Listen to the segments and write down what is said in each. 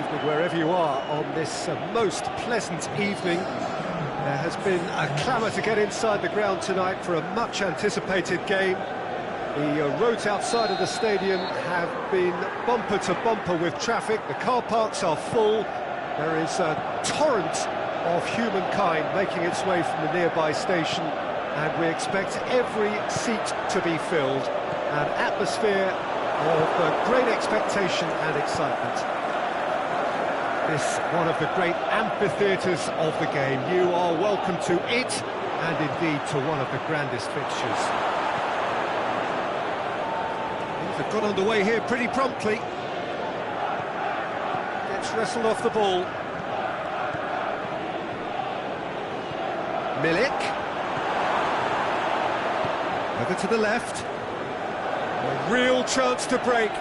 evening, wherever you are on this most pleasant evening. There has been a clamour to get inside the ground tonight for a much-anticipated game. The roads outside of the stadium have been bumper to bumper with traffic. The car parks are full. There is a torrent of humankind making its way from the nearby station, and we expect every seat to be filled. An atmosphere of great expectation and excitement. This one of the great amphitheatres of the game. You are welcome to it, and indeed to one of the grandest fixtures. They've got underway here pretty promptly. Gets wrestled off the ball. Milik. Over to the left. A real chance to break.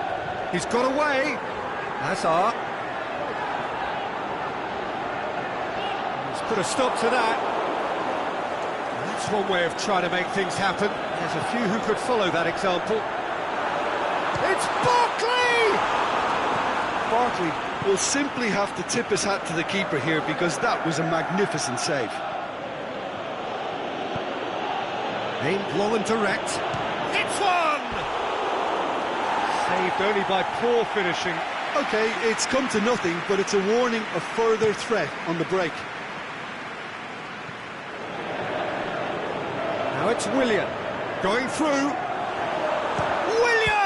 He's got away. Hazard. He's put a stop to that. That's one way of trying to make things happen. There's a few who could follow that example. It's Barkley! Barkley will simply have to tip his hat to the keeper here, because that was a magnificent save. Aimed long and direct. It's one! Saved only by poor finishing. OK, it's come to nothing, but it's a warning of further threat on the break. Now it's Willian. Going through. Willian!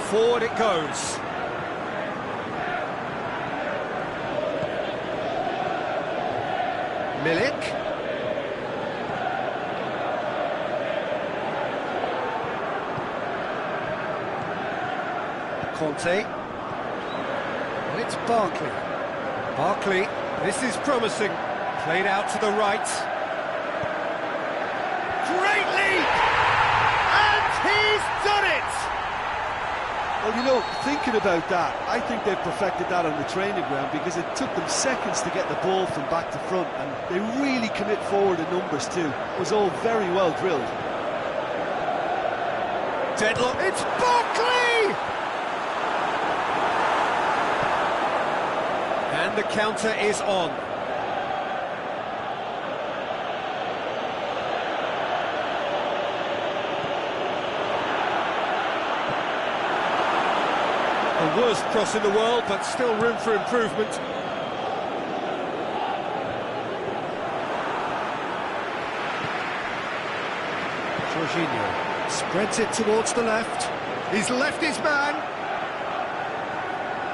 Forward it goes. Milik. Conte. And it's Barkley. Barkley, this is promising. Played out to the right. Great leap! And he's done it! Well, you know, thinking about that, I think they've perfected that on the training ground, because it took them seconds to get the ball from back to front, and they really commit forward in numbers too. It was all very well drilled. Deadlock. It's Barkley! And the counter is on. The worst cross in the world, but still room for improvement. Jorginho spreads it towards the left. He's left his man.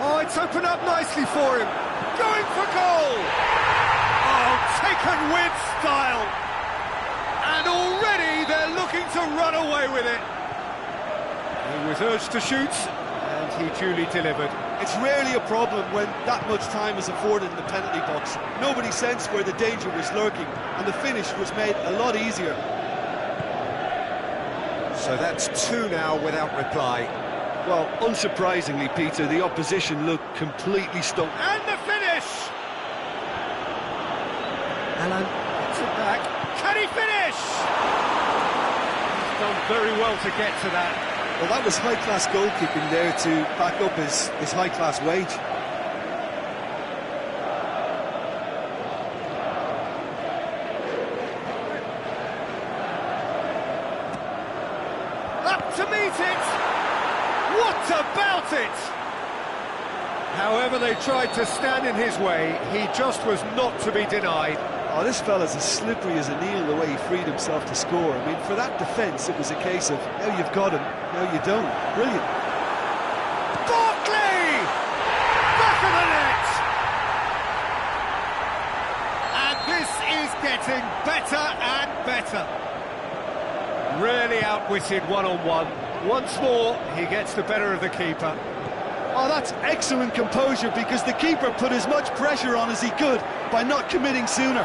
Oh, it's opened up nicely for him. Going for goal! Oh, taken with style. And already they're looking to run away with it. He was urged to shoot. He duly delivered. It's rarely a problem when that much time is afforded in the penalty box. Nobody sensed where the danger was lurking, and the finish was made a lot easier. So that's two now without reply. Well, unsurprisingly, Peter, the opposition looked completely stumped. And the finish! Alan gets it back. Can he finish? He's done very well to get to that. Well, that was high-class goalkeeping there to back up his high-class wage. Up to meet it! What about it? However they tried to stand in his way, he just was not to be denied. Oh, this fella's as slippery as a needle the way he freed himself to score. I mean, for that defence, it was a case of, now you've got him, now you don't. Brilliant. Barkley! Back of the net! And this is getting better and better. Really outwitted one-on-one. Once more, he gets the better of the keeper. Oh, that's excellent composure, because the keeper put as much pressure on as he could by not committing sooner.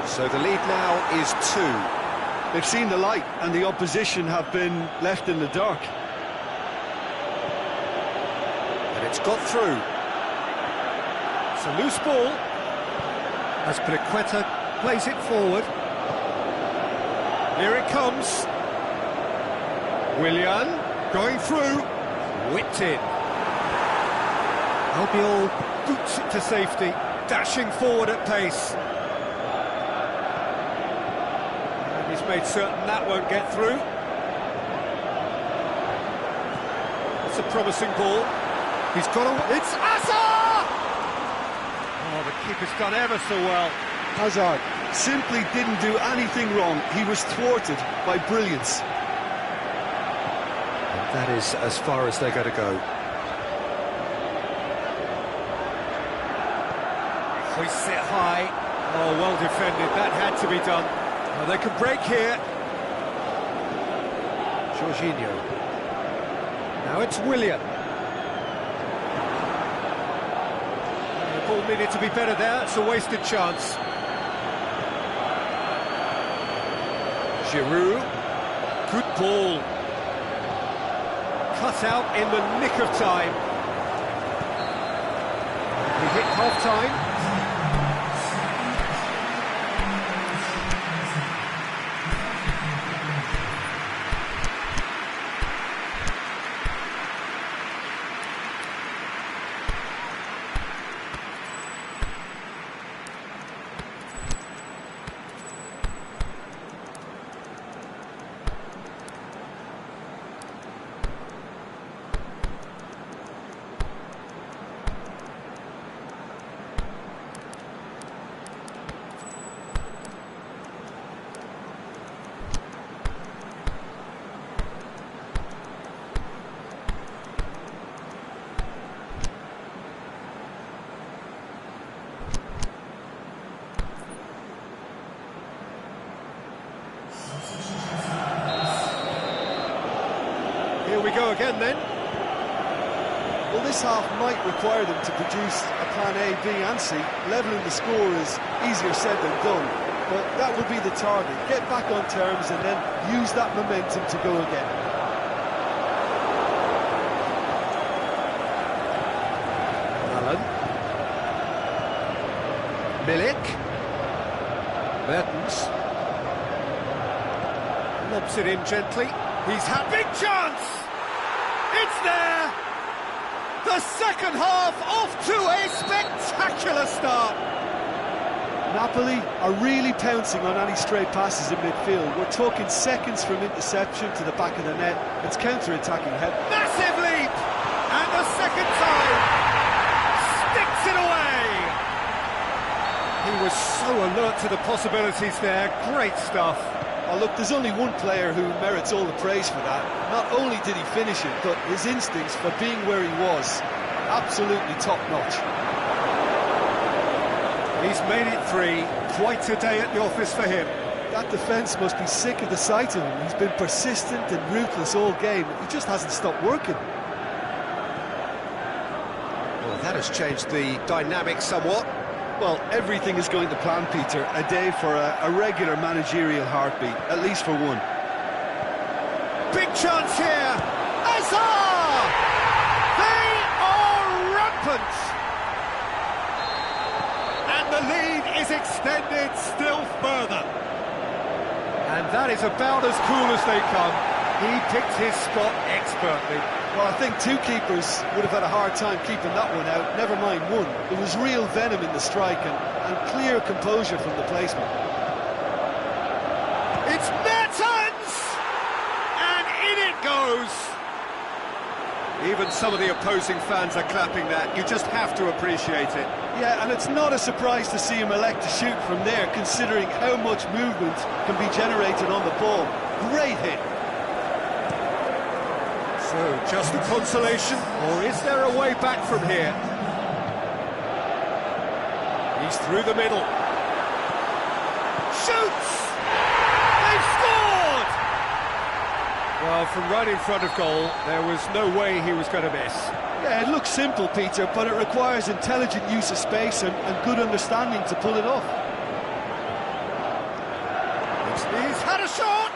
So the lead now is 2. They've seen the light, and the opposition have been left in the dark. And it's got through. It's a loose ball. As Pliqueta plays it forward. Here it comes. Willian going through, whipped in. Albiol boots it to safety, dashing forward at pace. And he's made certain that won't get through. It's a promising ball. He's got a... It's Hazard! Oh, the keeper's done ever so well. Hazard simply didn't do anything wrong. He was thwarted by brilliance. And that is as far as they're going to go. Hoists it high. Oh, well defended. That had to be done. Well, they can break here. Jorginho. Now it's Willian. The ball needed to be better there. It's a wasted chance. Giroud. Good ball. Cut out in the nick of time. We hit half-time. Here we go again then. Well, this half might require them to produce a plan A, B and C. Levelling the score is easier said than done, but that would be the target. Get back on terms and then use that momentum to go again. Allen. Milik. Mertens. Lobs it in gently. He's had big chance! It's there! The second half off to a spectacular start! Napoli are really pouncing on any stray passes in midfield. We're talking seconds from interception to the back of the net. It's counter-attacking head. Massive leap! And the second time sticks it away! He was so alert to the possibilities there. Great stuff. Oh, look, there's only one player who merits all the praise for that. Not only did he finish it, but his instincts for being where he was, absolutely top-notch. He's made it 3. Quite a day at the office for him. That defence must be sick of the sight of him. He's been persistent and ruthless all game. He just hasn't stopped working. Well, that has changed the dynamic somewhat. Well, everything is going to plan, Peter. A day for a regular managerial heartbeat, at least for one. Big chance here! Hazard! They are rampant! And the lead is extended still further. And that is about as cool as they come. He picked his spot expertly. Well, I think two keepers would have had a hard time keeping that one out, never mind one. There was real venom in the strike and clear composure from the placement. It's Mertens! And in it goes! Even some of the opposing fans are clapping that. You just have to appreciate it. Yeah, and it's not a surprise to see him elect to shoot from there, considering how much movement can be generated on the ball. Great hit. So, just a consolation, or is there a way back from here? He's through the middle. Shoots! They've scored! Well, from right in front of goal, there was no way he was going to miss. Yeah, it looks simple, Peter, but it requires intelligent use of space and good understanding to pull it off. He's had a shot!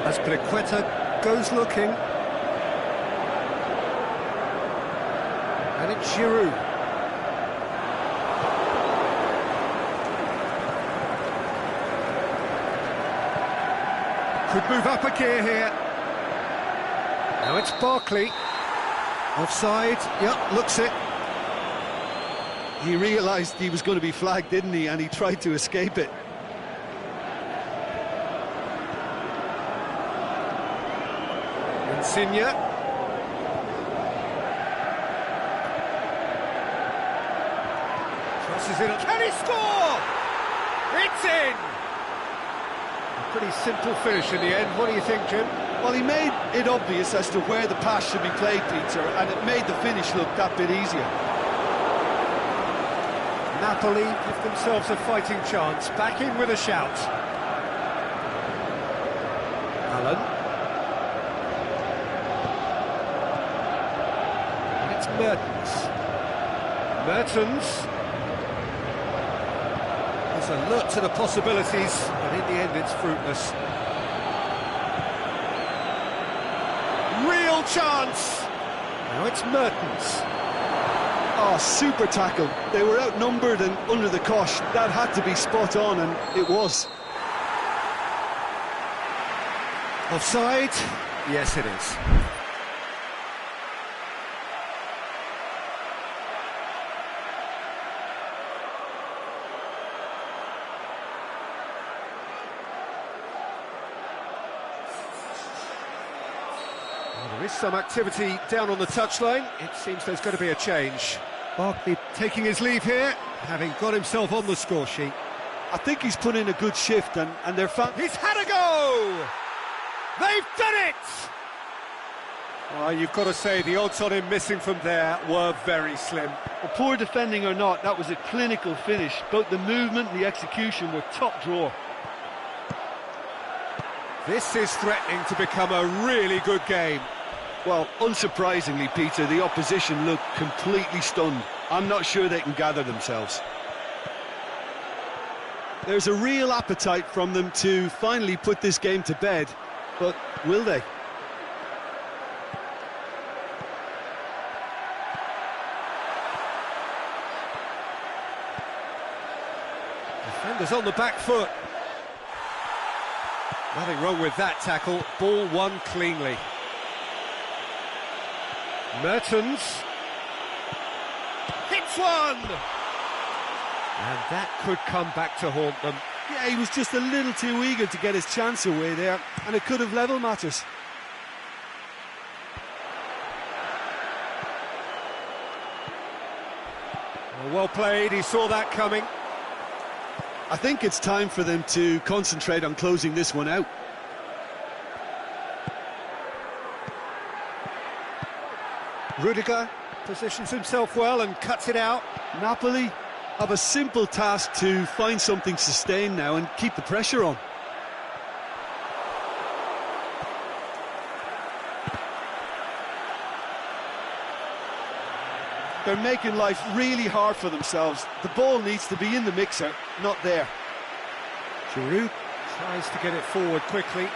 As Briqueta goes looking. And it's Giroud. Could move up a gear here. Now it's Barkley. Offside. Yep, looks it. He realised he was going to be flagged, didn't he? And he tried to escape it. Insigne. Crosses it. Can he score? It's in! A pretty simple finish in the end. What do you think, Jim? Well, he made it obvious as to where the pass should be played, Peter, and it made the finish look that bit easier. Napoli give themselves a fighting chance. Back in with a shout. Allen. And it's Mertens. Mertens. There's a look to the possibilities, but in the end it's fruitless. Real chance! Now it's Mertens. Oh, super tackle. They were outnumbered and under the cosh. That had to be spot on, and it was. Offside? Yes, it is. Well, there is some activity down on the touchline. It seems there's going to be a change. Barkley taking his leave here, having got himself on the score sheet. I think he's put in a good shift, and they're He's had a go! They've done it! Well, you've got to say the odds on him missing from there were very slim. Well, poor defending or not, that was a clinical finish. Both the movement and the execution were top drawer. This is threatening to become a really good game. Well, unsurprisingly, Peter, the opposition looked completely stunned. I'm not sure they can gather themselves. There's a real appetite from them to finally put this game to bed, but will they? Defenders on the back foot. Nothing wrong with that tackle. Ball won cleanly. Mertens hits one, and that could come back to haunt them. Yeah, he was just a little too eager to get his chance away there, and it could have level matters. Well played, he saw that coming. I think it's time for them to concentrate on closing this one out. Rudiger positions himself well and cuts it out. Napoli have a simple task to find something sustained now and keep the pressure on. They're making life really hard for themselves. The ball needs to be in the mixer, not there. Giroud tries to get it forward quickly.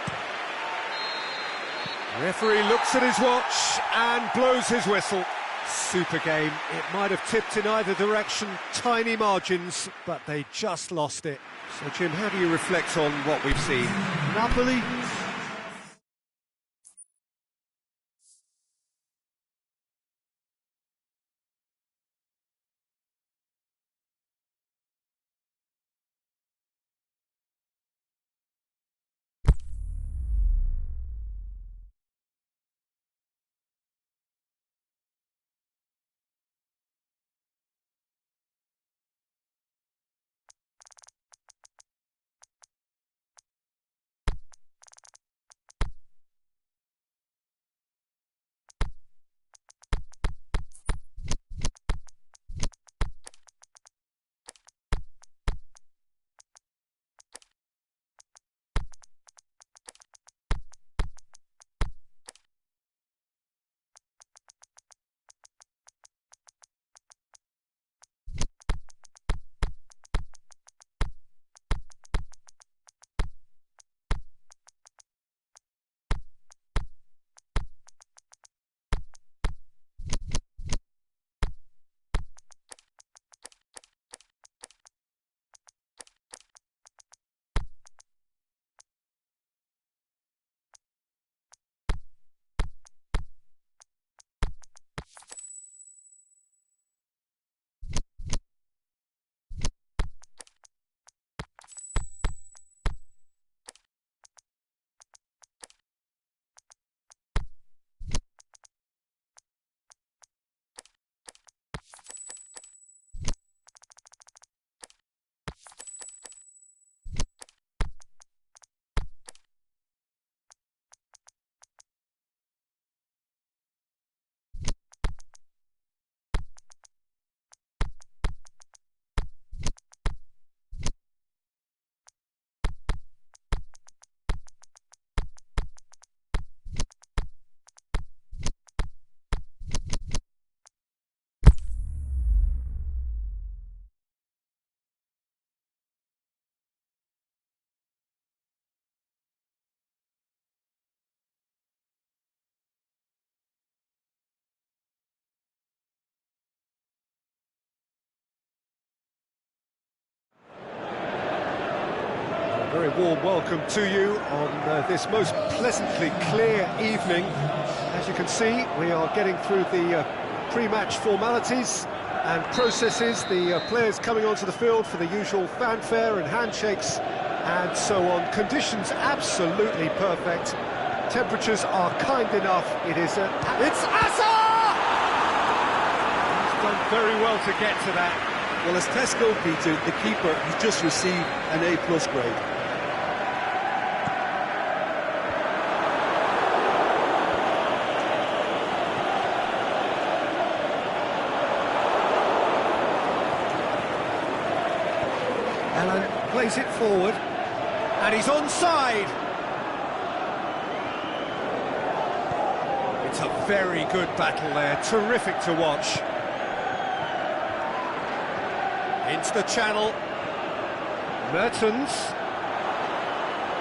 The referee looks at his watch and blows his whistle. Super game. It might have tipped in either direction, tiny margins, but they just lost it. So, Jim, how do you reflect on what we've seen? Napoli Very warm welcome to you on this most pleasantly clear evening. As you can see, we are getting through the pre-match formalities and processes, the players coming onto the field for the usual fanfare and handshakes and so on. Conditions absolutely perfect. Temperatures are kind enough. It's Azar! He's done very well to get to that. Well, as Tesco, Peter, the keeper, has just received an A+ grade. Alan plays it forward, and he's onside. It's a very good battle there, terrific to watch. Into the channel, Mertens.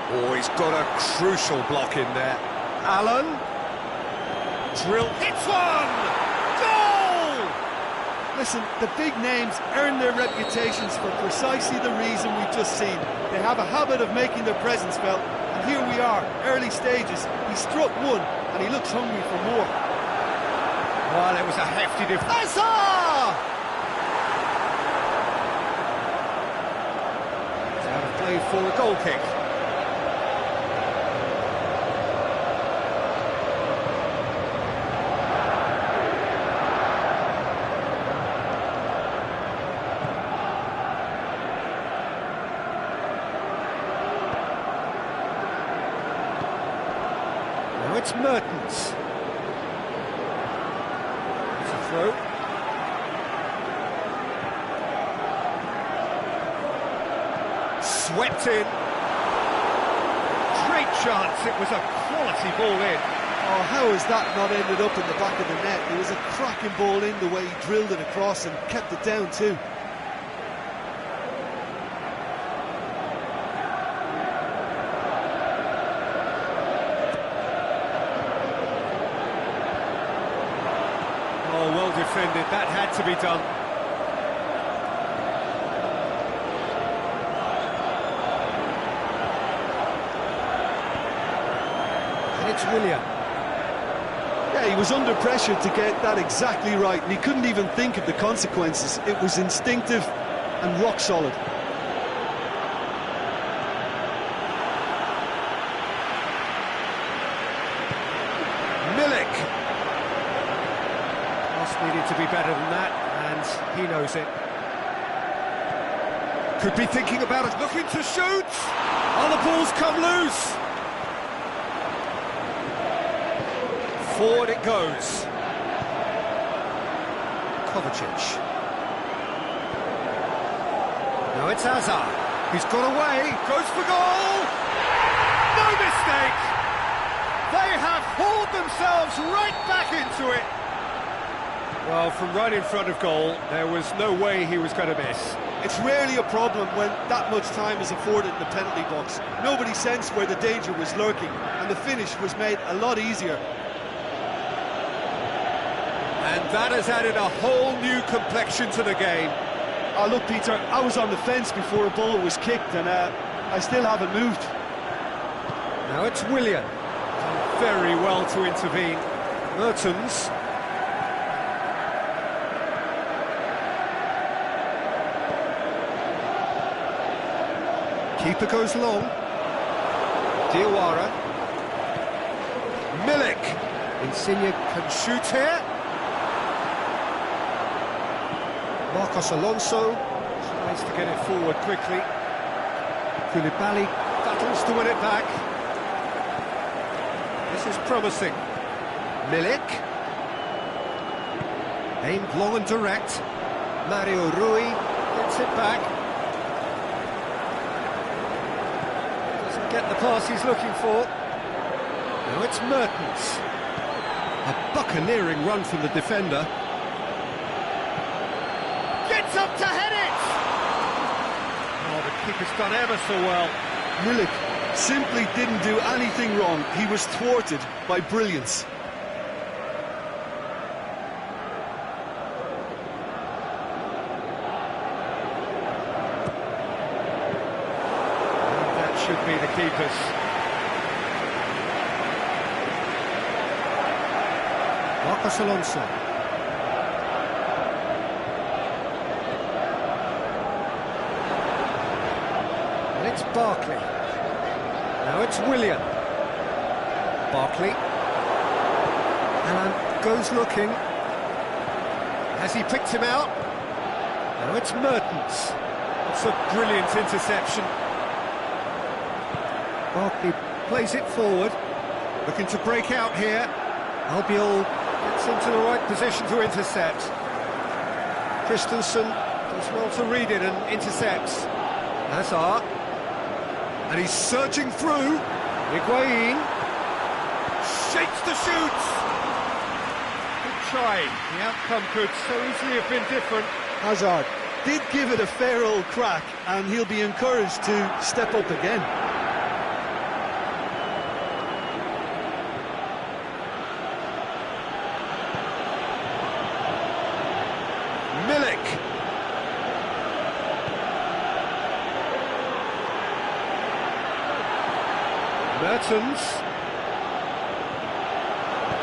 Oh, he's got a crucial block in there. Allen, drill, hits one! Goal! Listen, the big names earn their reputations for precisely the reason we've just seen. They have a habit of making their presence felt, and here we are, early stages. He struck one, and he looks hungry for more. Well, it was a hefty defence. Azar! Played for a goal kick. Now it's Mertens. It's a throw. Swept in. Great chance, it was a quality ball in. Oh, how has that not ended up in the back of the net? It was a cracking ball in, the way he drilled it across and kept it down too. Oh, well defended, that had to be done. It's Willian. Yeah, he was under pressure to get that exactly right, and he couldn't even think of the consequences. It was instinctive and rock solid. Milik. Pass needed to be better than that, and he knows it. Could be thinking about it, looking to shoot. Oh, the ball's come loose. Forward it goes. Kovacic. Now it's Azar. He's got away, goes for goal. No mistake. They have hauled themselves right back into it. Well, from right in front of goal, there was no way he was going to miss. It's rarely a problem when that much time is afforded in the penalty box. Nobody sensed where the danger was lurking, and the finish was made a lot easier. And that has added a whole new complexion to the game. Oh, look, Peter, I was on the fence before a ball was kicked, and I still haven't moved. Now it's Willian. Done very well to intervene. Mertens. Keeper goes long. Diawara. Milik. Insigne can shoot here. Marcos Alonso tries to get it forward quickly. Koulibaly battles to win it back. This is promising. Milik. Aimed long and direct. Mario Rui gets it back. Doesn't get the pass he's looking for. Now it's Mertens. A buccaneering run from the defender. Gets up to head it! Oh, the keeper's done ever so well. Milik simply didn't do anything wrong. He was thwarted by brilliance. should be the keepers. Marcos Alonso. And it's Barkley. Now it's Willian. Barkley. Alan goes looking. Has he picked him out? Now it's Mertens. It's a brilliant interception. Barkley plays it forward. Looking to break out here. Albiol gets into the right position to intercept. Christensen does well to read it and intercepts. Hazard. And he's surging through. Higuain shakes the shoot. Good try. The outcome could so easily have been different. Hazard did give it a fair old crack, and he'll be encouraged to step up again. Milik. Mertens.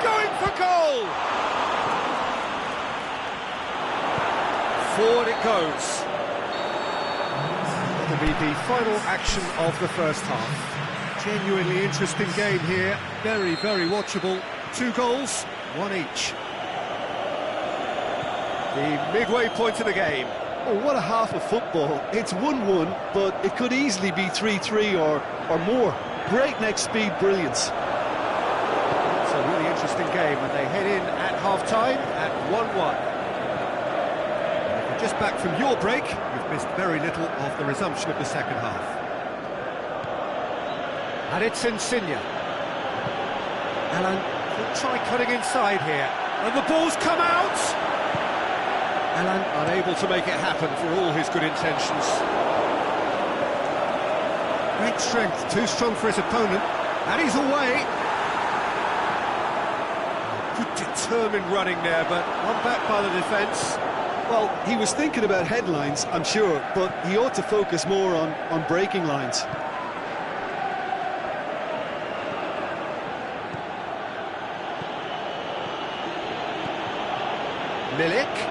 Going for goal! Forward it goes. That'll be the final action of the first half. Genuinely interesting game here. Very, very watchable. 2 goals, 1 each. The midway point of the game. Oh, what a half of football. It's 1-1, but it could easily be 3-3 or more. Breakneck speed brilliance. It's a really interesting game, and they head in at half-time at 1-1. If you're just back from your break, you've missed very little of the resumption of the second half. And it's Insigne. Alan could try cutting inside here, and the ball's come out! Alan unable to make it happen for all his good intentions. Great strength, too strong for his opponent, and he's away. Good determined running there, but one back by the defence. Well, he was thinking about headlines, I'm sure, but he ought to focus more on breaking lines. Milik.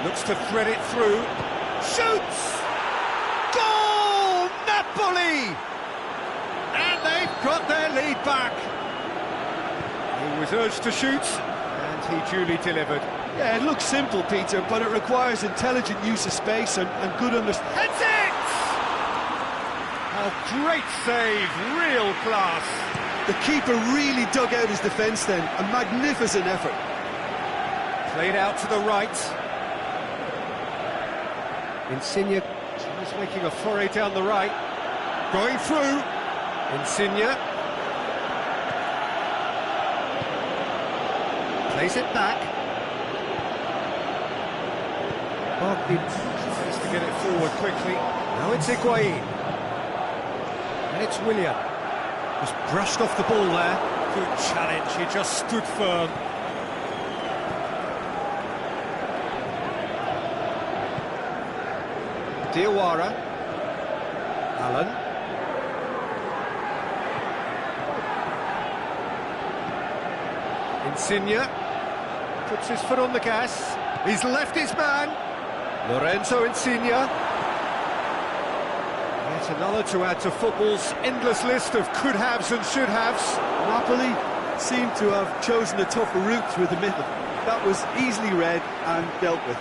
Looks to thread it through. Shoots! Goal! Napoli! And they've got their lead back. He was urged to shoot, and he duly delivered. Yeah, it looks simple, Peter, but it requires intelligent use of space and good understanding. Heads it! Oh, great save, real class. The keeper really dug out his defence then, a magnificent effort. Played out to the right. Insigne is making a foray down the right. Going through. Insigne. Plays it back. Barkley tries to get it forward quickly. Now it's Higuain. And it's Willian. Just brushed off the ball there. Good challenge, he just stood firm. Diawara. Allen. Insigne puts his foot on the gas. He's left his man. Lorenzo Insigne. Yet another to add to football's endless list of could-haves and should-haves. Napoli seem to have chosen a tougher route through the middle. That was easily read and dealt with.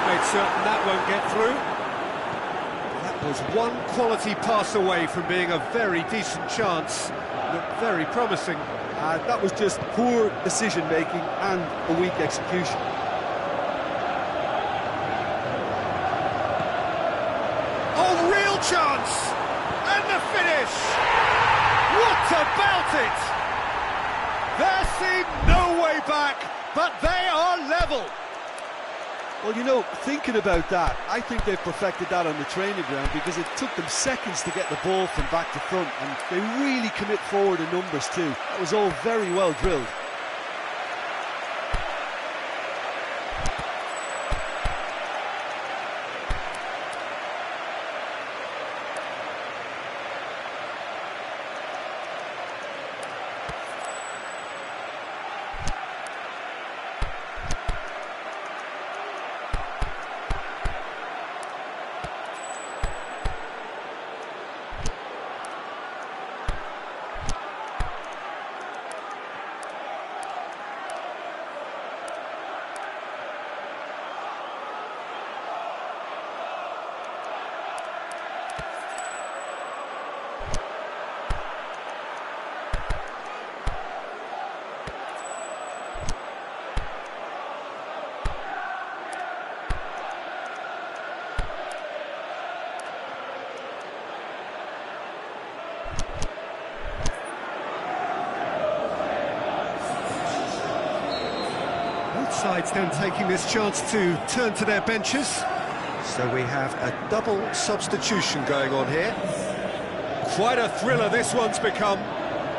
Made certain that won't get through. That was one quality pass away from being a very decent chance. Looked very promising. That was just poor decision-making and a weak execution. Oh, real chance! And the finish! What about it? There seemed no way back, but they are level. Well, you know, thinking about that, I think they've perfected that on the training ground because it took them seconds to get the ball from back to front, and they really commit forward in numbers too. That was all very well drilled. sides then taking this chance to turn to their benches. So we have a double substitution going on here. Quite a thriller this one's become.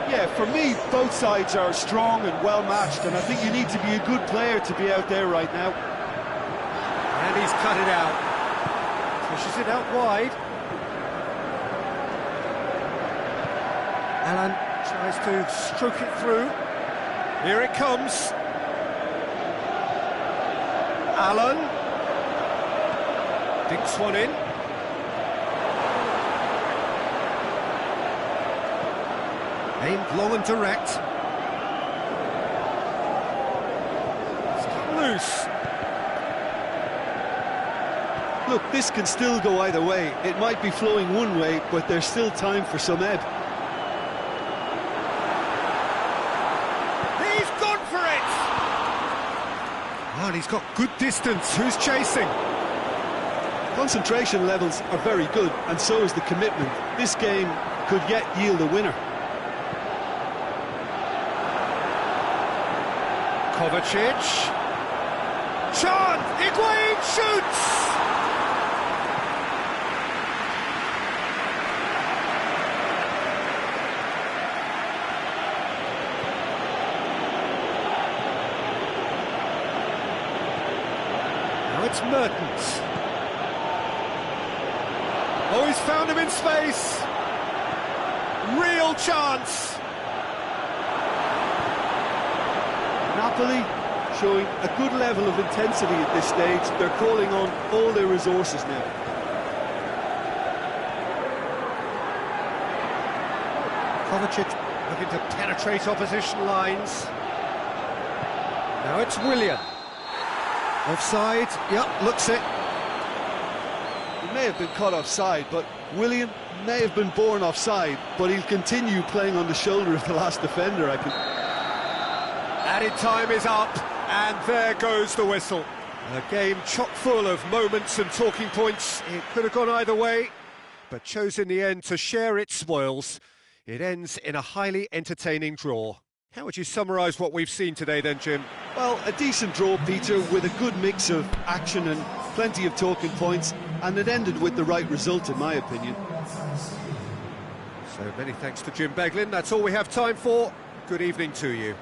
Yeah, for me, both sides are strong and well matched, and I think you need to be a good player to be out there right now. And he's cut it out. Pushes it out wide. Alan tries to stroke it through. Here it comes. Alan dinks one in. Aimed long and direct. It's cut loose. Look, this can still go either way. It might be flowing one way, but there's still time for some ebb. He's gone for it! Oh, and he's got good distance. Who's chasing? Concentration levels are very good, and so is the commitment. This game could yet yield a winner. Kovacic. Chance! Higuain shoots! Now it's Mertens. Oh, he's found him in space. Real chance. Napoli showing a good level of intensity at this stage. They're calling on all their resources now. Kovacic looking to penetrate opposition lines. Now it's Willian. Offside. Yep, looks it. He may have been caught offside, but Willian may have been born offside, but he'll continue playing on the shoulder of the last defender, I can... Added time is up, and there goes the whistle. A game chock full of moments and talking points. It could have gone either way, but chose in the end to share its spoils. It ends in a highly entertaining draw. How would you summarise what we've seen today then, Jim? Well, a decent draw, Peter, with a good mix of action and plenty of talking points, and it ended with the right result, in my opinion. So many thanks to Jim Beglin. That's all we have time for. Good evening to you.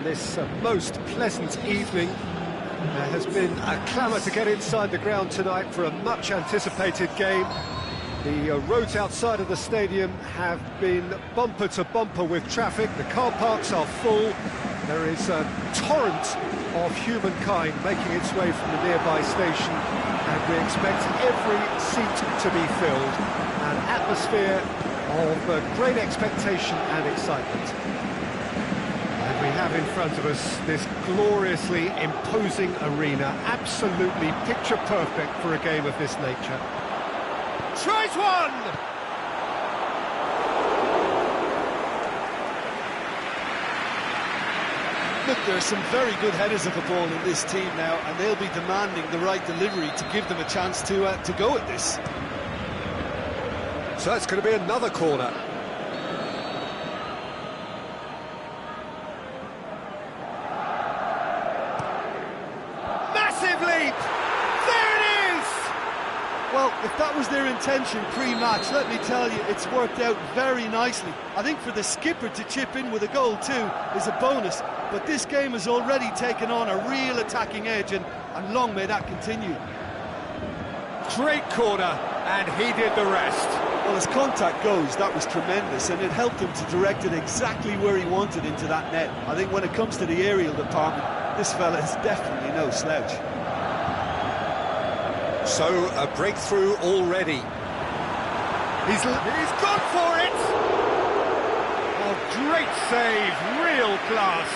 this most pleasant evening. There has been a clamour to get inside the ground tonight for a much anticipated game. The roads outside of the stadium have been bumper to bumper with traffic. The car parks are full. There is a torrent of humankind making its way from the nearby station, and we expect every seat to be filled. An atmosphere of great expectation and excitement. And we have in front of us this gloriously imposing arena, absolutely picture perfect for a game of this nature. Tries one! Look, there are some very good headers of the ball in this team now, and they'll be demanding the right delivery to give them a chance to go at this. So it's going to be another corner. Massive leap! There it is! Well, if that was their intention pre-match, let me tell you, it's worked out very nicely. I think for the skipper to chip in with a goal too is a bonus, but this game has already taken on a real attacking edge, and long may that continue. Great corner, and he did the rest. Well, as contact goes, that was tremendous, and it helped him to direct it exactly where he wanted into that net. I think when it comes to the aerial department, this fella is definitely no slouch. So, a breakthrough already. He's gone for it! Oh, great save, real class.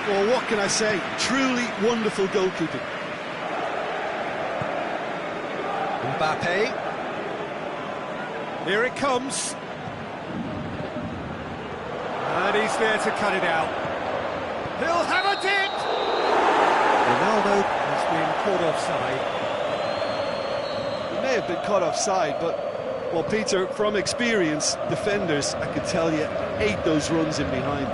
Well, what can I say? Truly wonderful goalkeeping. Mbappe. Here it comes. And he's there to cut it out. He'll have a dip! Ronaldo has been caught offside. He may have been caught offside, but, well, Peter, from experience, defenders, I can tell you, hate those runs in behind.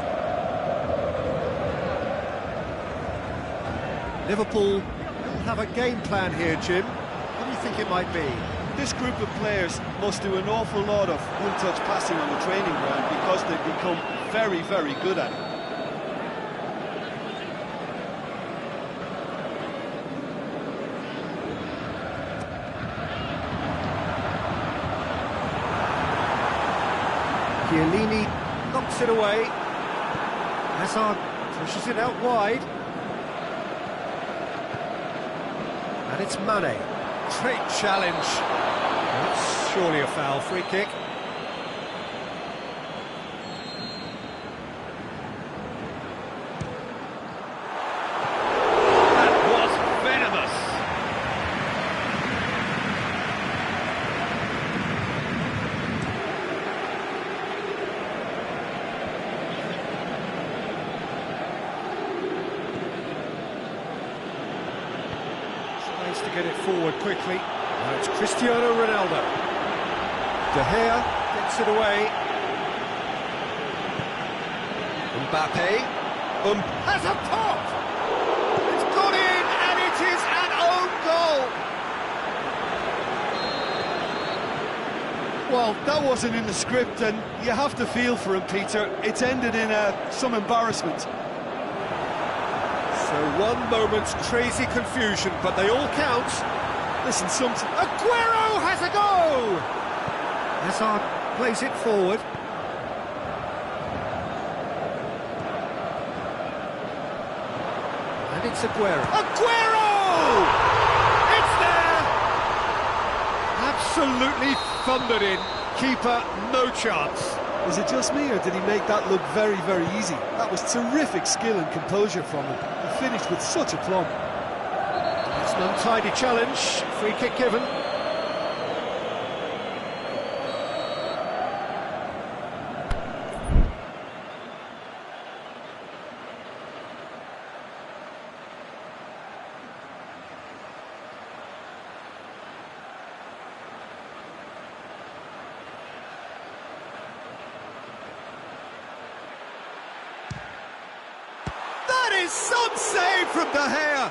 Liverpool will have a game plan here, Jim. What do you think it might be? This group of players must do an awful lot of one-touch passing on the training ground because they've become very, very good at it. Chiellini knocks it away. Hazard pushes it out wide. And it's Mane. Great challenge. That's surely a foul, free kick. That was venomous. Tries to get it forward quickly. Now it's Cristiano Ronaldo. De Gea gets it away. Mbappe. Has a pop! It's gone in, and it is an own goal! Well, that wasn't in the script, and you have to feel for him, Peter. It's ended in some embarrassment. So one moment's crazy confusion, but they all count. Listen, Aguero has a go! Hazard plays it forward. And it's Aguero. Aguero! It's there! Absolutely thundered in. Keeper, no chance. Is it just me, or did he make that look very, very easy? That was terrific skill and composure from him. He finished with such aplomb. It's an untidy challenge. Free kick given. That is some save from De Gea.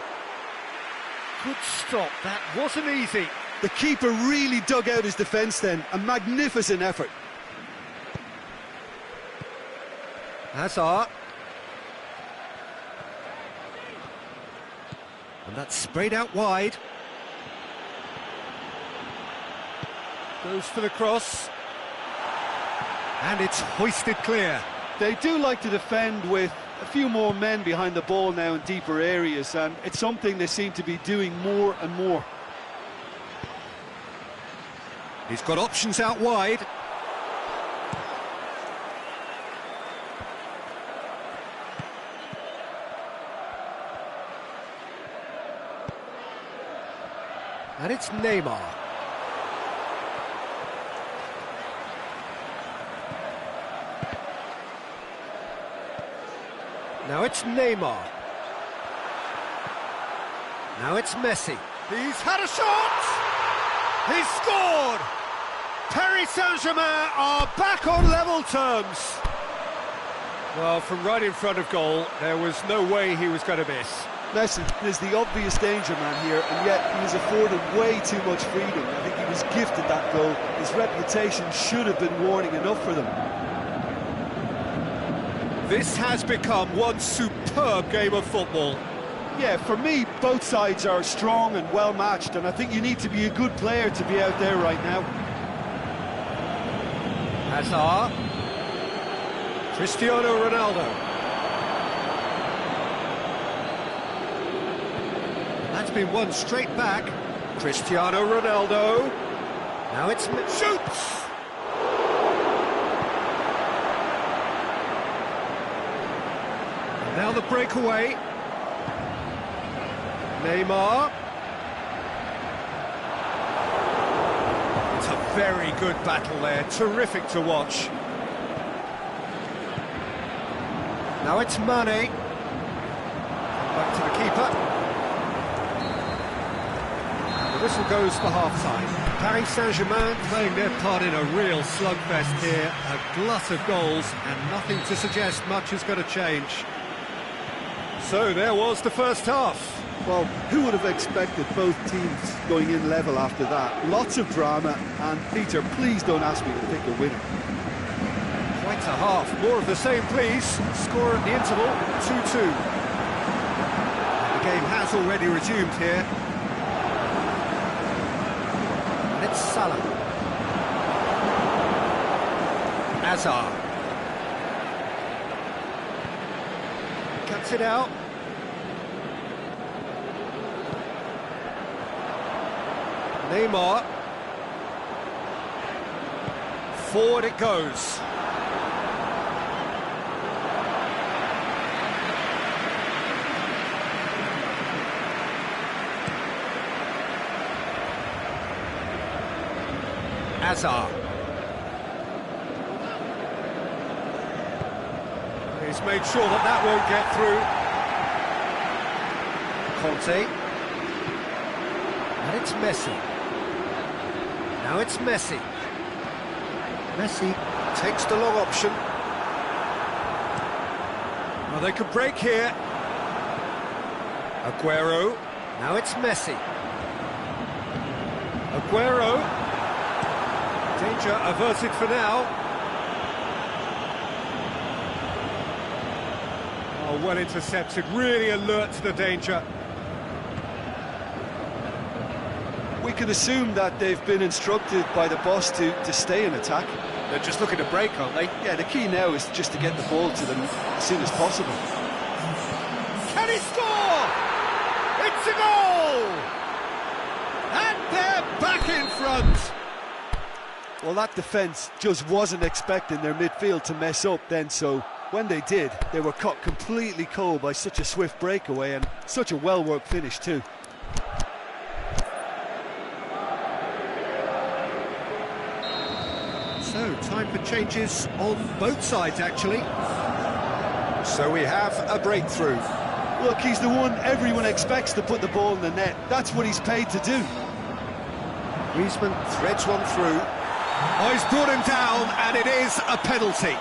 Good stop, that wasn't easy. The keeper really dug out his defence then. A magnificent effort. Hazard. And that's sprayed out wide. Goes for the cross. And it's hoisted clear. They do like to defend with a few more men behind the ball now in deeper areas, and it's something they seem to be doing more and more. He's got options out wide. And it's Neymar. Now it's Neymar. Now it's Messi. He's had a shot! He's scored! Paris Saint-Germain are back on level terms. Well, from right in front of goal, there was no way he was going to miss. Messi is the obvious danger man here, and yet he was afforded way too much freedom. I think he was gifted that goal. His reputation should have been warning enough for them. This has become one superb game of football. Yeah, for me, both sides are strong and well matched, and I think you need to be a good player to be out there right now. Hazard. Cristiano Ronaldo. That's been won straight back. Cristiano Ronaldo. Now it's shoots! And now the breakaway. Neymar. It's a very good battle there, terrific to watch. Now it's Mane. Back to the keeper. The whistle goes for half-time. Paris Saint-Germain playing their part in a real slugfest here. A glut of goals and nothing to suggest much is going to change. So there was the first half. Well, who would have expected both teams going in level after that? Lots of drama, and Peter, please don't ask me to pick a winner. Quite a half. More of the same, please. Score at the interval, 2-2. The game has already resumed here. And it's Salah. Hazard. Cuts it out. Neymar. Forward it goes. Hazard. He's made sure that that won't get through. Conte. And it's Messi. Now it's Messi. Messi takes the long option. Well, they could break here. Aguero. Now it's Messi. Aguero. Danger averted for now. Oh, well intercepted. Really alert to the danger. We can assume that they've been instructed by the boss to stay in attack. They're just looking to break, aren't they? Yeah, the key now is just to get the ball to them as soon as possible. Can he score? It's a goal! And they're back in front. Well, that defence just wasn't expecting their midfield to mess up then, so when they did, they were caught completely cold by such a swift breakaway and such a well-worked finish too. So, time for changes on both sides, actually. So we have a breakthrough. Look, he's the one everyone expects to put the ball in the net. That's what he's paid to do. Griezmann threads one through. Oh, he's brought him down, and it is a penalty.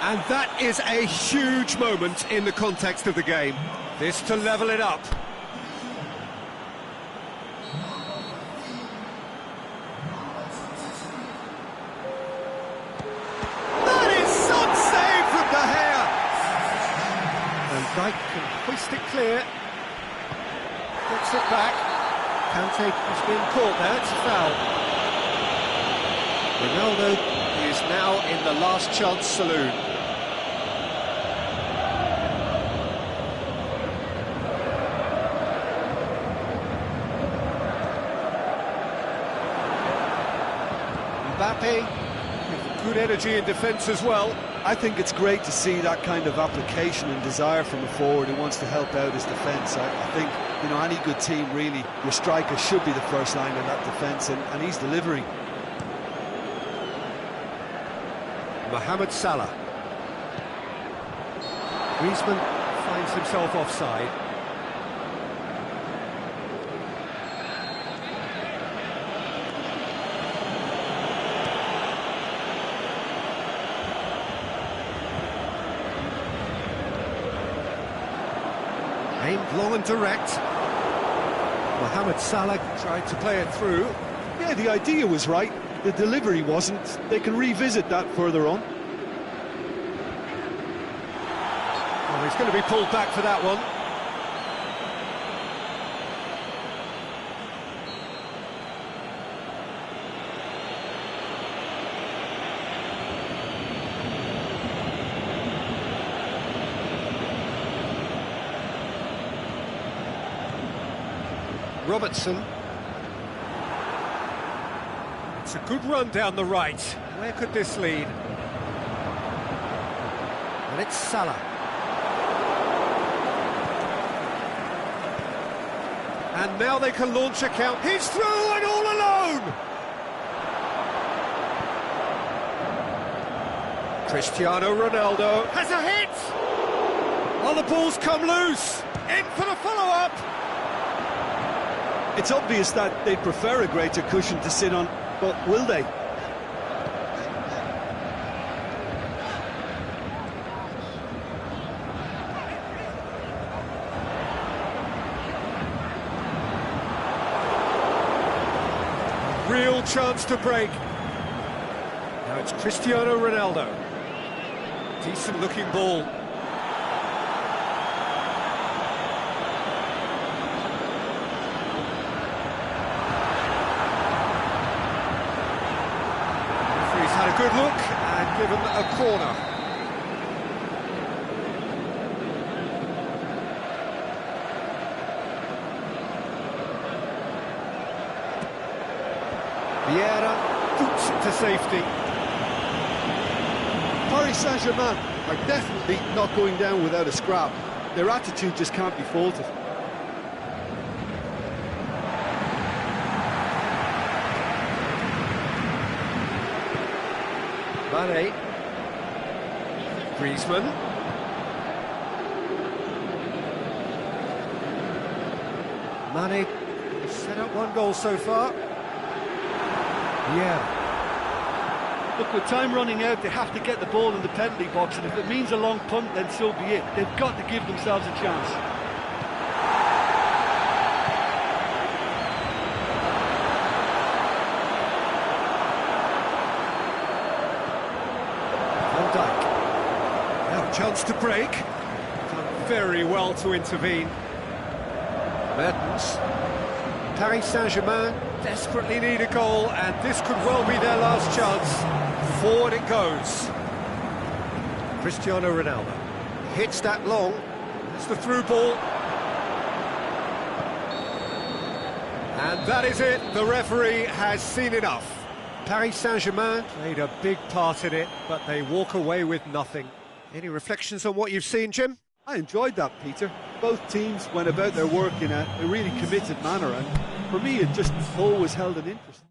And that is a huge moment in the context of the game. This to level it up. Dyke can hoist it clear. Gets it back. Kante has been caught there, it's a foul. Ronaldo is now in the last chance saloon. Mbappe, with good energy in defence as well. I think it's great to see that kind of application and desire from a forward who wants to help out his defence. I think, you know, any good team really, your striker should be the first line of that defence, and he's delivering. Mohamed Salah. Griezmann finds himself offside. Aimed long and direct. Mohamed Salah tried to play it through. Yeah, the idea was right. The delivery wasn't. They can revisit that further on. Well, he's going to be pulled back for that one. Robertson. It's a good run down the right. Where could this lead? And it's Salah. And now they can launch a count. He's through and all alone! Cristiano Ronaldo has a hit! Oh, the ball's come loose! In for the follow-up! It's obvious that they prefer a greater cushion to sit on, but will they? Real chance to break. Now it's Cristiano Ronaldo. Decent looking ball. Referee's had a good look and given a corner. Vieira boots it to safety. Paris Saint-Germain are definitely not going down without a scrap. Their attitude just can't be faulted. Mane. Griezmann. Mane has set up one goal so far. Yeah. Look, with time running out, they have to get the ball in the penalty box, and if it means a long punt, then so be it. They've got to give themselves a chance. Van Dijk. Now a chance to break. Done very well to intervene. Mertens. Paris Saint-Germain desperately need a goal, and this could well be their last chance. Forward it goes. Cristiano Ronaldo hits that long. It's the through ball. And that is it. The referee has seen enough. Paris Saint-Germain played a big part in it, but they walk away with nothing. Any reflections on what you've seen, Jim? I enjoyed that, Peter. Both teams went about their work in a really committed manner, and for me it just always held an interest.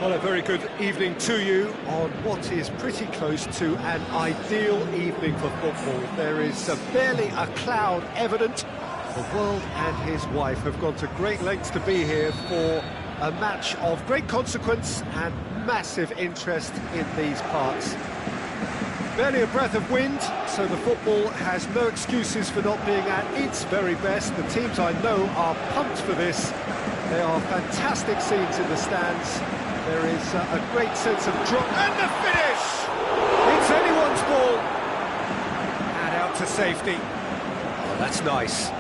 Well, a very good evening to you on what is pretty close to an ideal evening for football. There is barely a cloud evident. The world and his wife have gone to great lengths to be here for a match of great consequence and massive interest in these parts. Barely a breath of wind, so the football has no excuses for not being at its very best. The teams I know are pumped for this. There are fantastic scenes in the stands. There is a great sense of drop. And the finish! It's anyone's ball. And out to safety. Oh, that's nice.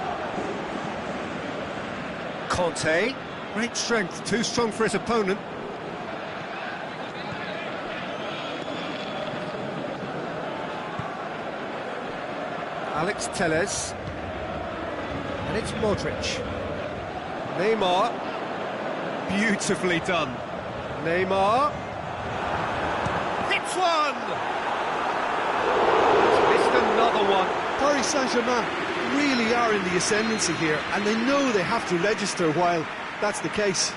Conte. Great strength, too strong for his opponent. Alex Telles. And it's Modric. Neymar. Beautifully done. Neymar. Hits one! Missed another one. Paris Saint-Germain really are in the ascendancy here, and they know they have to register while that's the case.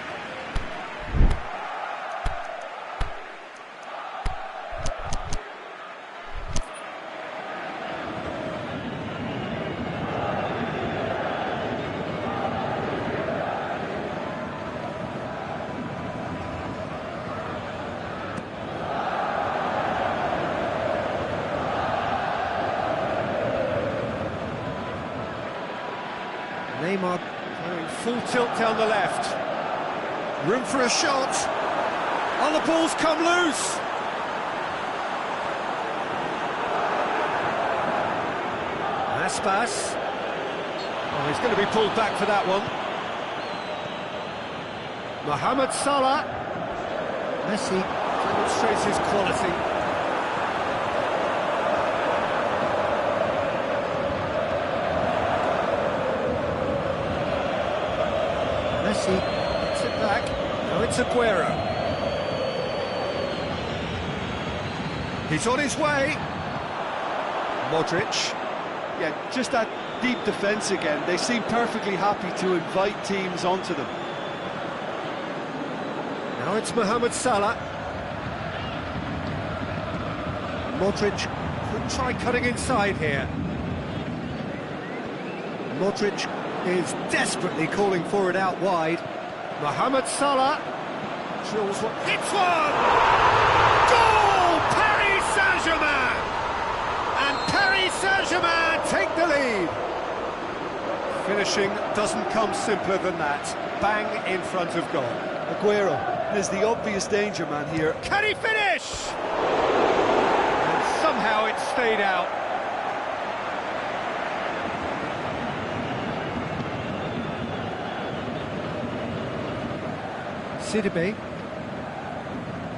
Neymar going full tilt down the left. Room for a shot. Oh, the ball's come loose. Aspas. Oh, he's going to be pulled back for that one. Mohamed Salah. Messi demonstrates his quality. Messi gets it back. Now it's Aguero. He's on his way. Modric. Yeah, just that deep defence again. They seem perfectly happy to invite teams onto them. Now it's Mohamed Salah. Modric could try cutting inside here. Modric is desperately calling for it out wide. Mohamed Salah drills one. Hits one! Goal! Paris Saint-Germain! And Paris Saint-Germain take the lead. Finishing doesn't come simpler than that. Bang in front of goal. Aguero is the obvious danger man here. Can he finish? And somehow it stayed out. Sidibe.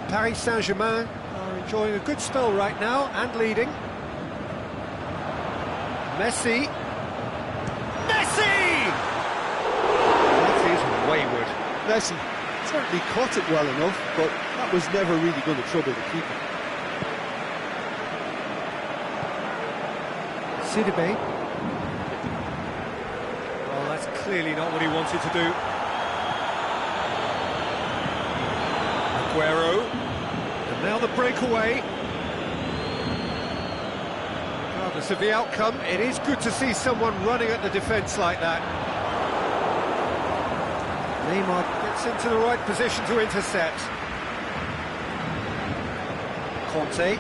Paris Saint-Germain are enjoying a good spell right now and leading. Messi. Messi! That is wayward. Messi certainly caught it well enough, but that was never really going to trouble the keeper. Sidibe. Well, that's clearly not what he wanted to do. Aguero, and now the breakaway. Regardless of the outcome, it is good to see someone running at the defence like that. Neymar gets into the right position to intercept. Conte.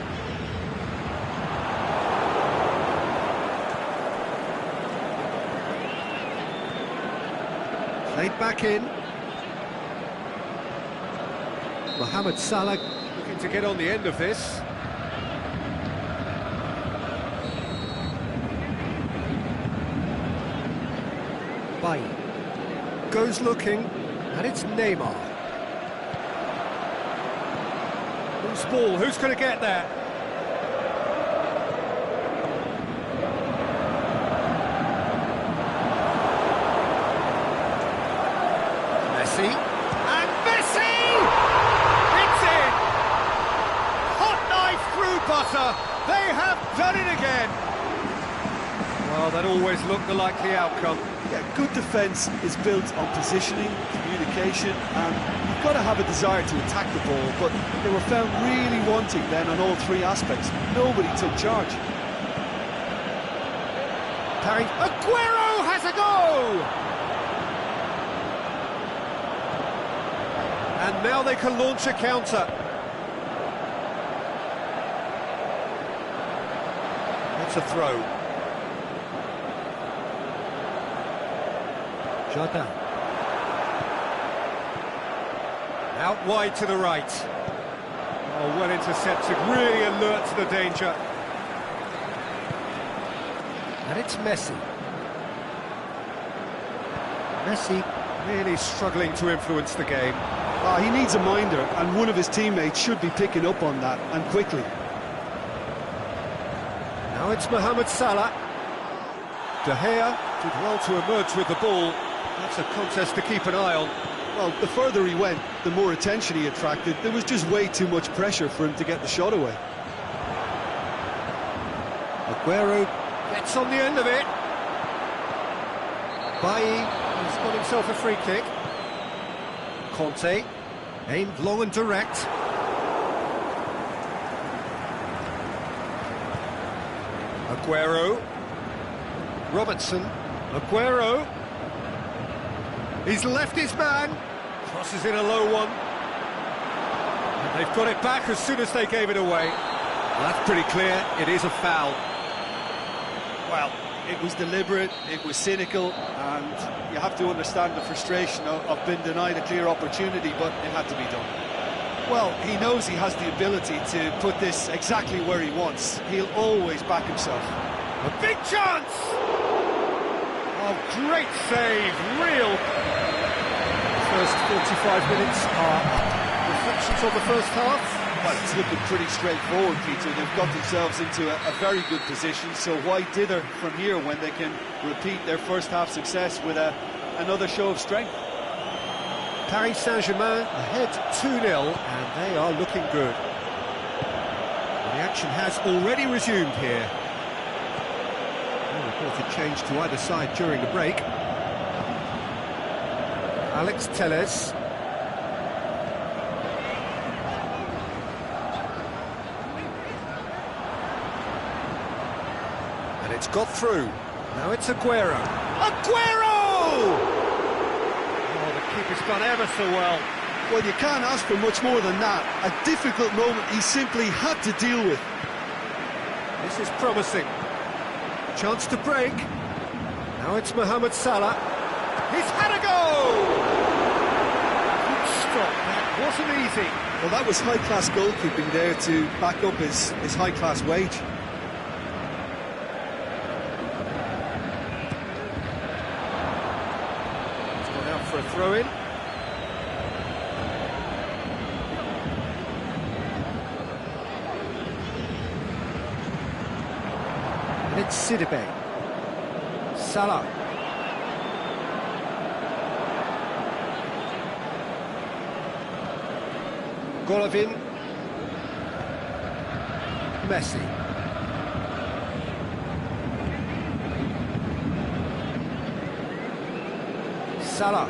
Played back in. Mohamed Salah looking to get on the end of this. Bay goes looking, and it's Neymar. Loose ball, who's going to get there? Messi, and Messi! It's in! Hot knife through butter, they have done it again! Well, that always looked the likely outcome. Yeah, good defence is built on positioning, communication, and You've got to have a desire to attack the ball, but they were found really wanting then on all three aspects. Nobody took charge. Aguero has a go! And now they can launch a counter. It's a throw. Jota. Out wide to the right. Oh, well intercepted, really alert to the danger. And it's Messi. Messi really struggling to influence the game. He needs a minder, and one of his teammates should be picking up on that, and quickly. Now it's Mohamed Salah. De Gea did well to emerge with the ball. That's a contest to keep an eye on. Well, the further he went, the more attention he attracted. There was just way too much pressure for him to get the shot away. Aguero gets on the end of it. Bailly has got himself a free kick. Conte, aimed long and direct. Aguero. Robertson. Aguero. He's left his man. Crosses in a low one. And they've got it back as soon as they gave it away. Well, that's pretty clear. It is a foul. Well, it was deliberate, it was cynical, and you have to understand the frustration of being denied a clear opportunity, but it had to be done. Well, he knows he has the ability to put this exactly where he wants. He'll always back himself. A big chance! Oh, great save, real. First 45 minutes are up. Reflections on the first half? Well, it's looking pretty straightforward, Peter. They've got themselves into a very good position, so why dither from here when they can repeat their first half success with another show of strength? Paris Saint-Germain ahead 2-0, and they are looking good. Well, the action has already resumed here. No reported change to either side during the break. Alex Telles. And it's got through. Now it's Aguero. Aguero! Oh, the keeper's done ever so well. Well, you can't ask for much more than that. A difficult moment he simply had to deal with. This is promising. Chance to break. Now it's Mohamed Salah. He's had a go! Good stop, that wasn't easy. Well, that was high-class goalkeeping there to back up his high-class wage. He's gone out for a throw-in. And it's Sidibe. Salah. Golovin. Messi. Salah.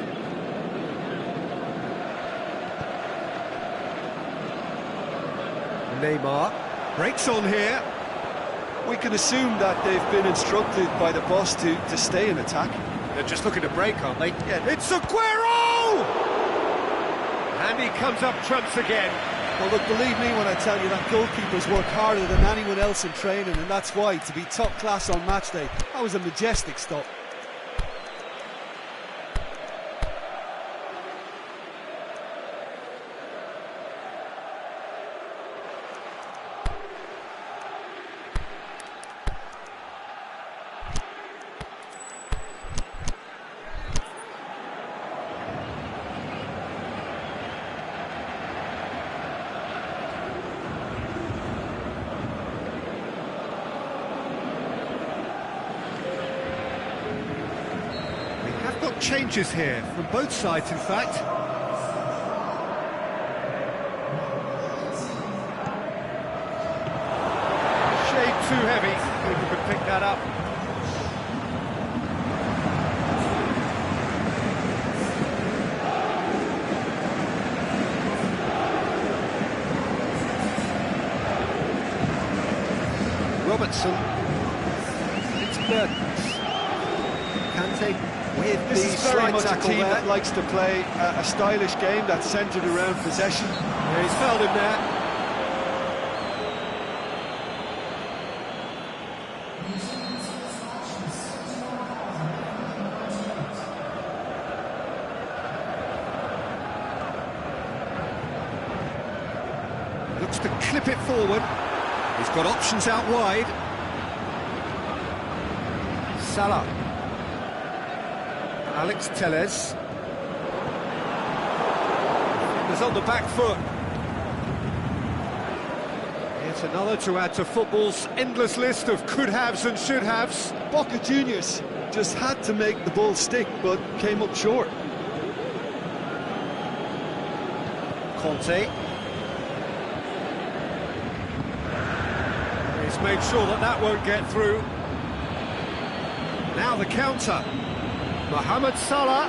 Neymar. Breaks on here. We can assume that they've been instructed by the boss to stay in attack. They're just looking to break, aren't they? Yeah. It's Aguero! And he comes up trumps again. Well, look, believe me when I tell you that goalkeepers work harder than anyone else in training, and that's why, to be top class on match day, that was a majestic stop. Changes here from both sides, in fact. Shade too heavy. People could pick that up. Robertson. It's Mertens. Kante with This the is very slight much a tackle team there. that likes to play a stylish game that's centred around possession. Yeah, he's fouled him there. Looks to clip it forward. He's got options out wide. Salah. Alex Telles. Is on the back foot. It's another to add to football's endless list of could-haves and should-haves. Boca Juniors just had to make the ball stick, but came up short. Conte. He's made sure that that won't get through. Now the counter. Mohamed Salah.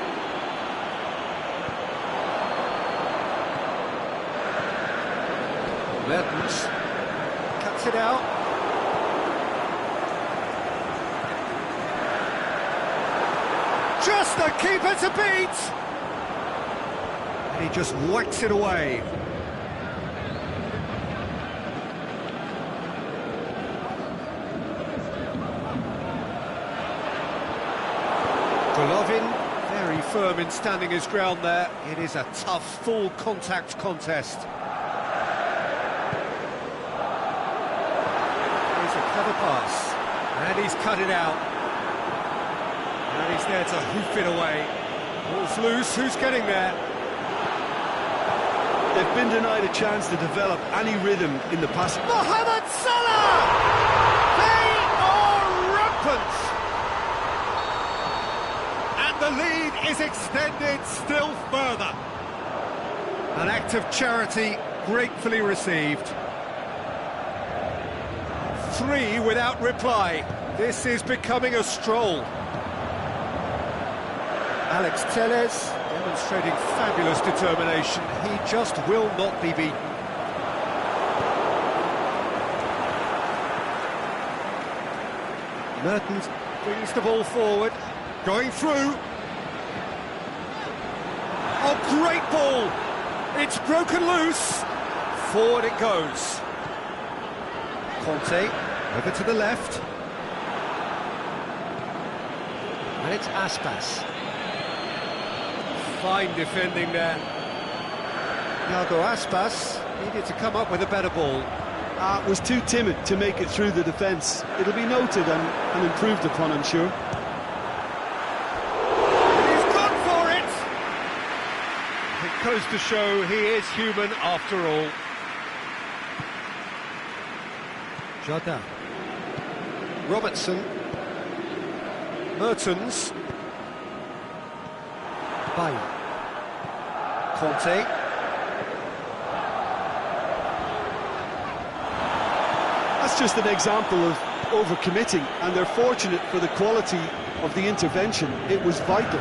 Mertens cuts it out. Just the keeper to beat! He just whacks it away. Golovin, very firm in standing his ground there. It is a tough, full contact contest. Here's a clever pass, and he's cut it out. And he's there to hoof it away. Ball's loose, who's getting there? They've been denied a chance to develop any rhythm in the passing. Mohamed Salah! They are rampant! And the lead is extended still further. An act of charity gratefully received. 3 without reply. This is becoming a stroll. Alex Telles demonstrating fabulous determination. He just will not be beaten. Mertens brings the ball forward, going through. Oh, great ball! It's broken loose. Forward it goes. Conte over to the left. And it's Aspas. Fine defending there. Iago Aspas needed to come up with a better ball. Was too timid to make it through the defence. It'll be noted and improved upon, I'm sure. He's gone for it! It goes to show he is human after all. Jardin. Robertson. Mertens. Bay. Conte. That's just an example of overcommitting, and they're fortunate for the quality of the intervention. It was vital.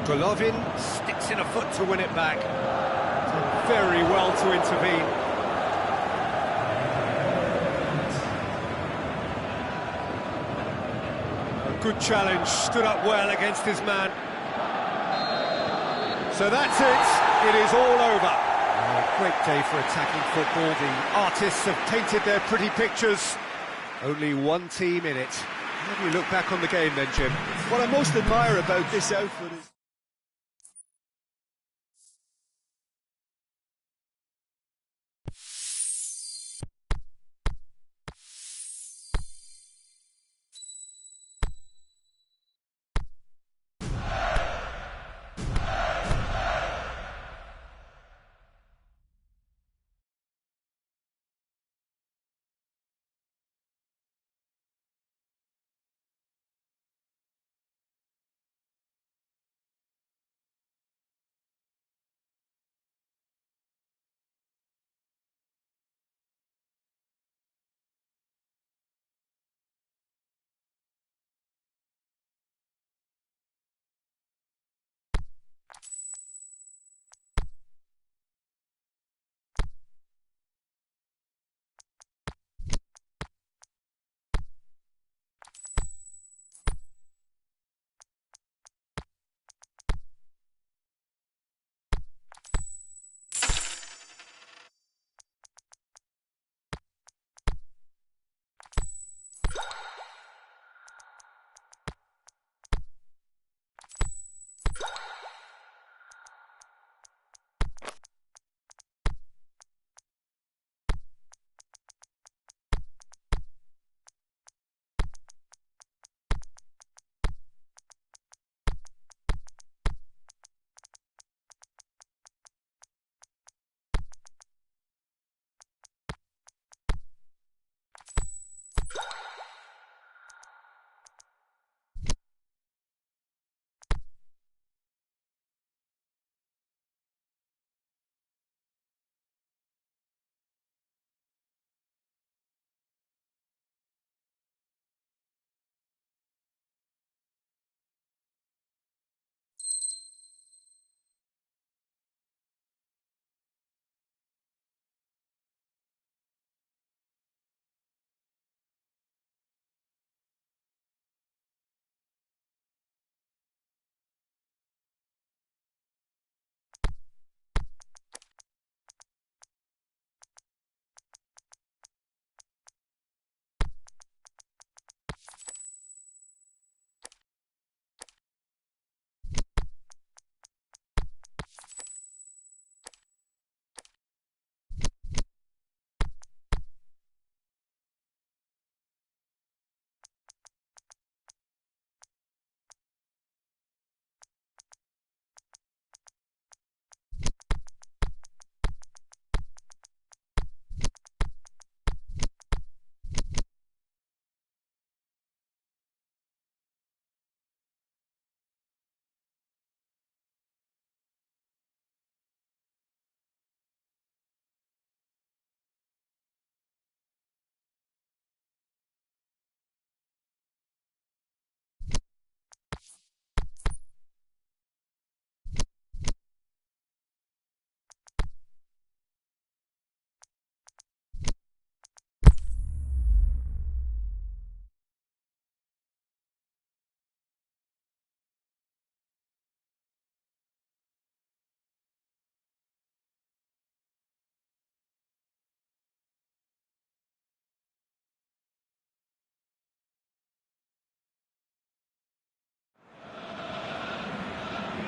Golovin sticks in a foot to win it back. Done very well to intervene. A good challenge, stood up well against his man. So that's it, it is all over. A great day for attacking football. The artists have painted their pretty pictures. Only one team in it. How do you look back on the game then, Jim? What I most admire about this outfit is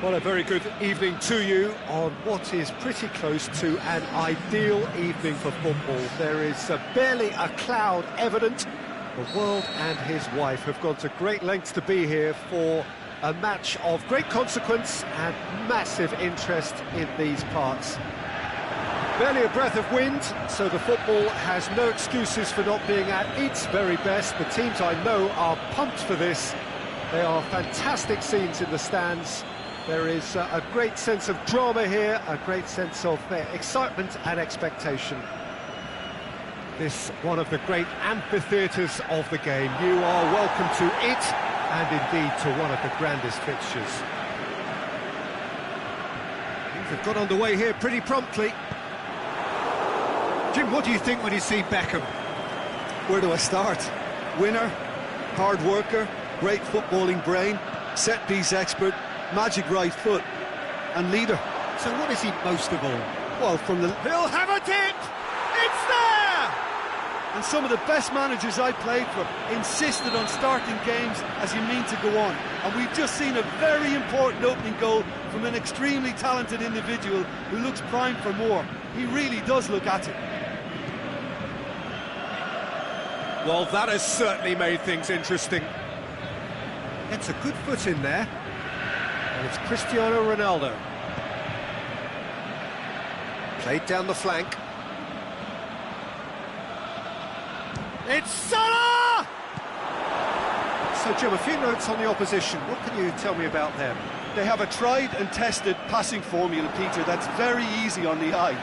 Well, a very good evening to you on what is pretty close to an ideal evening for football. There is barely a cloud evident. The world and his wife have gone to great lengths to be here for a match of great consequence and massive interest in these parts. Barely a breath of wind, so the football has no excuses for not being at its very best. The teams I know are pumped for this. They are fantastic scenes in the stands. There is a great sense of drama here, a great sense of excitement and expectation. This one of the great amphitheatres of the game. You are welcome to it, and indeed to one of the grandest fixtures. Things have got underway here pretty promptly. Jim, what do you think when you see Beckham? Where do I start? Winner, hard worker, great footballing brain, set-piece expert, magic right foot, and leader. So what is he most of all? Well, from the... He'll have a dip! It's there! And some of the best managers I played for insisted on starting games as you mean to go on. And we've just seen a very important opening goal from an extremely talented individual who looks primed for more. He really does look at it. Well, that has certainly made things interesting. Gets a good foot in there. And it's Cristiano Ronaldo. Played down the flank. It's Salah! So, Jim, a few notes on the opposition. What can you tell me about them? They have a tried and tested passing formula, Peter, that's very easy on the eye,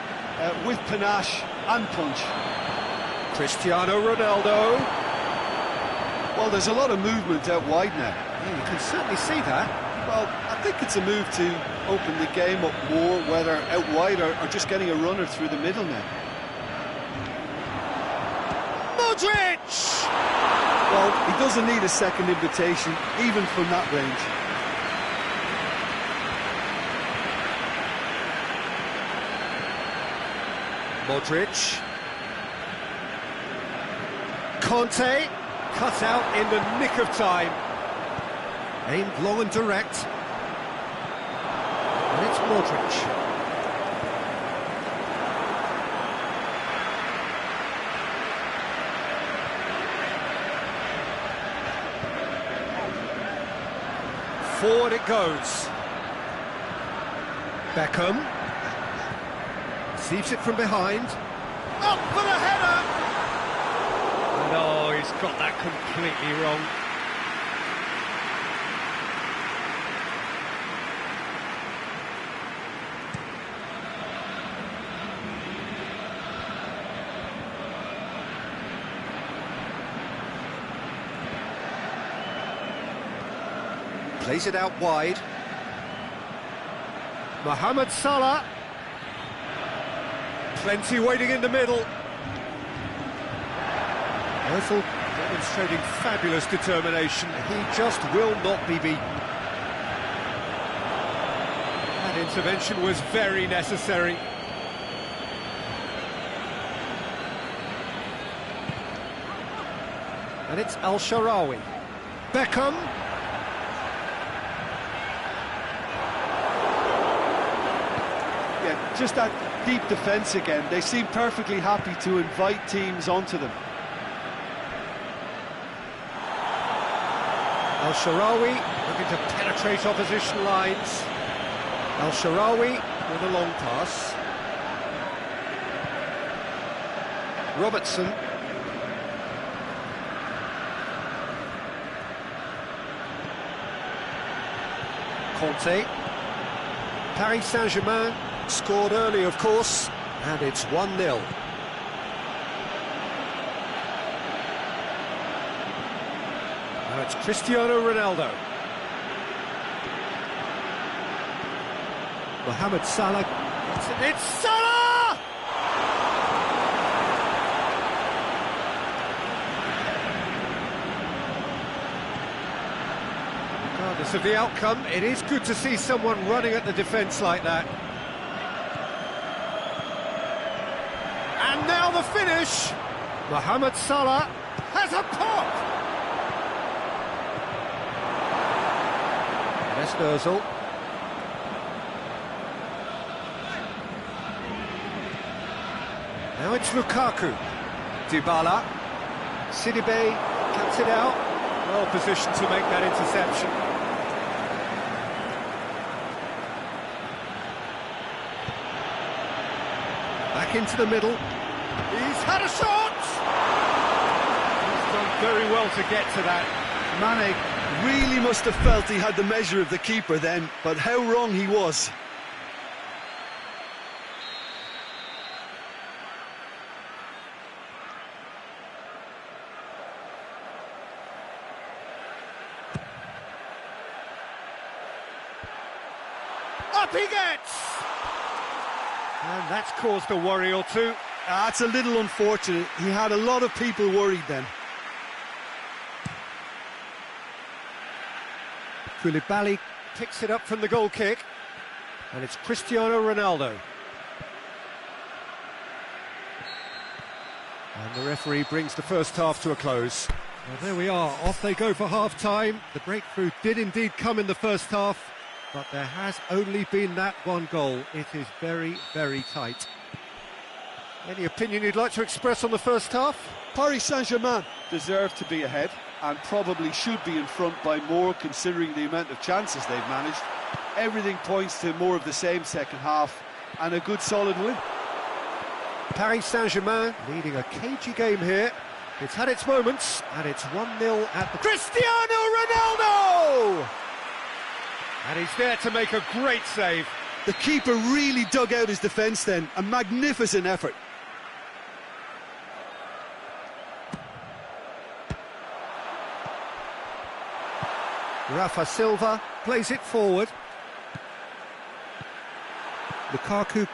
with panache and punch. Cristiano Ronaldo. Well, there's a lot of movement out wide now. Yeah, you can certainly see that. Well, I think it's a move to open the game up more, whether out wide or just getting a runner through the middle now. Modric! Well, he doesn't need a second invitation, even from that range. Modric. Conte, cut out in the nick of time. Aimed long and direct. And it's Modric. Forward it goes. Beckham. Receives it from behind. Up for the header! No, he's got that completely wrong. Plays it out wide. Mohamed Salah. Plenty waiting in the middle. Ozil demonstrating fabulous determination. He just will not be beaten. That intervention was very necessary. And it's Al-Sharawi. Beckham. Yeah, just that deep defence again. They seem perfectly happy to invite teams onto them. Al-Sharawi looking to penetrate opposition lines. Al-Sharawi with a long pass. Robertson. Conte. Paris Saint-Germain scored early, of course, and it's 1-0. Now it's Cristiano Ronaldo. Mohamed Salah. It's Salah! Regardless of the outcome, it is good to see someone running at the defence like that. And now the finish. Mohamed Salah has a pop. Ozil. Now it's Lukaku. Dybala. Sidibe cuts it out. Well positioned to make that interception. Back into the middle. He's had a shot! He's done very well to get to that. Mane really must have felt he had the measure of the keeper then, but how wrong he was. Up he gets! And that's caused a worry or two. That's a little unfortunate. He had a lot of people worried then. Koulibaly picks it up from the goal kick. And it's Cristiano Ronaldo. And the referee brings the first half to a close. Well, there we are. Off they go for half-time. The breakthrough did indeed come in the first half, but there has only been that one goal. It is very, very tight. Any opinion you'd like to express on the first half? Paris Saint-Germain deserve to be ahead and probably should be in front by more considering the amount of chances they've managed. Everything points to more of the same second half and a good solid win. Paris Saint-Germain leading a cagey game here. It's had its moments and it's 1-0 at the... Cristiano Ronaldo! And he's there to make a great save. The keeper really dug out his defence then, a magnificent effort. Rafa Silva plays it forward. Lukaku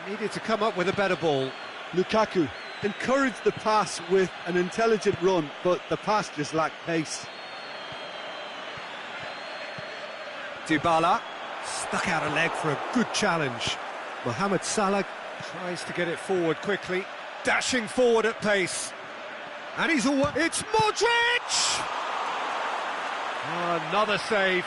needed to come up with a better ball. Lukaku encouraged the pass with an intelligent run, but the pass just lacked pace. Dybala stuck out a leg for a good challenge. Mohamed Salah tries to get it forward quickly, dashing forward at pace. And he's all... It's Modric! Oh, another save.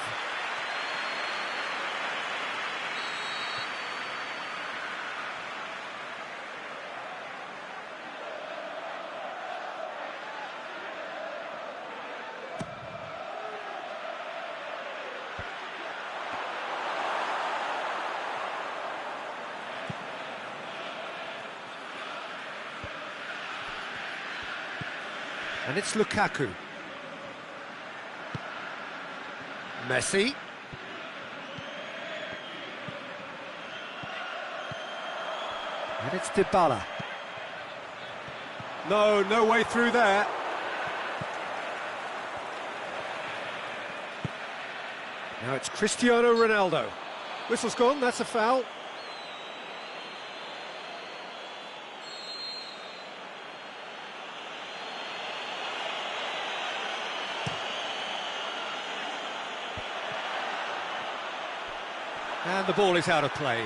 And it's Lukaku. Messi. And it's Dybala. No way through there. Now it's Cristiano Ronaldo. Whistle's gone, that's a foul. And the ball is out of play.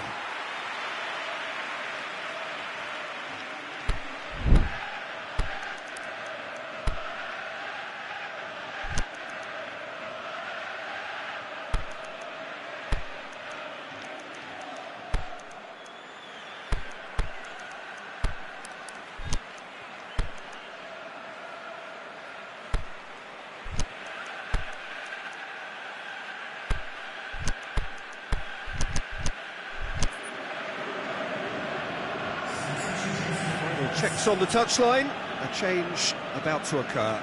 Checks on the touchline, a change about to occur.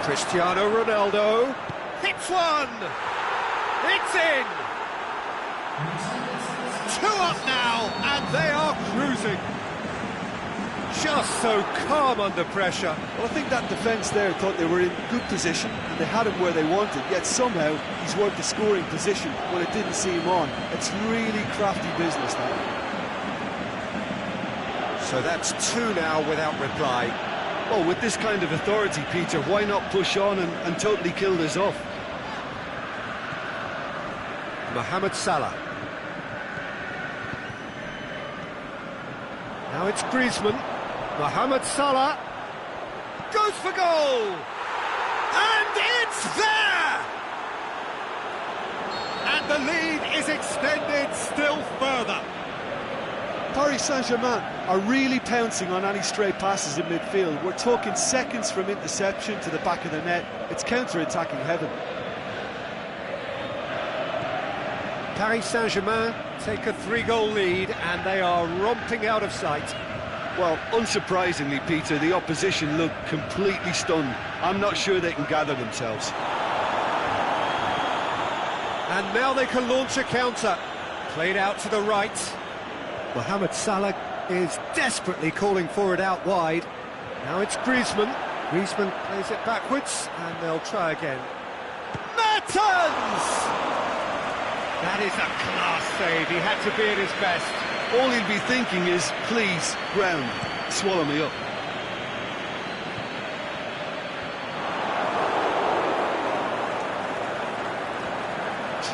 Cristiano Ronaldo hits one! It's in! 2 up now, and they are cruising. Just so calm under pressure. Well, I think that defence there thought they were in good position and they had him where they wanted, yet somehow he's worked the scoring position when it didn't see him on. It's really crafty business now. So that's 2 now without reply. Well, with this kind of authority, Peter, why not push on and totally kill this off? Mohamed Salah. Now it's Griezmann. Mohamed Salah goes for goal! And it's there! And the lead is extended still further. Paris Saint-Germain are really pouncing on any stray passes in midfield. We're talking seconds from interception to the back of the net. It's counter-attacking heaven. Paris Saint-Germain take a 3-goal lead and they are romping out of sight. Well, unsurprisingly, Peter, the opposition look completely stunned. I'm not sure they can gather themselves. And now they can launch a counter. Played out to the right. Mohamed Salah is desperately calling for it out wide. Now it's Griezmann. Griezmann plays it backwards, and they'll try again. Mertens! That is a class save. He had to be at his best. All he'll be thinking is, please, ground, swallow me up.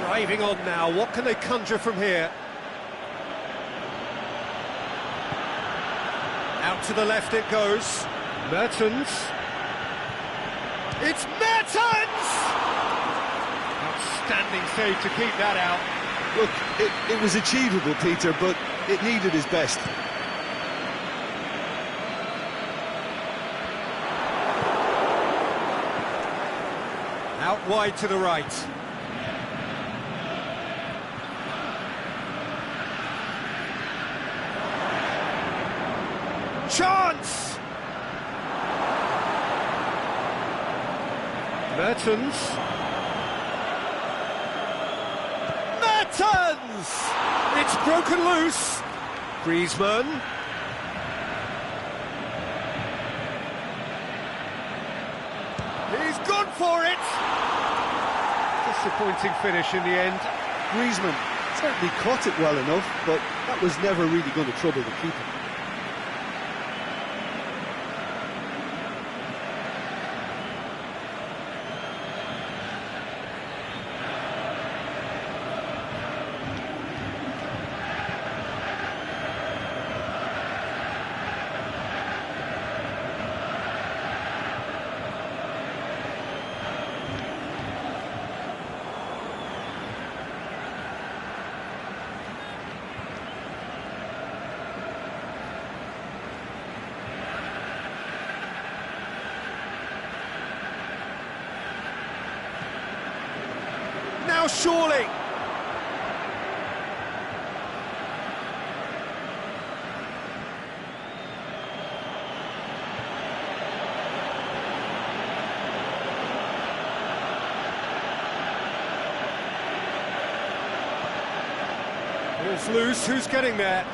Driving on now. What can they conjure from here? Out to the left it goes. Mertens. It's Mertens! Outstanding save to keep that out. Look, it was achievable, Peter, but it needed his best. Out wide to the right. Chance! Mertens. Mertens! It's broken loose. Griezmann. He's gone for it. Disappointing finish in the end. Griezmann certainly caught it well enough, but that was never really going to trouble the keeper. Now surely. Ball's loose, who's getting there?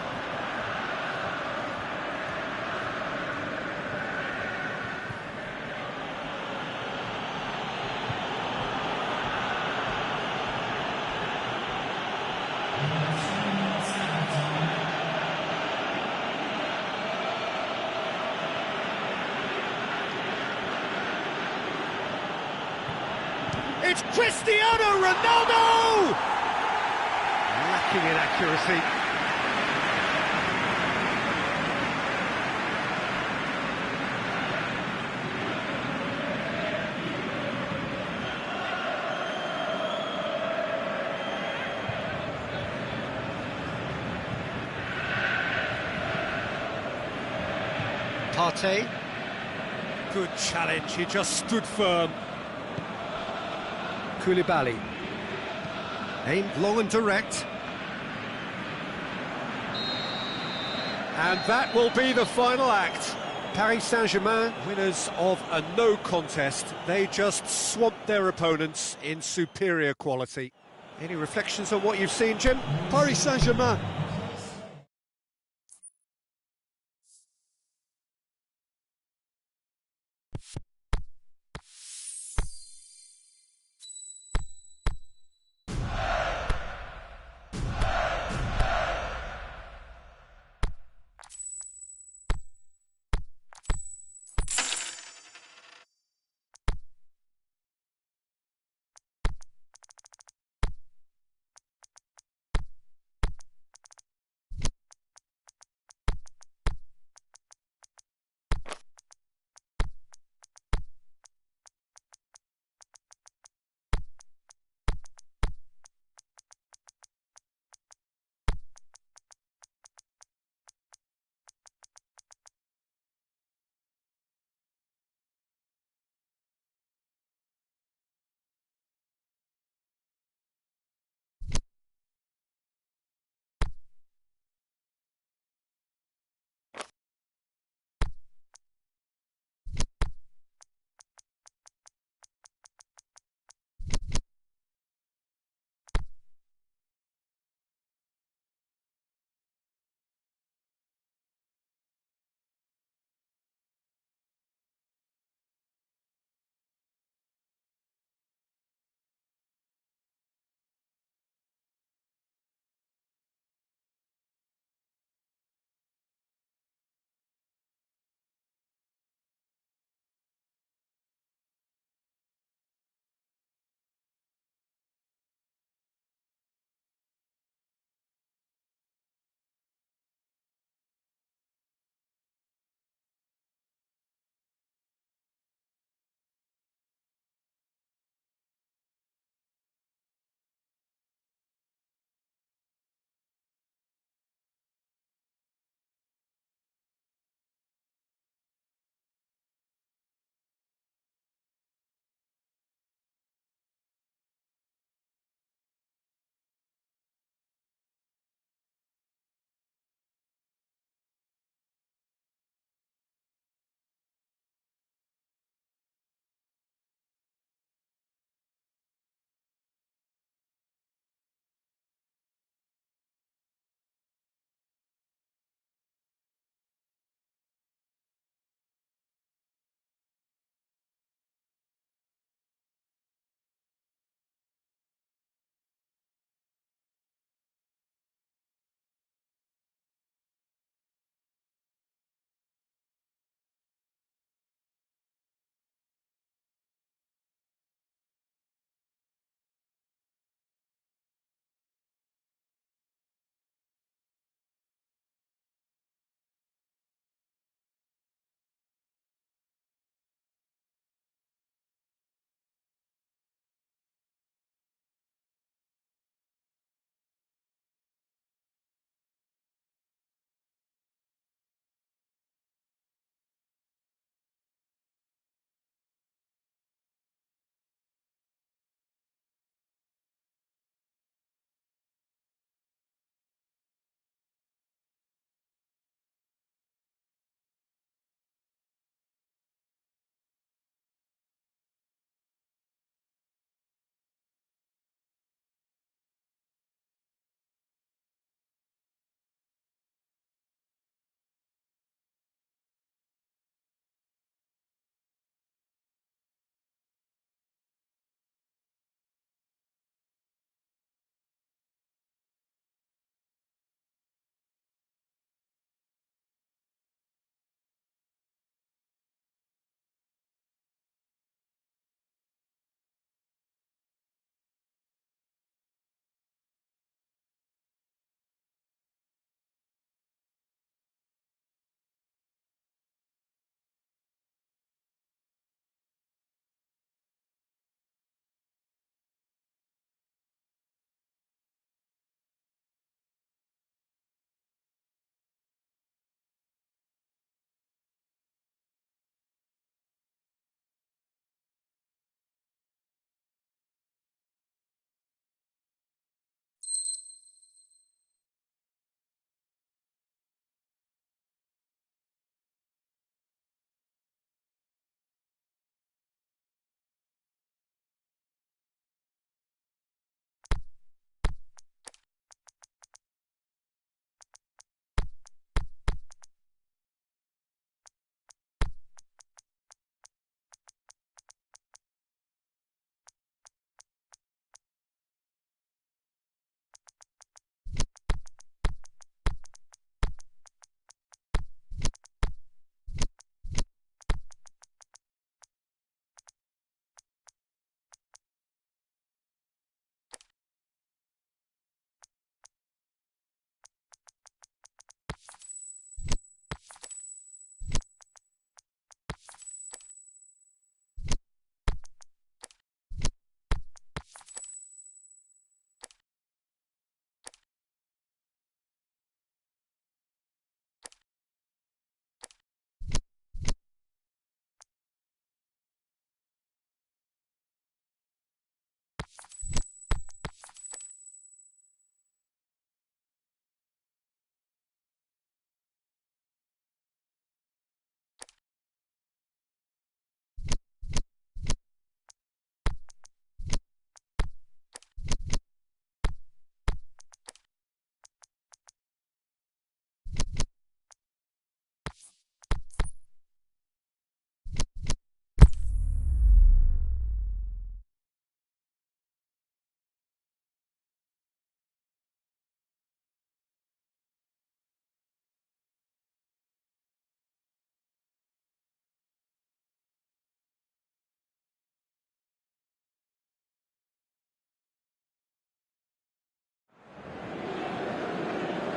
It's Cristiano Ronaldo! Lacking in accuracy. Partey. Good challenge, he just stood firm. Koulibaly. Aimed long and direct. And that will be the final act. Paris Saint-Germain, winners of a no contest. They just swamped their opponents in superior quality. Any reflections on what you've seen, Jim? Paris Saint-Germain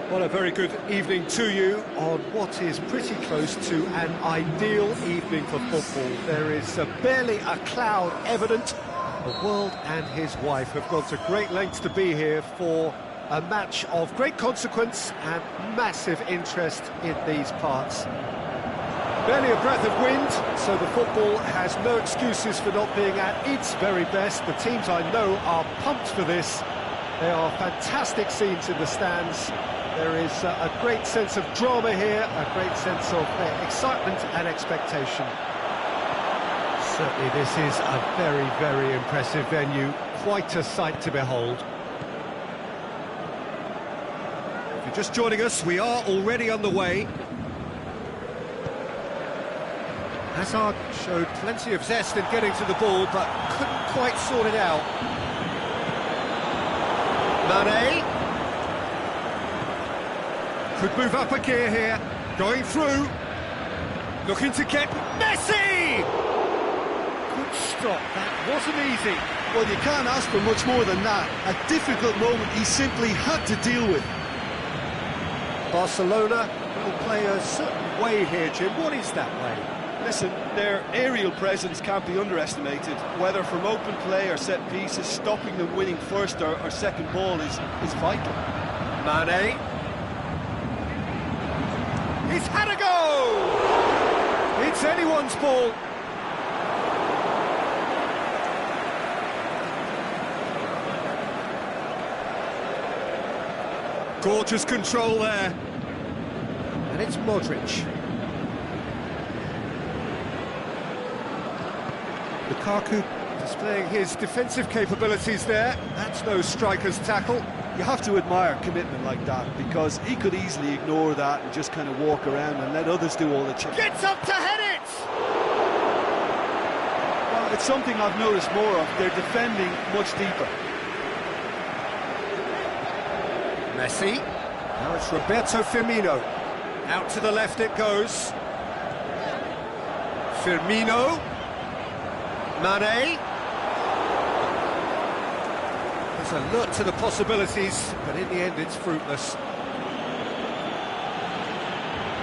Well, a very good evening to you on what is pretty close to an ideal evening for football. There is barely a cloud evident. The world and his wife have gone to great lengths to be here for a match of great consequence and massive interest in these parts. Barely a breath of wind, so the football has no excuses for not being at its very best. The teams I know are pumped for this. There are fantastic scenes in the stands. There is a great sense of drama here, a great sense of excitement and expectation. Certainly this is a very, very impressive venue. Quite a sight to behold. If you're just joining us, we are already underway. Hazard showed plenty of zest in getting to the ball, but couldn't quite sort it out. Mane could move up a gear here, going through, looking to get Messi! Good stop, that wasn't easy. Well, you can't ask for much more than that. A difficult moment he simply had to deal with. Barcelona will play a certain way here, Jim. What is that way? Listen, their aerial presence can't be underestimated. Whether from open play or set pieces, stopping them winning first or second ball is vital. Mane. He's had a go! It's anyone's ball. Gorgeous control there. And it's Modric. Lukaku displaying his defensive capabilities there. That's no striker's tackle. You have to admire commitment like that, because he could easily ignore that and just kind of walk around and let others do all the checking. Gets up to head it! Well, it's something I've noticed more of. They're defending much deeper. Messi. Now it's Roberto Firmino. Out to the left it goes. Firmino. Mane. There's a lot to the possibilities, but in the end it's fruitless.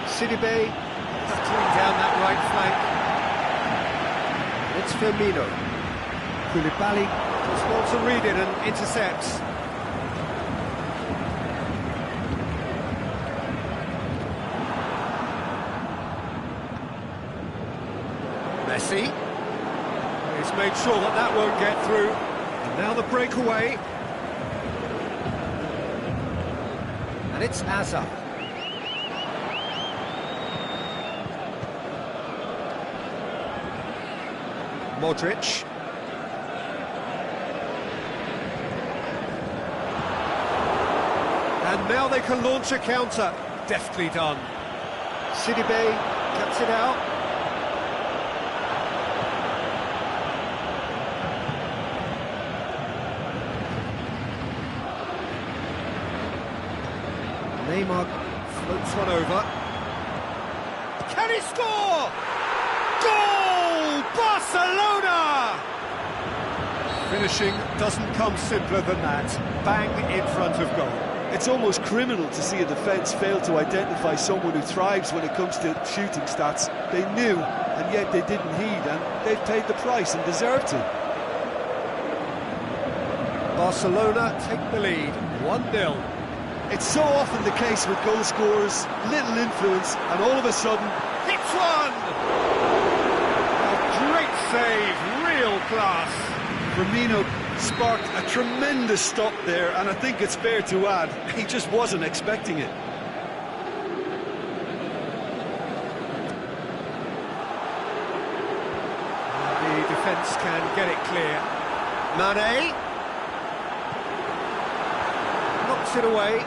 Sidibe battling down that right flank. It's Firmino. Koulibaly does well to read it and intercepts. Messi. He's made sure that that won't get through. And now the breakaway. And it's Hazard. Modric. And now they can launch a counter. Deftly done. Sidibe cuts it out. Neymar floats one over. Can he score? Goal! Barcelona! Finishing doesn't come simpler than that. Bang in front of goal. It's almost criminal to see a defence fail to identify someone who thrives when it comes to shooting stats. They knew, and yet they didn't heed, and they've paid the price and deserve to. Barcelona take the lead, 1-0. It's so often the case with goal scorers, little influence, and all of a sudden... Hits one! A great save, real class. Firmino sparked a tremendous stop there, and I think it's fair to add, he just wasn't expecting it. The defence can get it clear. Mane. Knocks it away.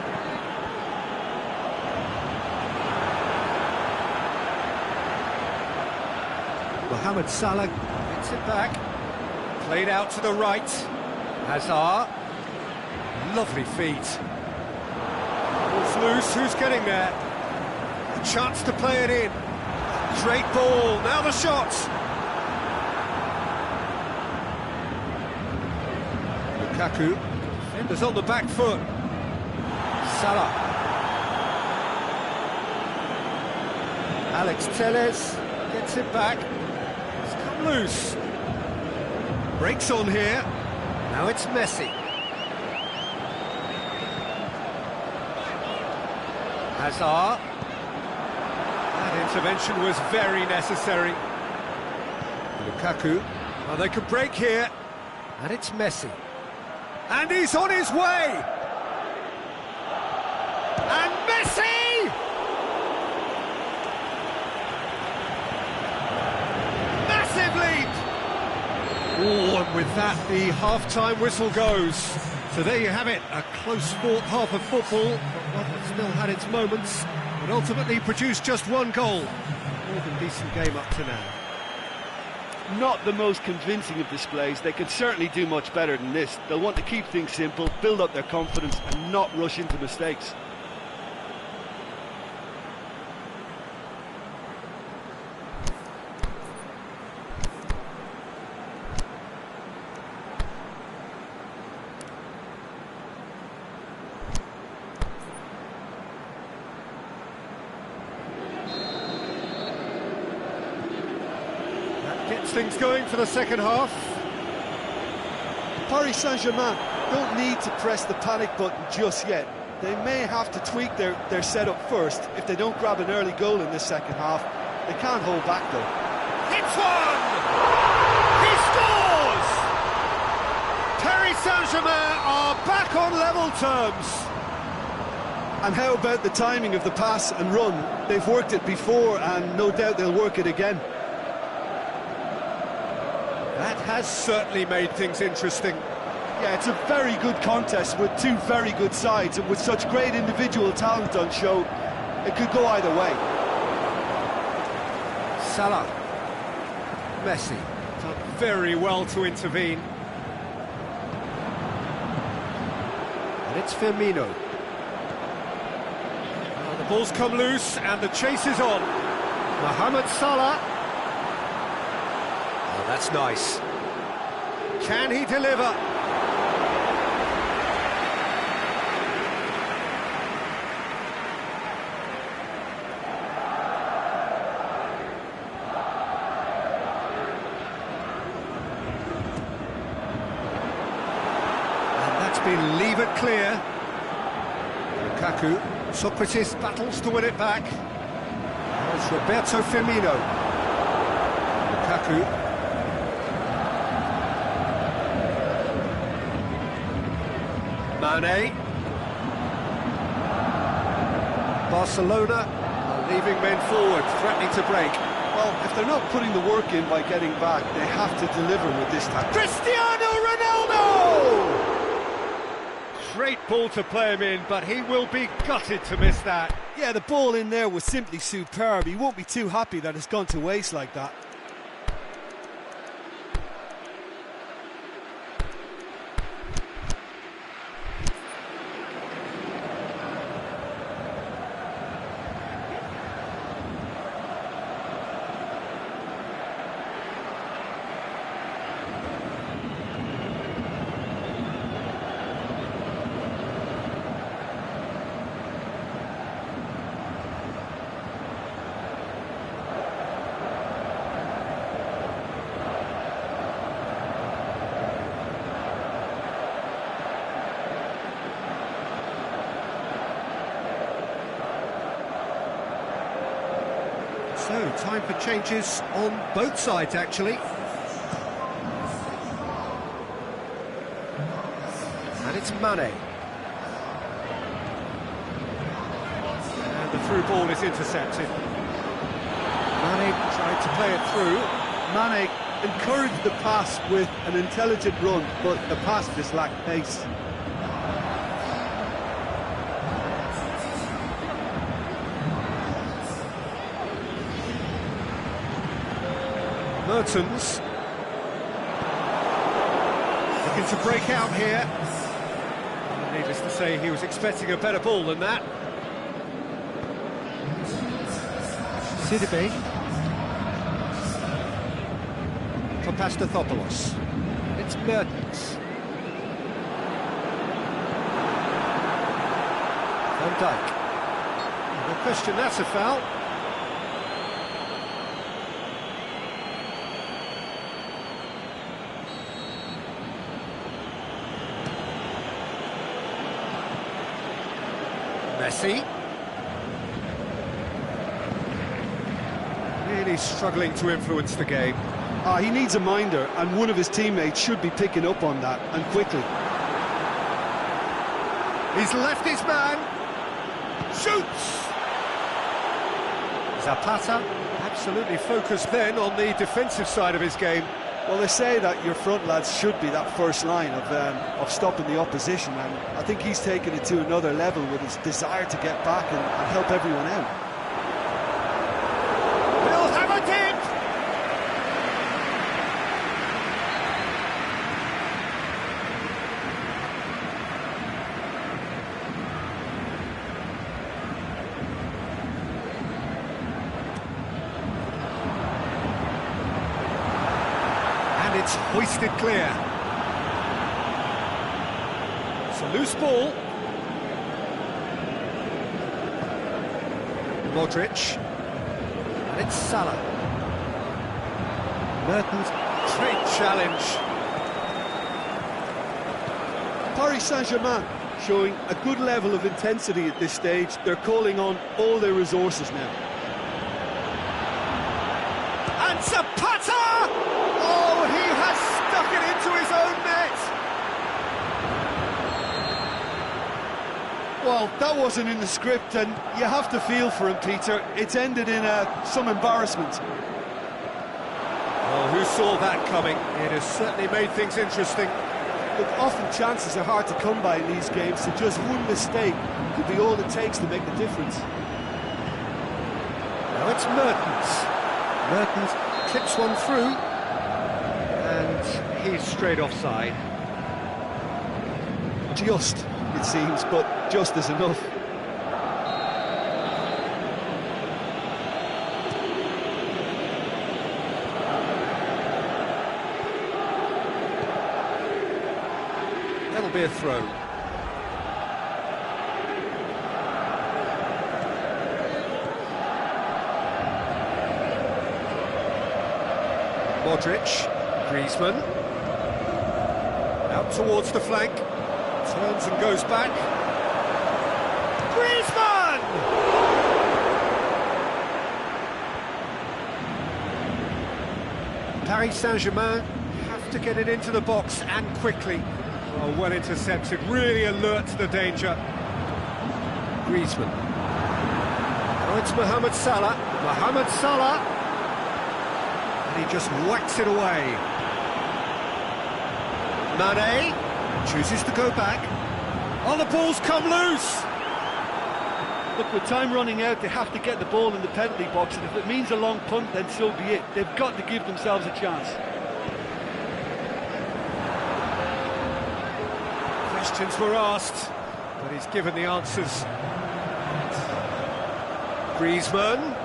Mohamed Salah gets it back. Played out to the right. Hazard. Lovely feet. Ball's loose. Who's getting there? A chance to play it in. Great ball. Now the shot. Lukaku. Defenders on the back foot. Salah. Alex Telles gets it back. It's come loose. Breaks on here. Now it's Messi. Hazard. That intervention was very necessary. Lukaku. Well, they could break here. And it's Messi. And he's on his way! And Messi! Massive lead! Oh, and with that, the half-time whistle goes. So there you have it, a close-fought half of football, but one that still had its moments, but ultimately produced just one goal. More than decent game up to now. Not the most convincing of displays. They could certainly do much better than this. They'll want to keep things simple, build up their confidence and not rush into mistakes. Gets things going for the second half. Paris Saint-Germain don't need to press the panic button just yet. They may have to tweak their setup first if they don't grab an early goal in this second half. They can't hold back though. Hits one! He scores! Paris Saint-Germain are back on level terms. And how about the timing of the pass and run? They've worked it before and no doubt they'll work it again. That has certainly made things interesting. Yeah, it's a very good contest with two very good sides, and with such great individual talent on show, it could go either way. Salah. Messi. Done very well to intervene. And it's Firmino. Well, the ball's come loose and the chase is on. Mohamed Salah. Oh, that's nice. Can he deliver? Been leave it clear. Lukaku. Socrates battles to win it back. It's Roberto Firmino. Lukaku. Mane. Barcelona are leaving men forward, threatening to break. Well, if they're not putting the work in by getting back, they have to deliver with this time. Cristiano Ronaldo! Great ball to play him in, but he will be gutted to miss that. Yeah, the ball in there was simply superb. He won't be too happy that it's gone to waste like that. So, time for changes on both sides, actually. And it's Mane. And the through ball is intercepted. Mane tried to play it through. Mane encouraged the pass with an intelligent run, but the pass just lacked pace. Mertens looking to break out here. Needless to say, he was expecting a better ball than that. Sidibe. Papastathopoulos. It's Mertens. Van Dijk. No question, that's a foul. Messi. Really struggling to influence the game. He needs a minder, and one of his teammates should be picking up on that, and quickly. He's left his man. Shoots! Zapata, absolutely focused then on the defensive side of his game. Well, they say that your front lads should be that first line of stopping the opposition, and I think he's taken it to another level with his desire to get back and help everyone out. He'll have it in! And it's hoisted clear. It's a loose ball. Modric. And it's Salah. Mertens, great challenge. Paris Saint-Germain showing a good level of intensity at this stage. They're calling on all their resources now. And Zapata! Oh, he has stuck it into his own net! Well, that wasn't in the script, and you have to feel for him, Peter. It's ended in some embarrassment. Well, who saw that coming? It has certainly made things interesting. Look, often chances are hard to come by in these games, so just one mistake could be all it takes to make the difference. Now it's Mertens. Mertens clips one through, and he's straight offside. Just, it seems, but just is enough. That'll be a throw. Modric, Griezmann, out towards the flank, turns and goes back. Griezmann! Paris Saint-Germain have to get it into the box and quickly. Oh, well intercepted, really alert to the danger. Griezmann. Now it's Mohamed Salah. Mohamed Salah. And he just whacks it away. Mane chooses to go back. Oh, the ball's come loose! Look, with time running out, they have to get the ball in the penalty box, and if it means a long punt, then so be it. They've got to give themselves a chance. Questions were asked, but he's given the answers. Griezmann.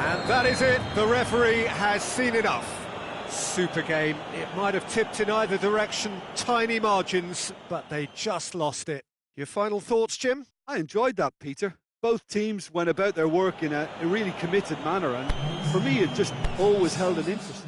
And that is it. The referee has seen enough. Super game. It might have tipped in either direction, tiny margins, but they just lost it. Your final thoughts, Jim? I enjoyed that, Peter. Both teams went about their work in a really committed manner, and for me it just always held an interest.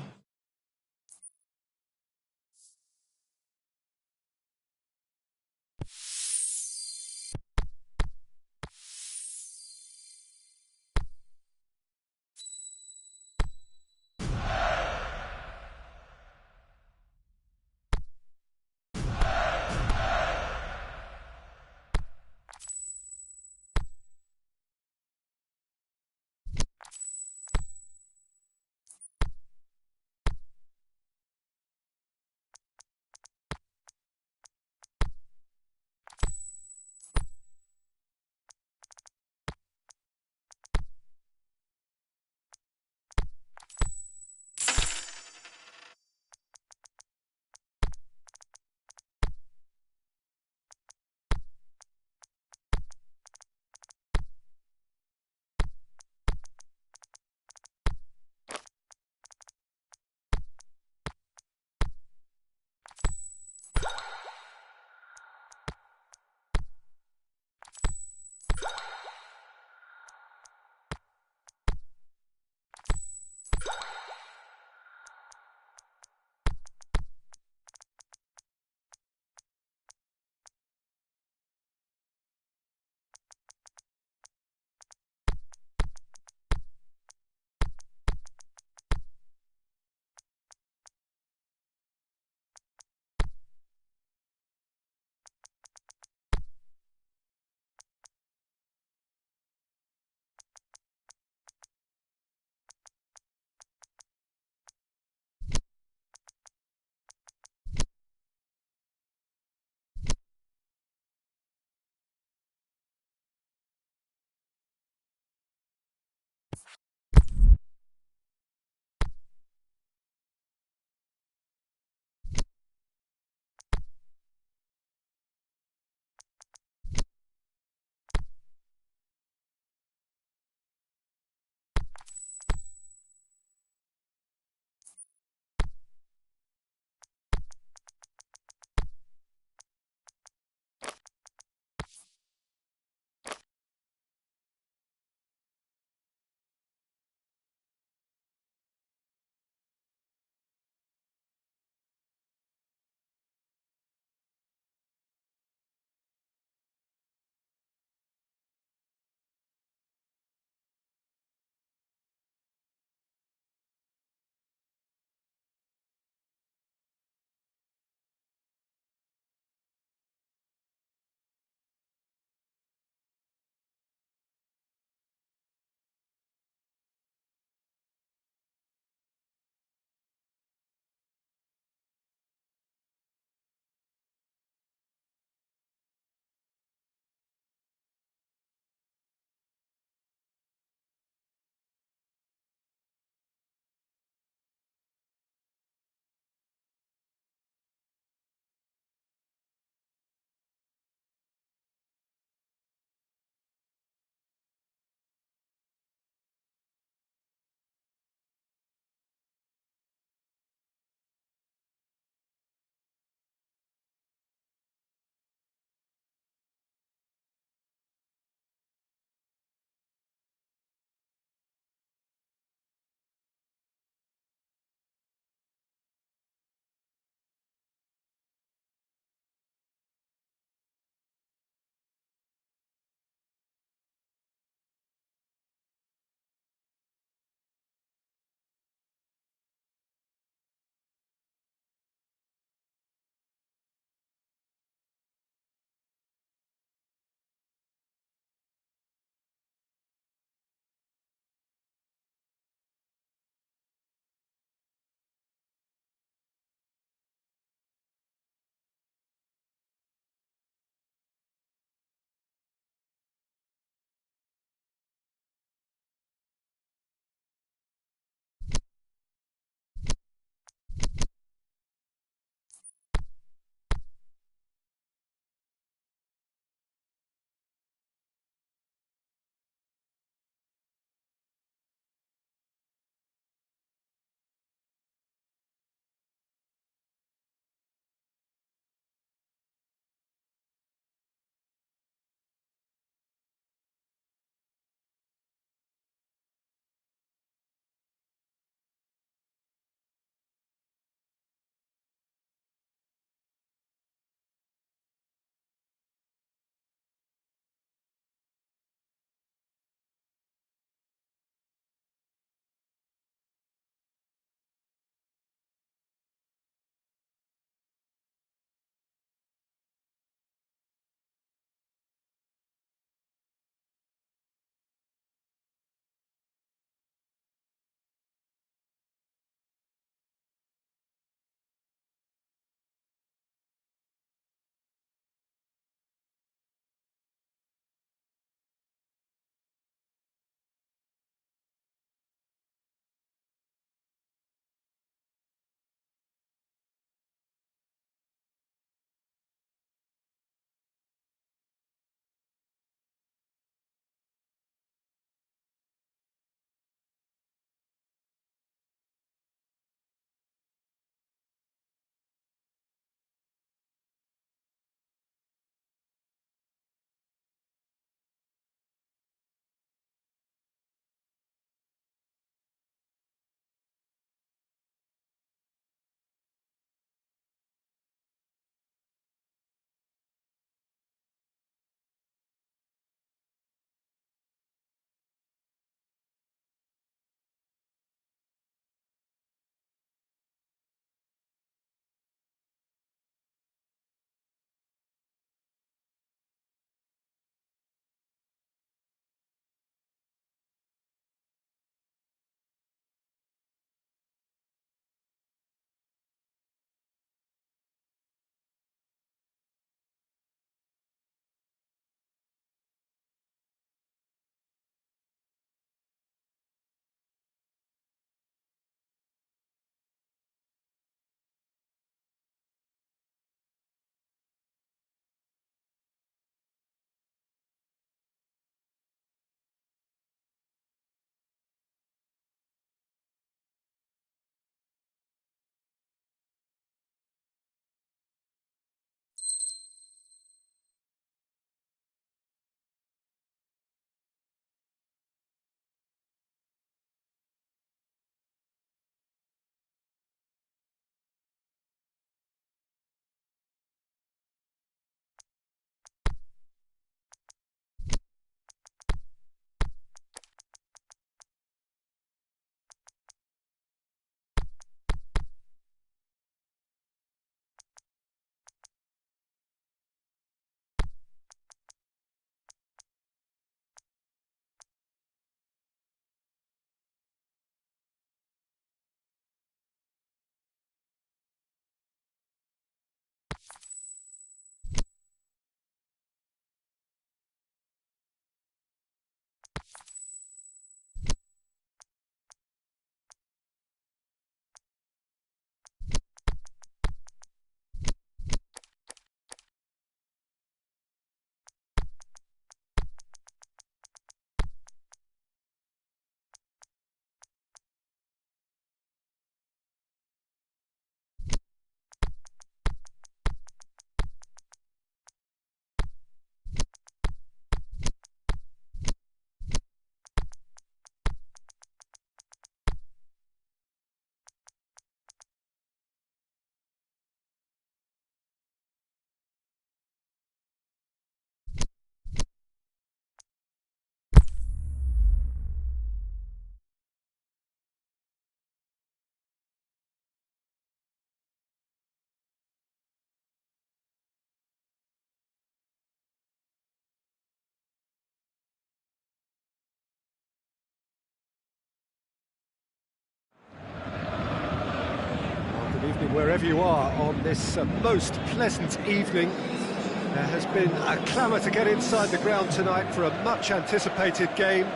wherever you are on this most pleasant evening. There has been a clamour to get inside the ground tonight for a much-anticipated game.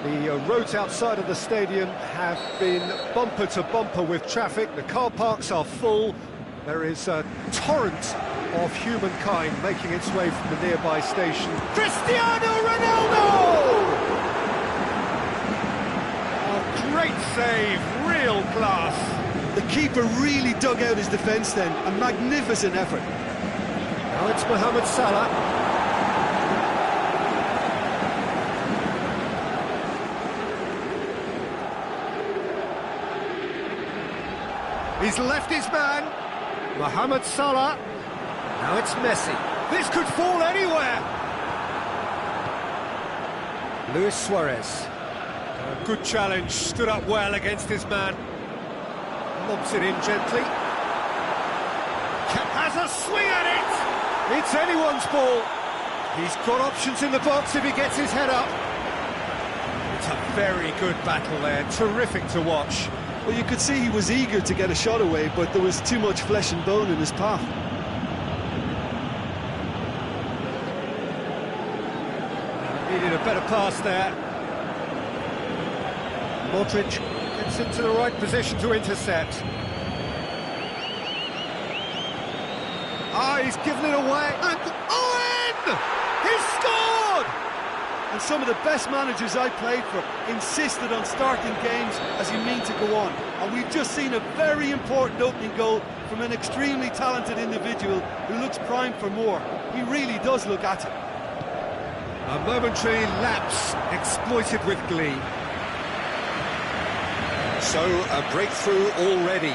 The roads outside of the stadium have been bumper to bumper with traffic. The car parks are full. There is a torrent of humankind making its way from the nearby station. Cristiano Ronaldo! A great save, real class. The keeper really dug out his defence then, a magnificent effort. Now it's Mohamed Salah. He's left his man. Mohamed Salah. Now it's Messi. This could fall anywhere. Luis Suarez. A good challenge, stood up well against his man. Lobs it in gently. Has a swing at it. It's anyone's ball. He's got options in the box if he gets his head up. It's a very good battle there, terrific to watch. Well, you could see he was eager to get a shot away, but there was too much flesh and bone in his path. Needed a better pass there. Modric gets into the right position to intercept. Ah, he's given it away. And Owen! He's scored! And some of the best managers I played for insisted on starting games as you mean to go on. And we've just seen a very important opening goal from an extremely talented individual who looks primed for more. He really does look at it. A momentary lapse exploited with glee. So, a breakthrough already.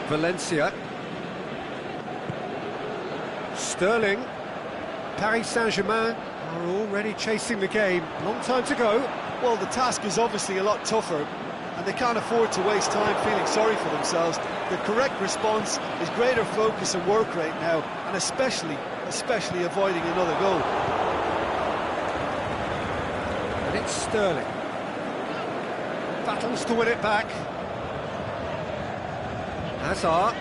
Valencia. Sterling. Paris Saint-Germain are already chasing the game. Long time to go. Well, the task is obviously a lot tougher, and they can't afford to waste time feeling sorry for themselves. The correct response is greater focus and work rate now, and especially avoiding another goal. And it's Sterling. Battles to win it back. Hazard.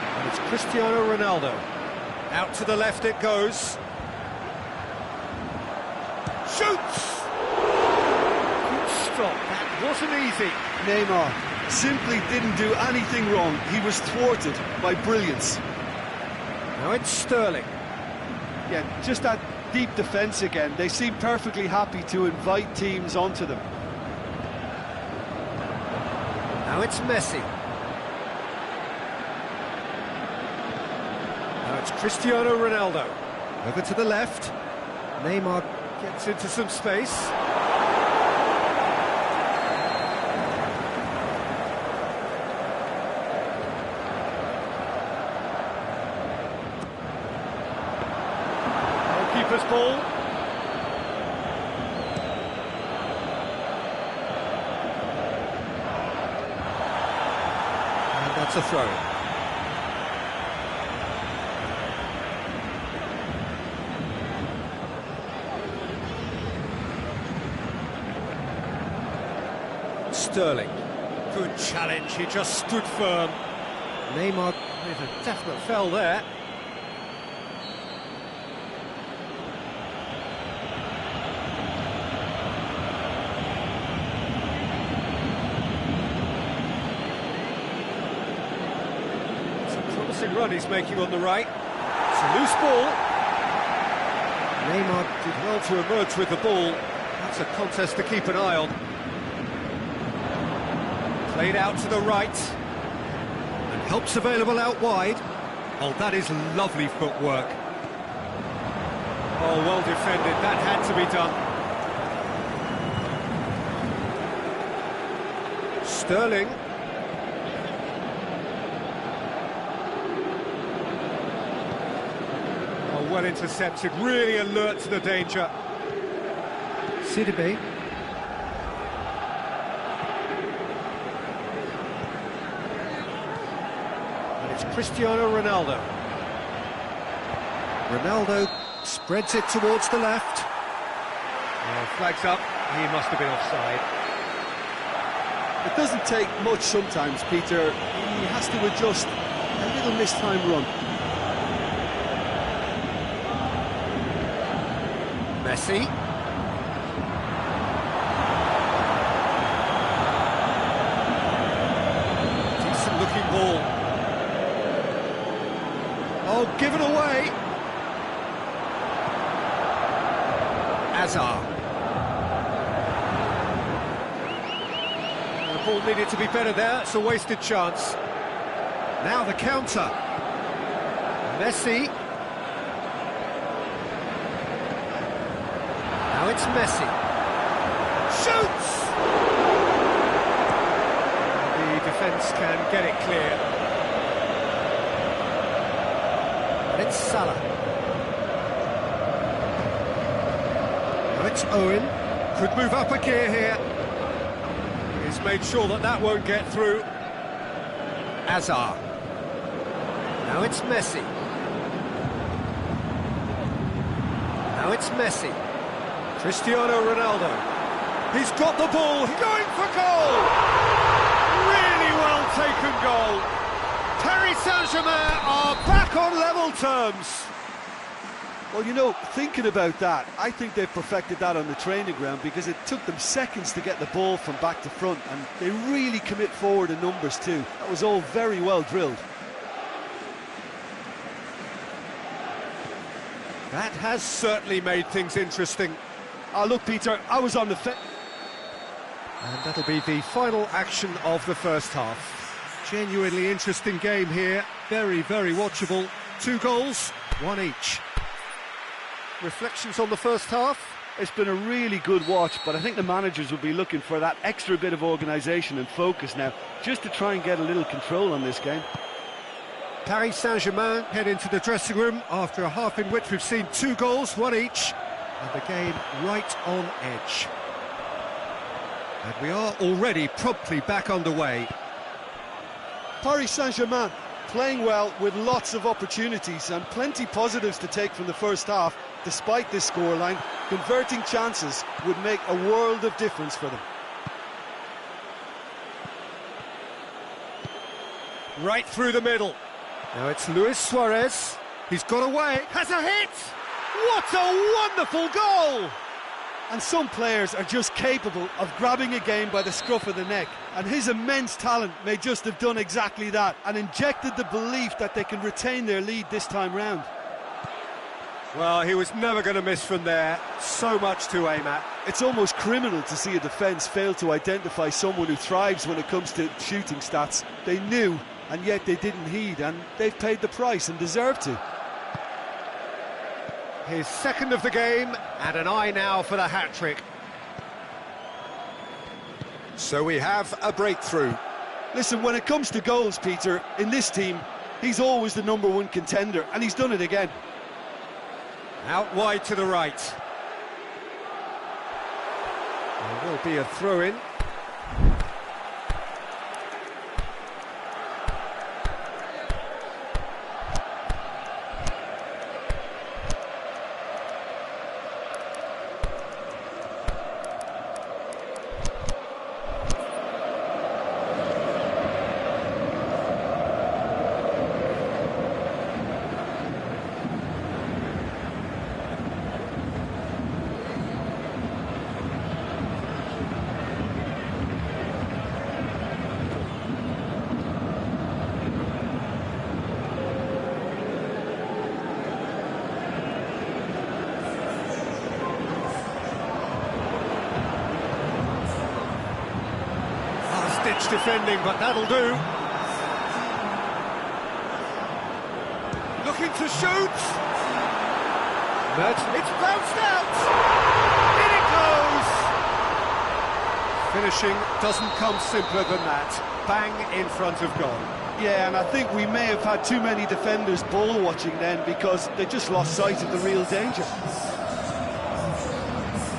And it's Cristiano Ronaldo. Out to the left it goes. Shoots! Good stop, that wasn't easy. Neymar simply didn't do anything wrong. He was thwarted by brilliance. Now it's Sterling. Yeah, just that deep defence again. They seem perfectly happy to invite teams onto them. Now it's Messi. Now it's Cristiano Ronaldo. Over to the left. Neymar gets into some space. Keeper's ball. And that's a throw. Sterling. Good challenge, he just stood firm. Neymar with a definite foul there. Run he's making on the right. It's a loose ball. Neymar did well to emerge with the ball. That's a contest to keep an eye on. Played out to the right. And help's available out wide. Oh, that is lovely footwork. Oh, well defended. That had to be done. Sterling. Well intercepted, really alert to the danger. Sidibe. It's Cristiano Ronaldo. Ronaldo spreads it towards the left. Flags up, he must have been offside. It doesn't take much sometimes, Peter. He has to adjust a little mistime run. Messi. Decent looking ball. Oh, given away. Hazard. The ball needed to be better there, it's a wasted chance. Now the counter. Messi. Now it's Messi. Shoots! The defence can get it clear. And it's Salah. Now it's Owen. Could move up a gear here. He's made sure that that won't get through. Hazard. Now it's Messi. Now it's Messi. Cristiano Ronaldo. He's got the ball, going for goal! Really well taken goal. Paris Saint-Germain are back on level terms. Well, you know, thinking about that, I think they've perfected that on the training ground because it took them seconds to get the ball from back to front, and they really commit forward in numbers too. That was all very well drilled. That has certainly made things interesting. Oh, look, Peter, I was on the fence. And that'll be the final action of the first half. Genuinely interesting game here. Very, very watchable. 2 goals, 1 each. Reflections on the first half? It's been a really good watch, but I think the managers will be looking for that extra bit of organisation and focus now, just to try and get a little control on this game. Paris Saint-Germain head into the dressing room after a half in which we've seen 2 goals, 1 each, and the game right on edge. And we are already promptly back underway. Paris Saint-Germain playing well with lots of opportunities and plenty positives to take from the first half. Despite this scoreline, converting chances would make a world of difference for them. Right through the middle. Now it's Luis Suarez. He's got away. Has a hit! What a wonderful goal! And some players are just capable of grabbing a game by the scruff of the neck, and his immense talent may just have done exactly that and injected the belief that they can retain their lead this time round. Well, he was never going to miss from there. So much to aim at. It's almost criminal to see a defence fail to identify someone who thrives when it comes to shooting stats. They knew, and yet they didn't heed, and they've paid the price and deserve to. His second of the game, and an eye now for the hat-trick. So we have a breakthrough. Listen, when it comes to goals, Peter, in this team, he's always the #1 contender, and he's done it again. Out wide to the right. There will be a throw-in. Ditch defending, but that'll do. Looking to shoot. But it's bounced out. In it goes. Finishing doesn't come simpler than that. Bang in front of goal. Yeah, and I think we may have had too many defenders ball watching then because they just lost sight of the real danger.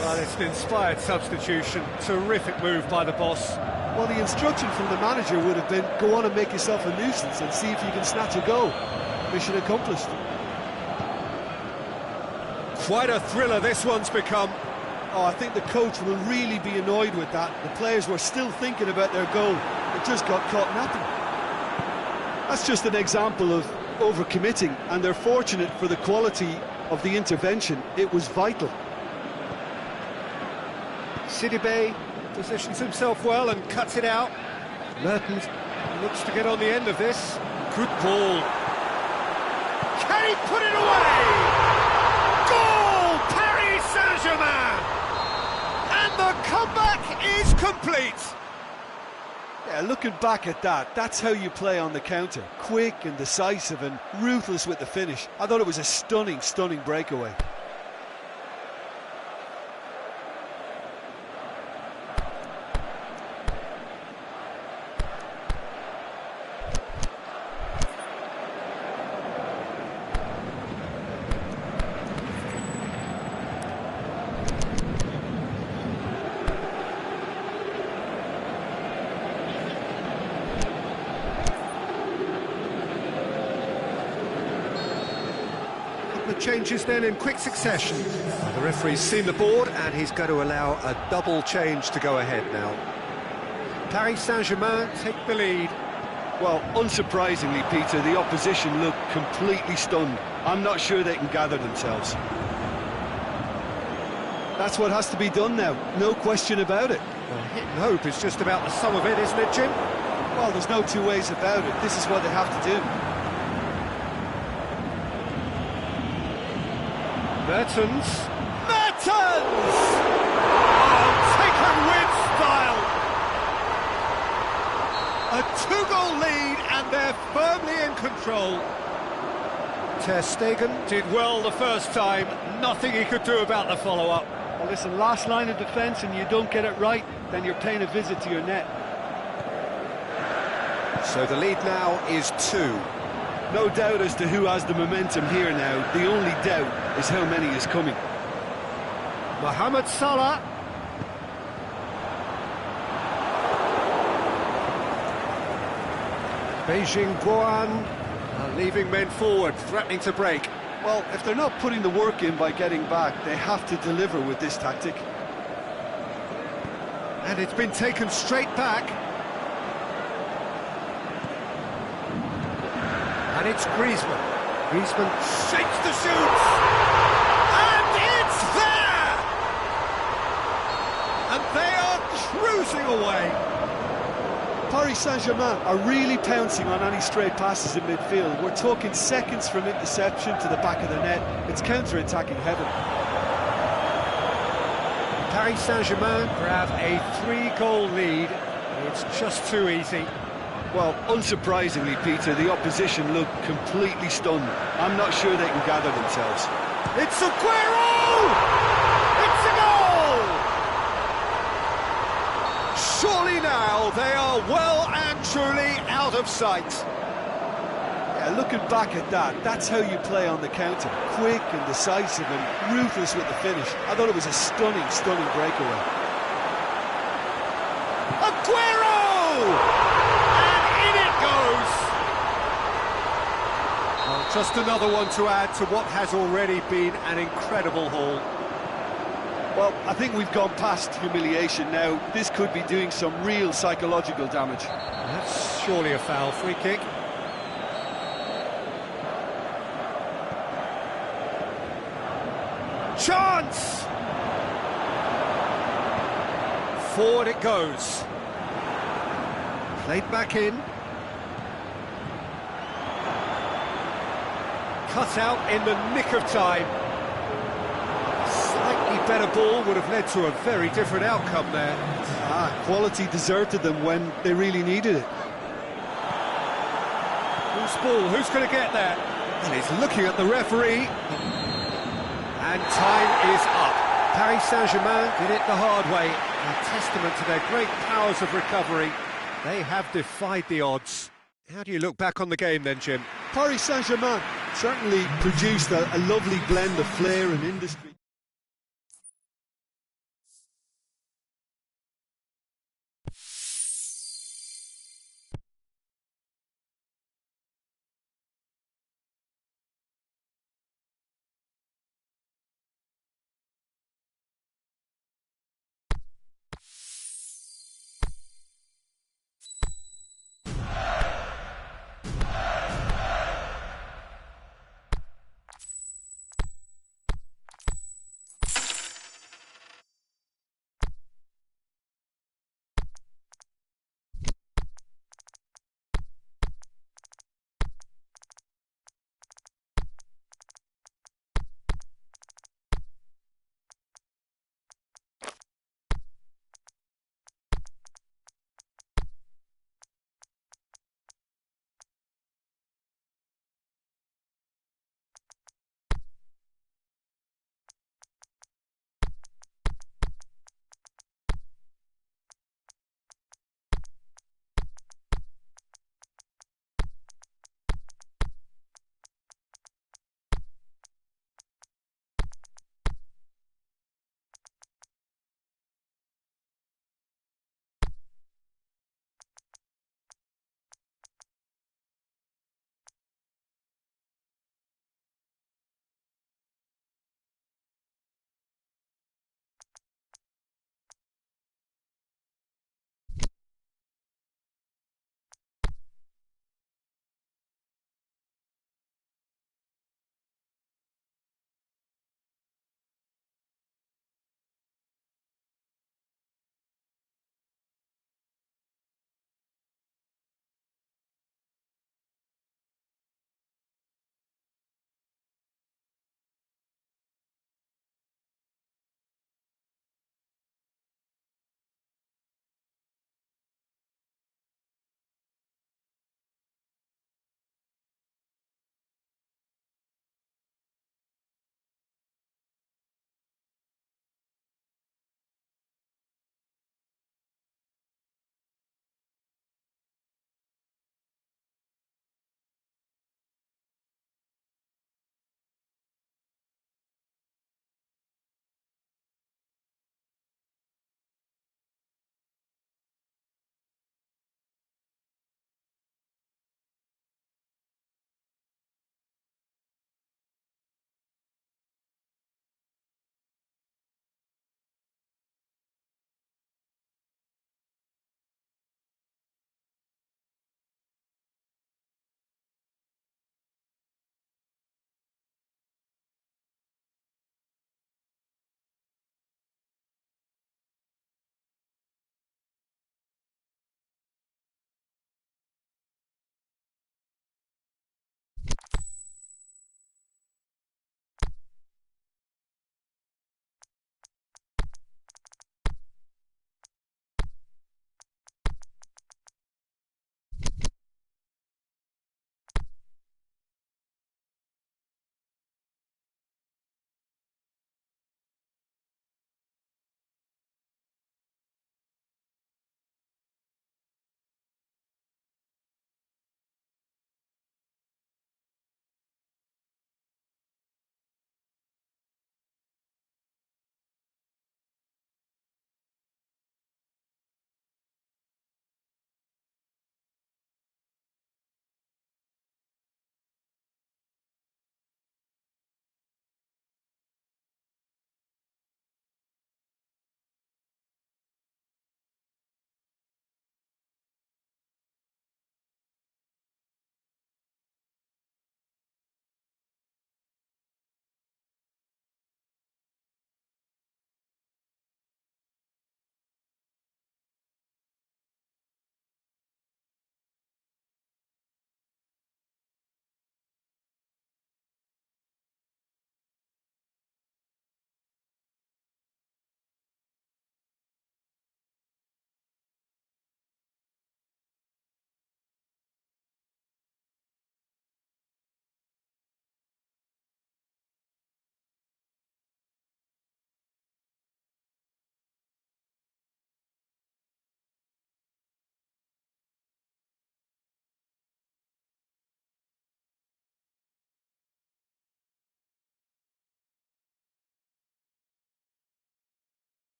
Well, it's an inspired substitution. Terrific move by the boss. Well, the instruction from the manager would have been, go on and make yourself a nuisance and see if you can snatch a goal. Mission accomplished. Quite a thriller this one's become. Oh, I think the coach will really be annoyed with that. The players were still thinking about their goal. It just got caught napping. That's just an example of overcommitting, and they're fortunate for the quality of the intervention. It was vital. Sidibe positions himself well and cuts it out. Mertens looks to get on the end of this. Good ball. Can he put it away? Goal! Paris Saint-Germain! And the comeback is complete. Yeah, looking back at that, that's how you play on the counter. Quick and decisive and ruthless with the finish. I thought it was a stunning, stunning breakaway. The changes then in quick succession. The referee's seen the board and he's going to allow a double change to go ahead now. Paris Saint-Germain take the lead. Well, unsurprisingly, Peter, the opposition look completely stunned. I'm not sure they can gather themselves. That's what has to be done now, no question about it. Well, hit and hope is just about the sum of it, isn't it, Jim? Well, there's no two ways about it. This is what they have to do. Mertens! Mertens! Oh, taken with style! A two-goal lead and they're firmly in control. Ter Stegen did well the first time, nothing he could do about the follow-up. Well, listen, last line of defence and you don't get it right, then you're paying a visit to your net. So the lead now is 2. No doubt as to who has the momentum here now. The only doubt is how many is coming. Mohamed Salah. Beijing Guoan leaving men forward, threatening to break. Well, if they're not putting the work in by getting back, they have to deliver with this tactic. And it's been taken straight back. And it's Griezmann. Griezmann shapes the shoots! And it's there! And they are cruising away. Paris Saint-Germain are really pouncing on any straight passes in midfield. We're talking seconds from interception to the back of the net. It's counter-attacking heaven. Paris Saint-Germain grab a 3-goal lead. It's just too easy. Well, unsurprisingly, Peter, the opposition look completely stunned. I'm not sure they can gather themselves. It's Aguero! It's a goal! Surely now they are well and truly out of sight. Yeah, looking back at that, that's how you play on the counter. Quick and decisive and ruthless with the finish. I thought it was a stunning, stunning breakaway. Aguero! Well, just another one to add to what has already been an incredible haul. Well, I think we've gone past humiliation now. This could be doing some real psychological damage. That's surely a foul. Free kick. Chance! Forward it goes. Played back in. Cut out in the nick of time. A slightly better ball would have led to a very different outcome there. Quality deserted them when they really needed it. Who's ball? Who's going to get there? And he's looking at the referee. And time is up. Paris Saint-Germain did it the hard way. A testament to their great powers of recovery. They have defied the odds. How do you look back on the game then, Jim? Paris Saint-Germain certainly produced a lovely blend of flair and industry.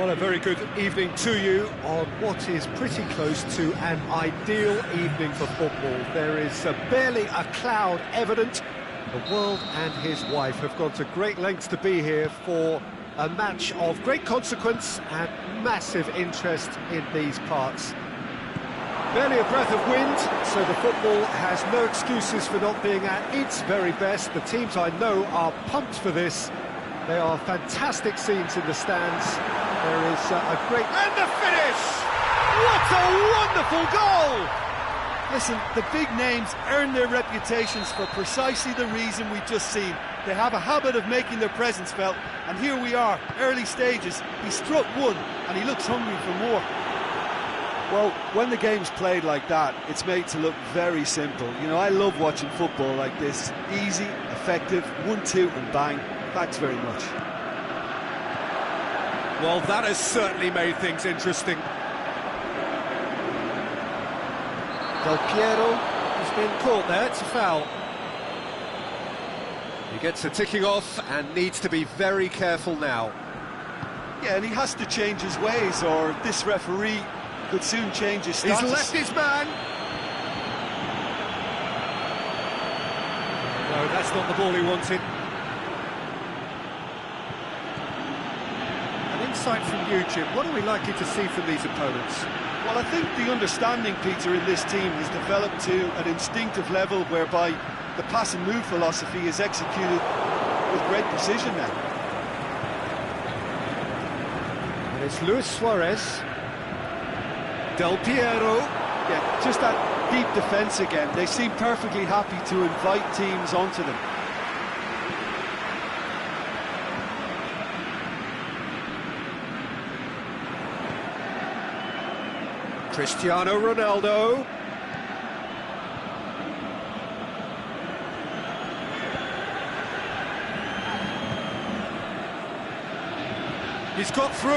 Well, a very good evening to you on what is pretty close to an ideal evening for football. There is barely a cloud evident. The world and his wife have gone to great lengths to be here for a match of great consequence and massive interest in these parts. Barely a breath of wind, so the football has no excuses for not being at its very best. The teams I know are pumped for this. They are fantastic scenes in the stands. There is a great... And the finish! What a wonderful goal! Listen, the big names earn their reputations for precisely the reason we've just seen. They have a habit of making their presence felt, and here we are, early stages. He struck one, and he looks hungry for more. Well, when the game's played like that, it's made to look very simple. You know, I love watching football like this. Easy, effective, 1-2 and bang. Thanks very much. Well, that has certainly made things interesting. Del Piero has been caught there, it's a foul. He gets a ticking off and needs to be very careful now. Yeah, and he has to change his ways, or this referee could soon change his status. He's left his man. No, that's not the ball he wanted. An insight from you, Jim. What are we likely to see from these opponents? Well, I think the understanding, Peter, in this team has developed to an instinctive level whereby the pass and move philosophy is executed with great precision now. And it's Luis Suarez. Del Piero. Yeah, just that deep defence again. They seem perfectly happy to invite teams onto them. Cristiano Ronaldo. He's got through.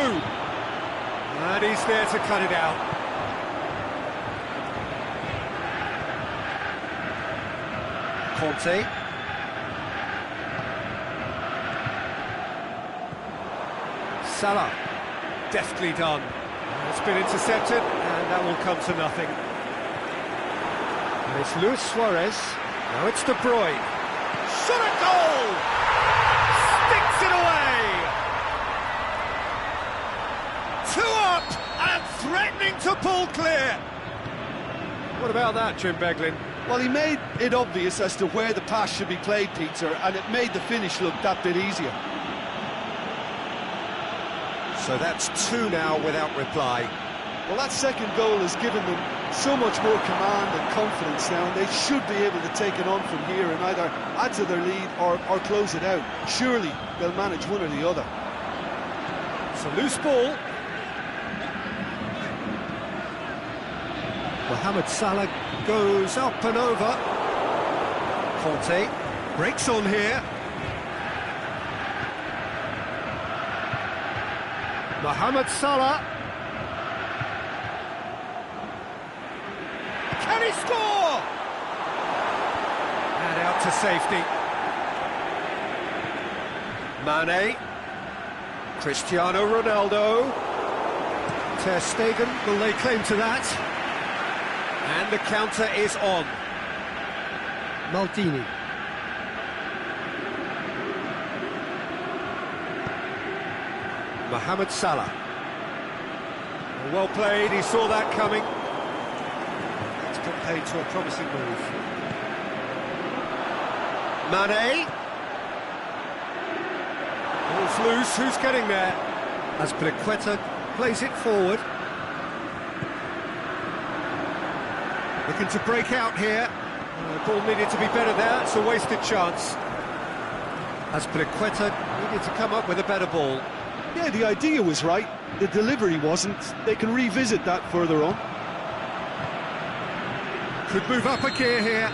And he's there to cut it out. Conte. Salah. Deftly done. It's been intercepted, and that will come to nothing. And it's Luis Suarez. Now it's De Bruyne. Shot a goal! Sticks it away! 2 up and threatening to pull clear. What about that, Jim Beglin? Well, he made it obvious as to where the pass should be played, Peter, and it made the finish look that bit easier. So that's 2 now without reply. Well, that second goal has given them so much more command and confidence now, and they should be able to take it on from here and either add to their lead or close it out. Surely they'll manage one or the other. It's a loose ball. Mohamed Salah goes up and over. Conte breaks on here. Mohamed Salah. Can he score? And out to safety. Mane. Cristiano Ronaldo. Ter Stegen will lay claim to that. And the counter is on. Maldini. Mohamed Salah. Well played, he saw that coming. It's put paid to a promising move. Mane. Ball's loose, who's getting there? Azpilicueta plays it forward. Looking to break out here. The ball needed to be better there, it's a wasted chance. Azpilicueta needed to come up with a better ball. Yeah, the idea was right, the delivery wasn't. They can revisit that further on. Could move up a gear here.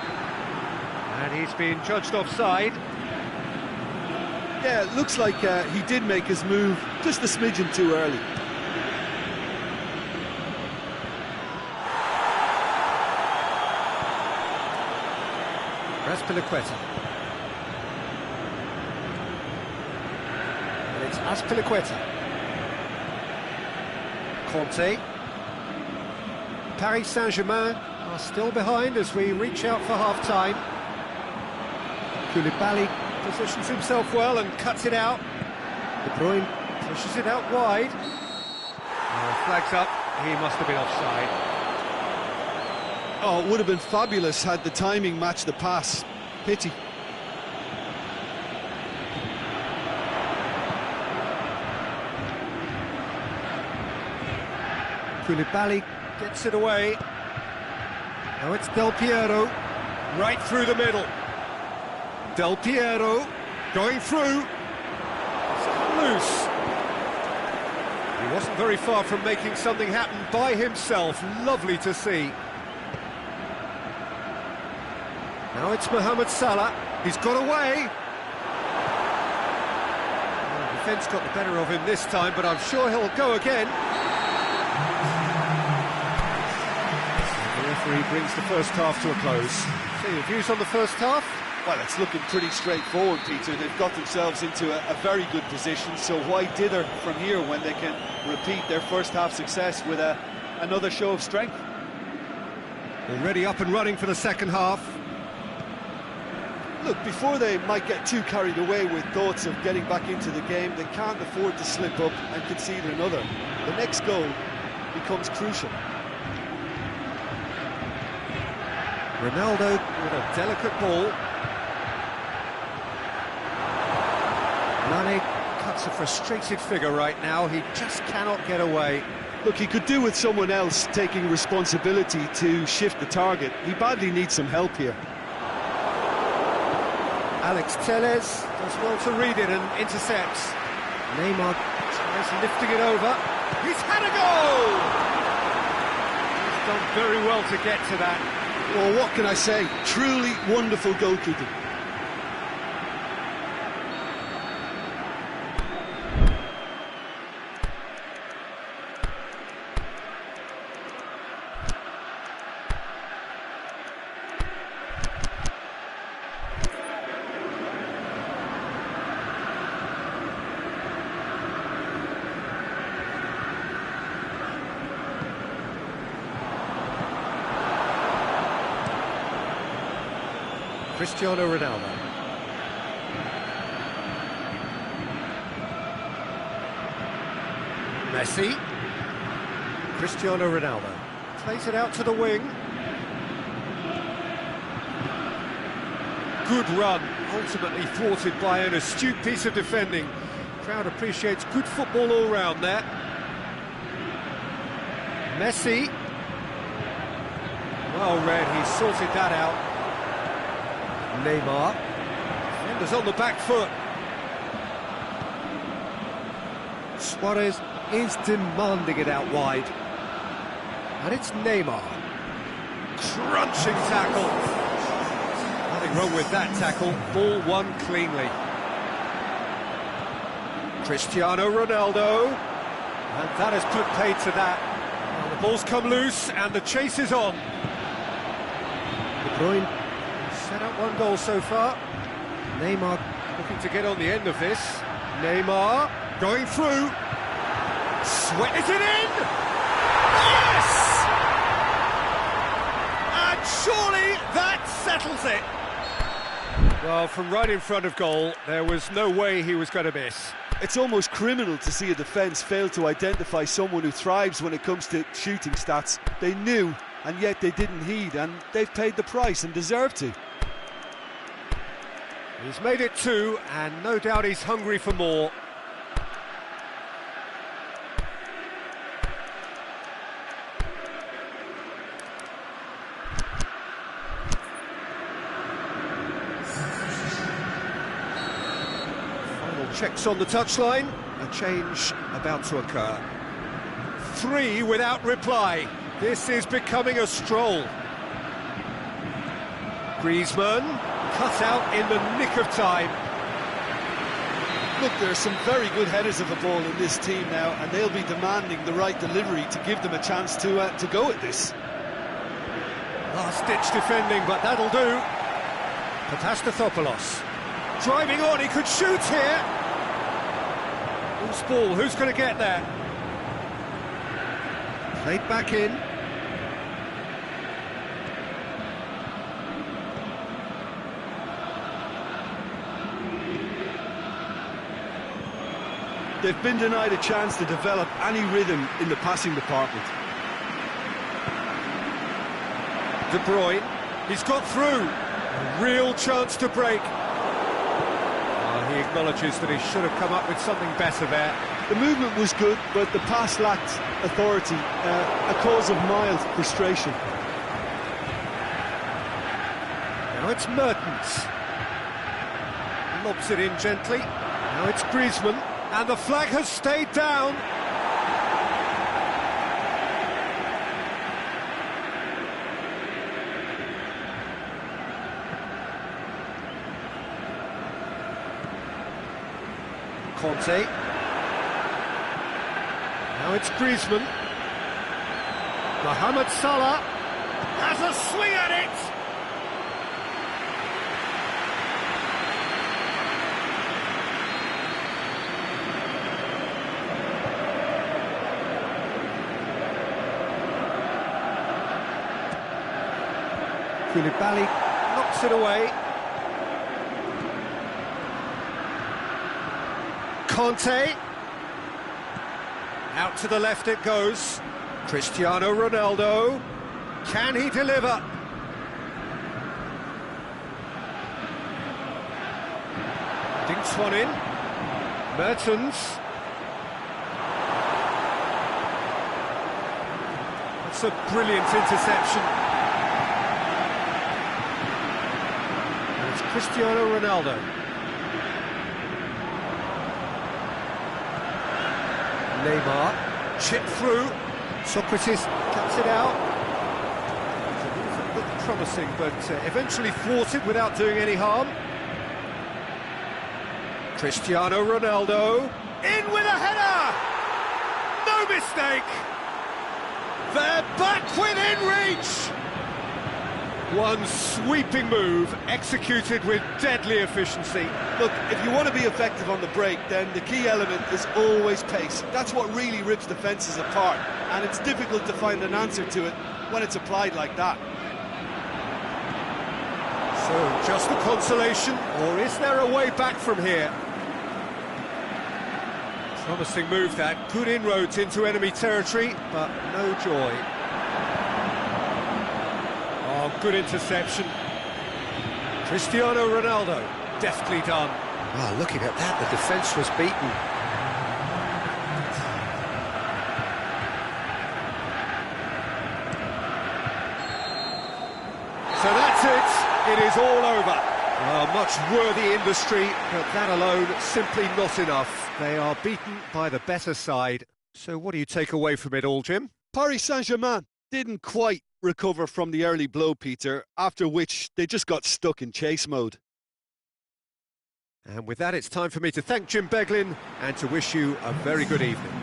And he's been judged offside. Yeah, it looks like he did make his move just a smidgen too early. Azpilicueta. And it's Azpilicueta. Conte. Paris Saint-Germain are still behind as we reach out for half-time. Koulibaly positions himself well and cuts it out. De Bruyne pushes it out wide. Flags up, he must have been offside. Oh, it would have been fabulous had the timing matched the pass. Pity. Koulibaly gets it away. Now it's Del Piero, right through the middle. Del Piero, going through. It's loose. He wasn't very far from making something happen by himself. Lovely to see. Now it's Mohamed Salah. He's got away. The defence got the better of him this time, but I'm sure he'll go again. The referee brings the first half to a close. So your views on the first half? Well, it's looking pretty straightforward, Peter. They've got themselves into a very good position, so why dither from here when they can repeat their first half success with another show of strength? Already up and running for the second half. Look, before they might get too carried away with thoughts of getting back into the game, they can't afford to slip up and concede another. The next goal becomes crucial. Ronaldo with a delicate ball. Mane cuts a frustrated figure right now. He just cannot get away. Look, he could do with someone else taking responsibility to shift the target. He badly needs some help here. Alex Telles does well to read it and intercepts. Neymar tries lifting it over. He's had a goal! He's done very well to get to that. Well, what can I say? Truly wonderful goalkeeping. Cristiano Ronaldo. Messi. Cristiano Ronaldo. Plays it out to the wing. Good run, ultimately thwarted by an astute piece of defending. Crowd appreciates good football all round there. Messi. Well read, he sorted that out. Neymar, defenders on the back foot. Suarez is demanding it out wide. And it's Neymar. Crunching tackle. Nothing wrong with that tackle. Ball won cleanly. Cristiano Ronaldo. And that has put paid to that. Well, the ball's come loose and the chase is on. De Bruyne. Set up one goal so far. Neymar looking to get on the end of this. Neymar going through. Sweats it in! Yes! And surely that settles it. Well, from right in front of goal, there was no way he was going to miss. It's almost criminal to see a defence fail to identify someone who thrives when it comes to shooting stats. They knew, and yet they didn't heed, and they've paid the price and deserve to. He's made it 2, and no doubt he's hungry for more. Final checks on the touchline. A change about to occur. 3 without reply. This is becoming a stroll. Griezmann. Cut out in the nick of time. Look, there are some very good headers of the ball in this team now, and they'll be demanding the right delivery to give them a chance to go at this. Last-ditch defending, but that'll do. Papastathopoulos. Driving on, he could shoot here. Loose ball, who's going to get there? Played back in. They've been denied a chance to develop any rhythm in the passing department. De Bruyne, he's got through. A real chance to break. He acknowledges that he should have come up with something better there. The movement was good, but the pass lacked authority, a cause of mild frustration. Now it's Mertens. Lobs it in gently. Now it's Griezmann, and the flag has stayed down. Conte. Now it's Griezmann. Mohamed Salah has a swing at it. Koulibaly knocks it away. Conte. Out to the left it goes. Cristiano Ronaldo. Can he deliver? Dinks one in. Mertens. That's a brilliant interception. And it's Cristiano Ronaldo. Neymar, chip through, Socrates cuts it out. It looked promising, but eventually thwarted without doing any harm. Cristiano Ronaldo, in with a header! No mistake! They're back within reach! One sweeping move, executed with deadly efficiency. Look, if you want to be effective on the break, then the key element is always pace. That's what really rips defences apart, and it's difficult to find an answer to it when it's applied like that. So, just the consolation, or is there a way back from here? Promising move that, good inroads into enemy territory, but no joy. Oh, good interception. Cristiano Ronaldo, deftly done. Ah, looking at that, the defence was beaten. So that's it. It is all over. A much worthy industry, but that alone simply not enough. They are beaten by the better side. So what do you take away from it all, Jim? Paris Saint-Germain didn't quite recover from the early blow, Peter, after which they just got stuck in chase mode. And with that, it's time for me to thank Jim Beglin and to wish you a very good evening.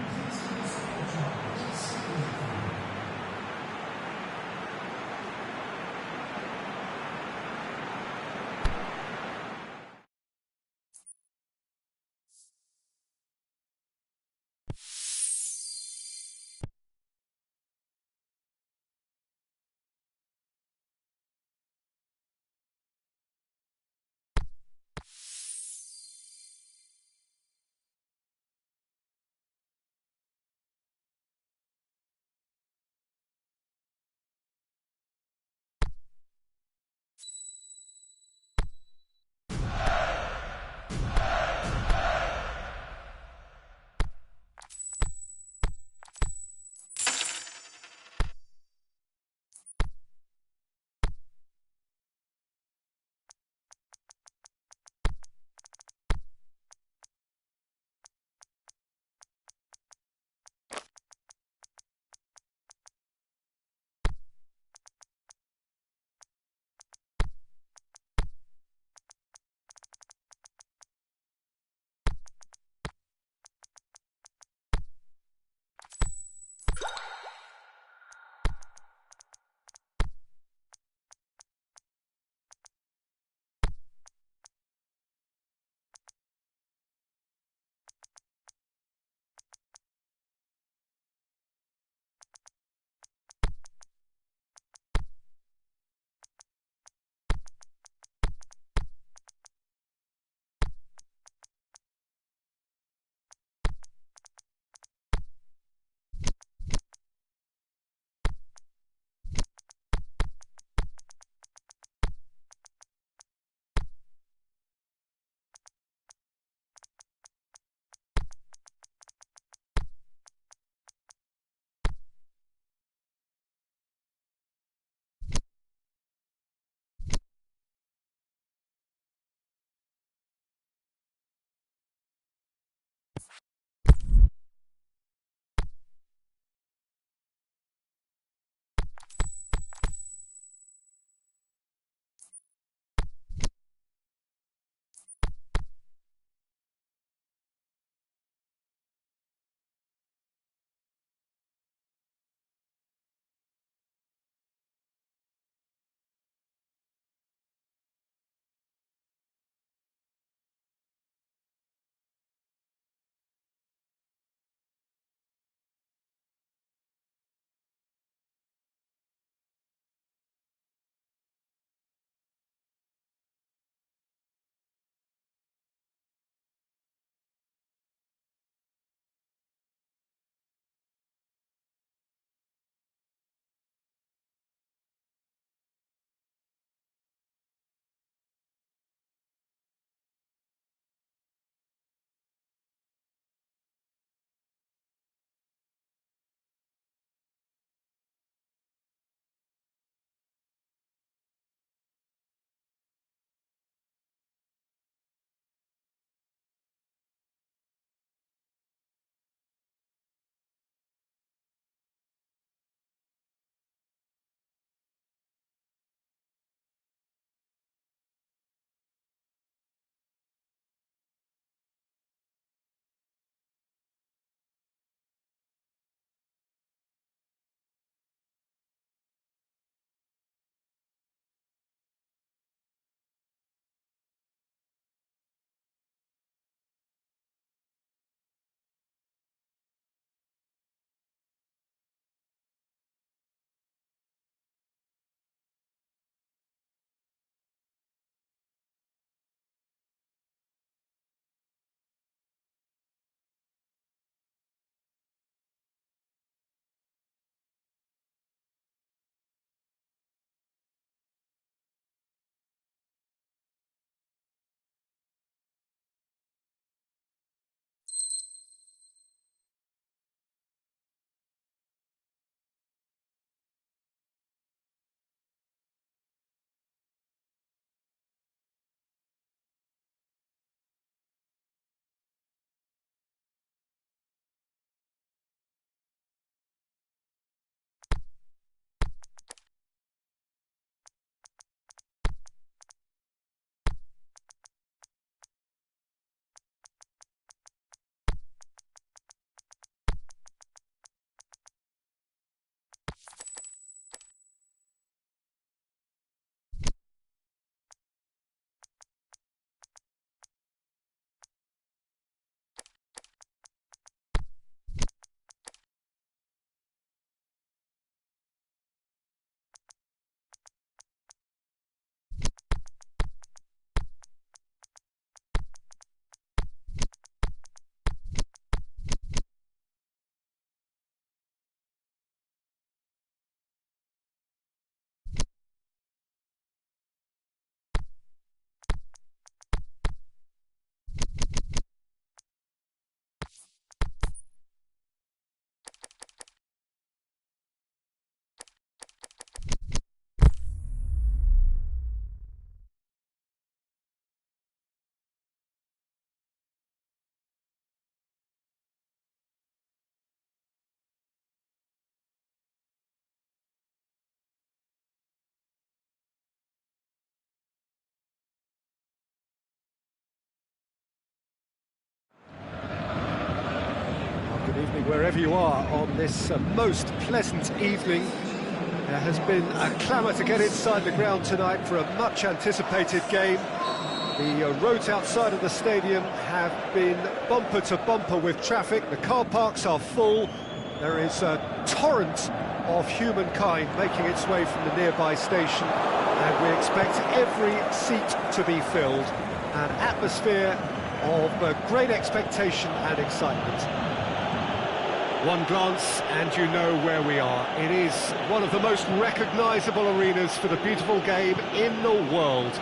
wherever you are on this most pleasant evening. There has been a clamour to get inside the ground tonight for a much-anticipated game. The roads outside of the stadium have been bumper to bumper with traffic. The car parks are full. There is a torrent of humankind making its way from the nearby station, and we expect every seat to be filled. An atmosphere of great expectation and excitement. One glance and you know where we are. It is one of the most recognisable arenas for the beautiful game in the world.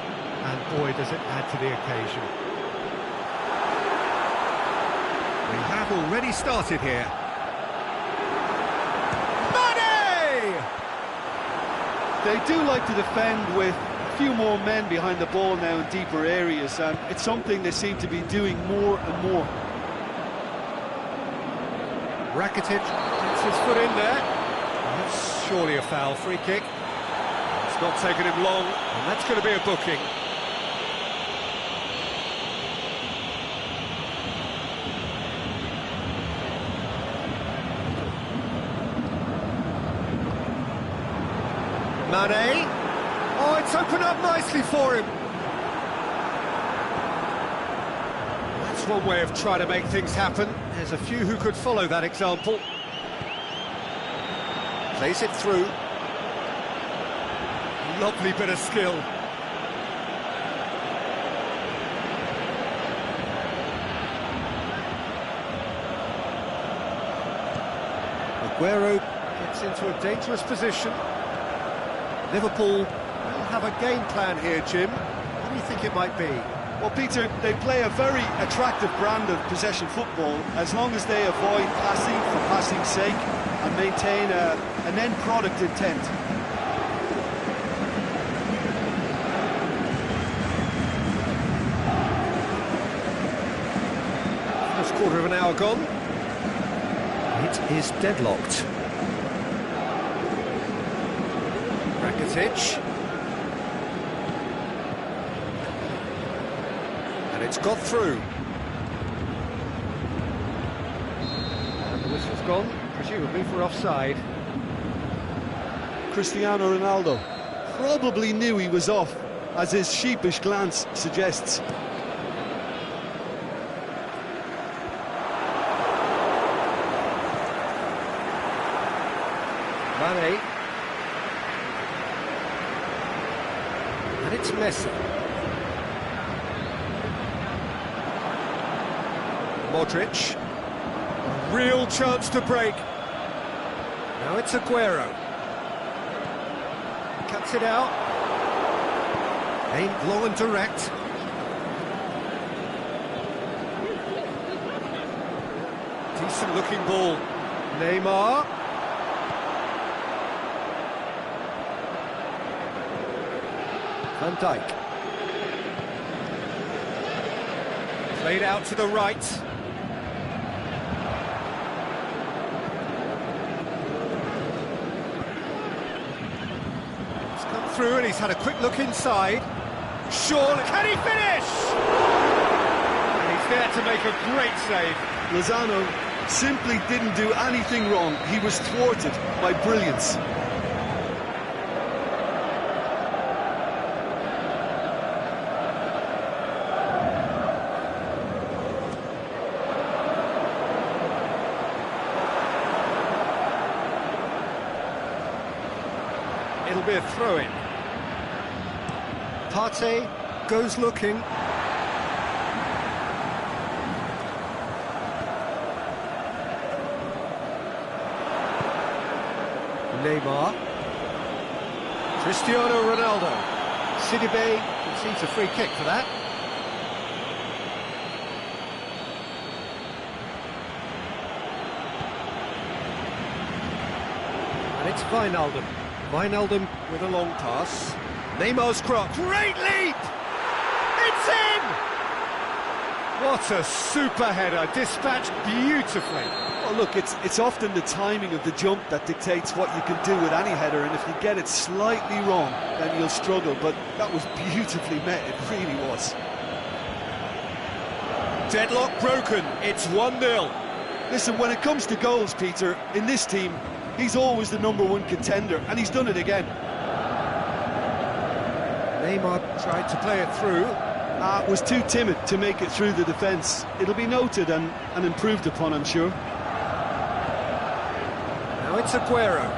And boy, does it add to the occasion. We have already started here. Mane! They do like to defend with a few more men behind the ball now in deeper areas, and it's something they seem to be doing more and more. Rakitic gets his foot in there. That's surely a foul. Free kick. It's not taken him long, and that's going to be a booking. Mane. Oh, it's opened up nicely for him. That's one way of trying to make things happen. There's a few who could follow that example. Plays it through. Lovely bit of skill. Aguero gets into a dangerous position. Liverpool will have a game plan here, Jim. What do you think it might be? Well, Peter, they play a very attractive brand of possession football as long as they avoid passing for passing's sake and maintain an end product intent. First quarter of an hour gone. It is deadlocked. Rakitic. And it's got through. And the whistle's gone, presumably for offside. Cristiano Ronaldo probably knew he was off, as his sheepish glance suggests. Mane. And it's Messi. Modric. A real chance to break. Now it's Aguero. Cuts it out. Aimed low and direct. Decent looking ball. Neymar. Van Dijk. Played out to the right. He's come through and he's had a quick look inside. Surely, can he finish? And he's there to make a great save. Lozano simply didn't do anything wrong. He was thwarted by brilliance. It'll be a throw-in. Partey goes looking. Neymar. Cristiano Ronaldo. Sidibe concedes a free kick for that. And it's Wijnaldum. Wijnaldum with a long pass. Neymar's cross. Great leap! It's in! What a super header, dispatched beautifully. Well, look, it's often the timing of the jump that dictates what you can do with any header, and if you get it slightly wrong, then you'll struggle, but that was beautifully met, it really was. Deadlock broken, it's 1-0. Listen, when it comes to goals, Peter, in this team, he's always the #1 contender, and he's done it again. Neymar tried to play it through. Was too timid to make it through the defence. It'll be noted and improved upon, I'm sure. Now it's Aguero.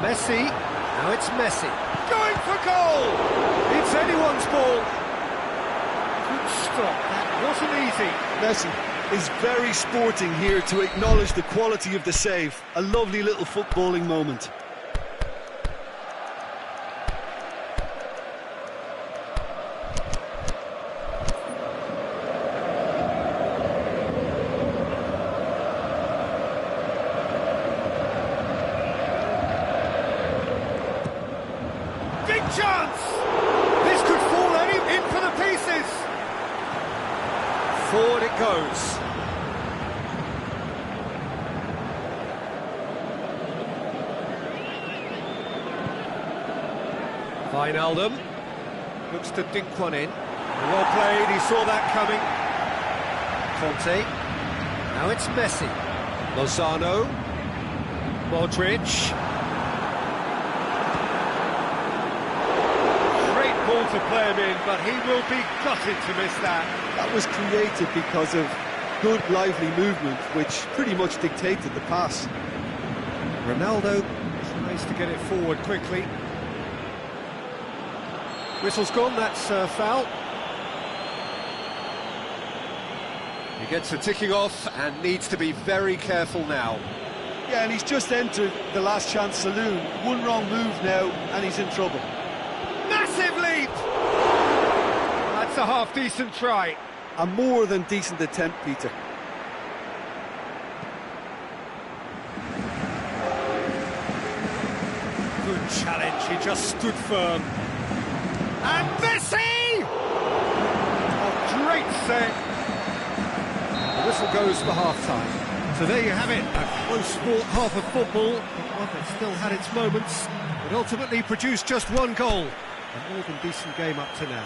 Messi. Now it's Messi. Going for goal! It's anyone's ball. Good stop. That wasn't easy. Messi is very sporting here to acknowledge the quality of the save. A lovely little footballing moment. Big chance! This could fall in for the pieces. Forward it goes. Wijnaldum looks to dink one in. Well played, he saw that coming. Conte. Now it's Messi. Lozano. Modric. Ball to play him in, but he will be gutted to miss that. That was created because of good, lively movement, which pretty much dictated the pass. Ronaldo tries to get it forward quickly. Whistle's gone, that's foul. He gets the ticking off and needs to be very careful now. Yeah, and he's just entered the last chance saloon. One wrong move now, and he's in trouble. Massive leap! That's a half-decent try. A more than decent attempt, Peter. Good challenge, he just stood firm. And Messi! A great save. The whistle goes for half-time. So there you have it, a close fought half of football, but one that still had its moments, but ultimately produced just one goal. A more than decent game up to now.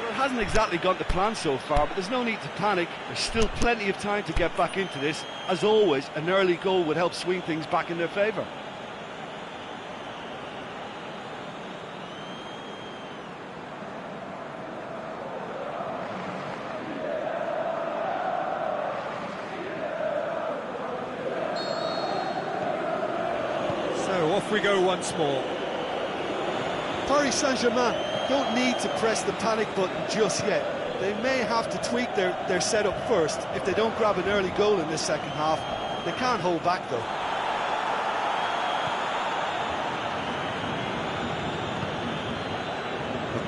Well, it hasn't exactly gone to plan so far, but there's no need to panic. There's still plenty of time to get back into this. As always, an early goal would help swing things back in their favour. So off we go once more. Paris Saint-Germain don't need to press the panic button just yet. They may have to tweak their setup first if they don't grab an early goal in this second half. They can't hold back though.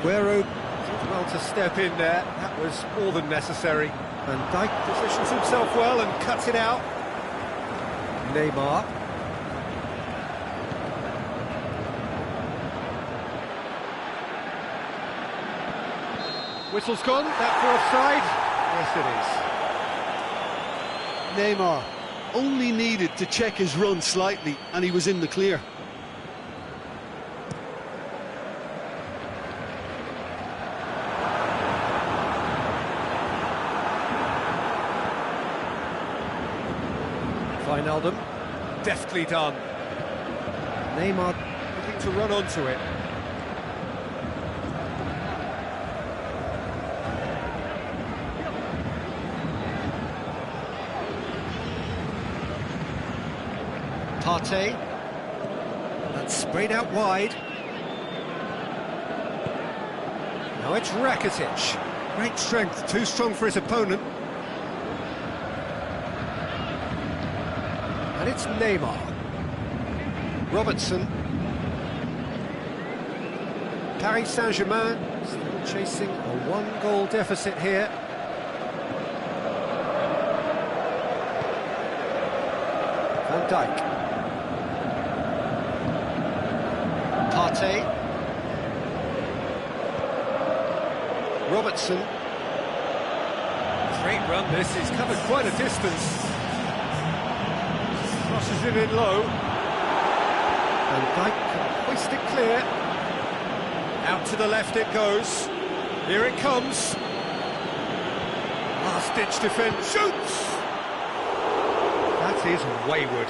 Aguero did well to step in there. That was more than necessary. Van Dijk positions himself well and cuts it out. Neymar. Whistle's gone, that for offside. Yes, it is. Neymar only needed to check his run slightly and he was in the clear. Wijnaldum, deftly done. Neymar looking to run onto it. Partey, that's sprayed out wide. Now it's Rakitic. Great strength, too strong for his opponent. And it's Neymar. Robertson. Paris Saint-Germain still chasing a one-goal deficit here. Van Dijk. Partey. Robertson. Great run this, he's covered quite a distance. Crosses it in low. Van Dijk can hoist it clear. Out to the left it goes. Here it comes. Last-ditch defence. Shoots! That is wayward.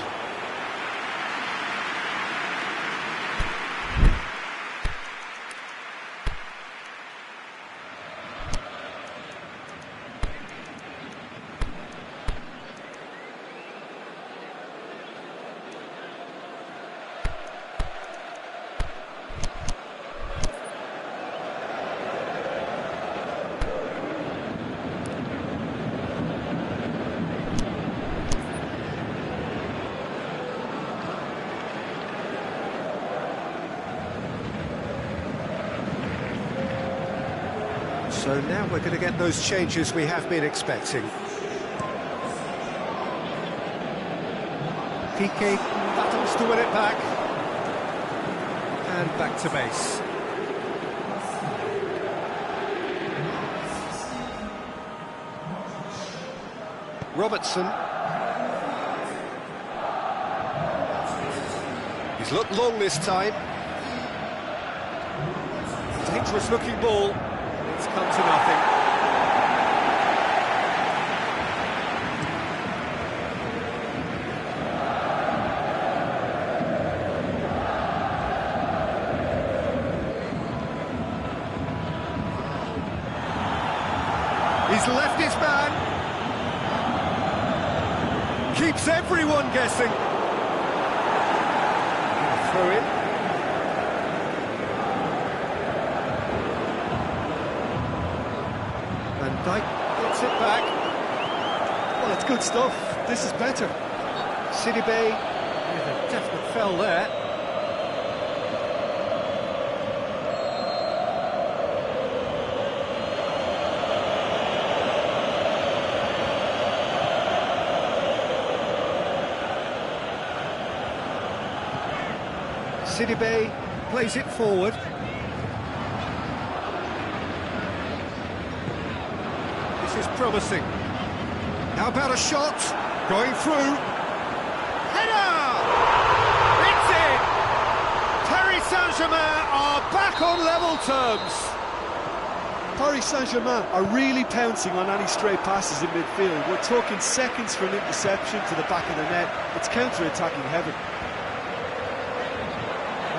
So now we're going to get those changes we have been expecting. Piqué battles to win it back. And back to base. Robertson. He's looked long this time. Dangerous looking ball. It's come to nothing. He's left his man. Keeps everyone guessing. Throw in. Dyke gets it back. Well, it's good stuff. This is better. Sidibe with a definite fell there. Sidibe plays it forward. Is promising. How about a shot? Going through. Header! It's in! Paris Saint-Germain are back on level terms. Paris Saint-Germain are really pouncing on any stray passes in midfield. We're talking seconds for an interception to the back of the net. It's counter-attacking heaven.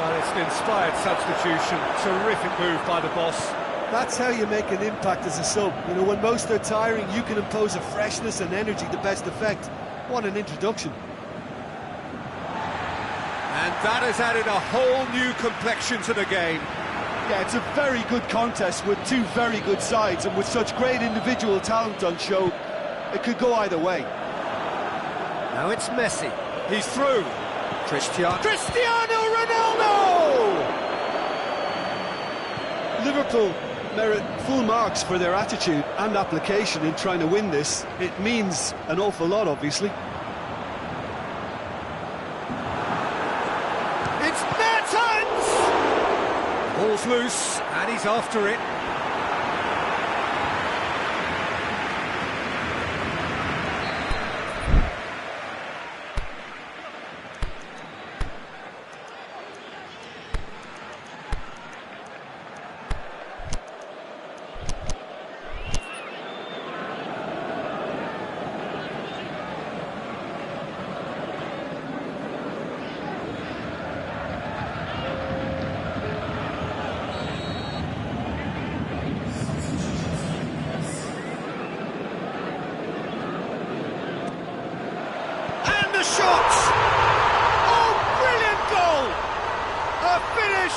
Well, it's an inspired substitution. Terrific move by the boss. That's how you make an impact as a sub. You know, when most are tiring, you can impose a freshness and energy to best effect. What an introduction. And that has added a whole new complexion to the game. Yeah, it's a very good contest with two very good sides, and with such great individual talent on show, it could go either way. Now it's Messi. He's through. Cristiano Ronaldo! Liverpool merit full marks for their attitude and application in trying to win this. It means an awful lot, obviously. It's Mertens! Ball's loose, and he's after it.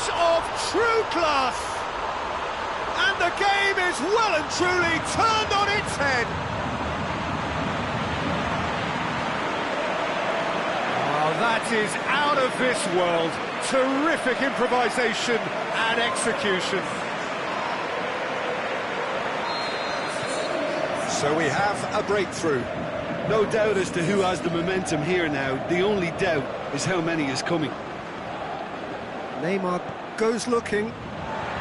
Of true class, and the game is well and truly turned on its head. Oh, that is out of this world. Terrific improvisation and execution. So we have a breakthrough. No doubt as to who has the momentum here now. The only doubt is how many is coming. Neymar goes looking.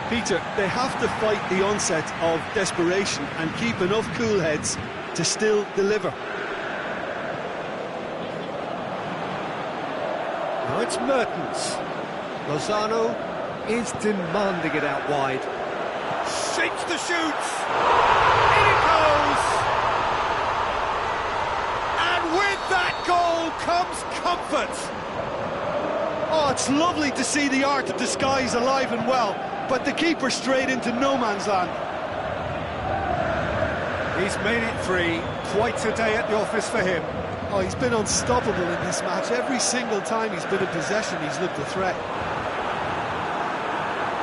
Peter, they have to fight the onset of desperation and keep enough cool heads to still deliver. Now it's Mertens. Lozano is demanding it out wide. Shapes the shoots. In it goes. And with that goal, comes comfort. Oh, it's lovely to see the art of disguise alive and well, but the keeper straight into no man's land. He's made it free. Quite a day at the office for him. Oh, he's been unstoppable in this match. Every single time he's been in possession, he's looked a threat.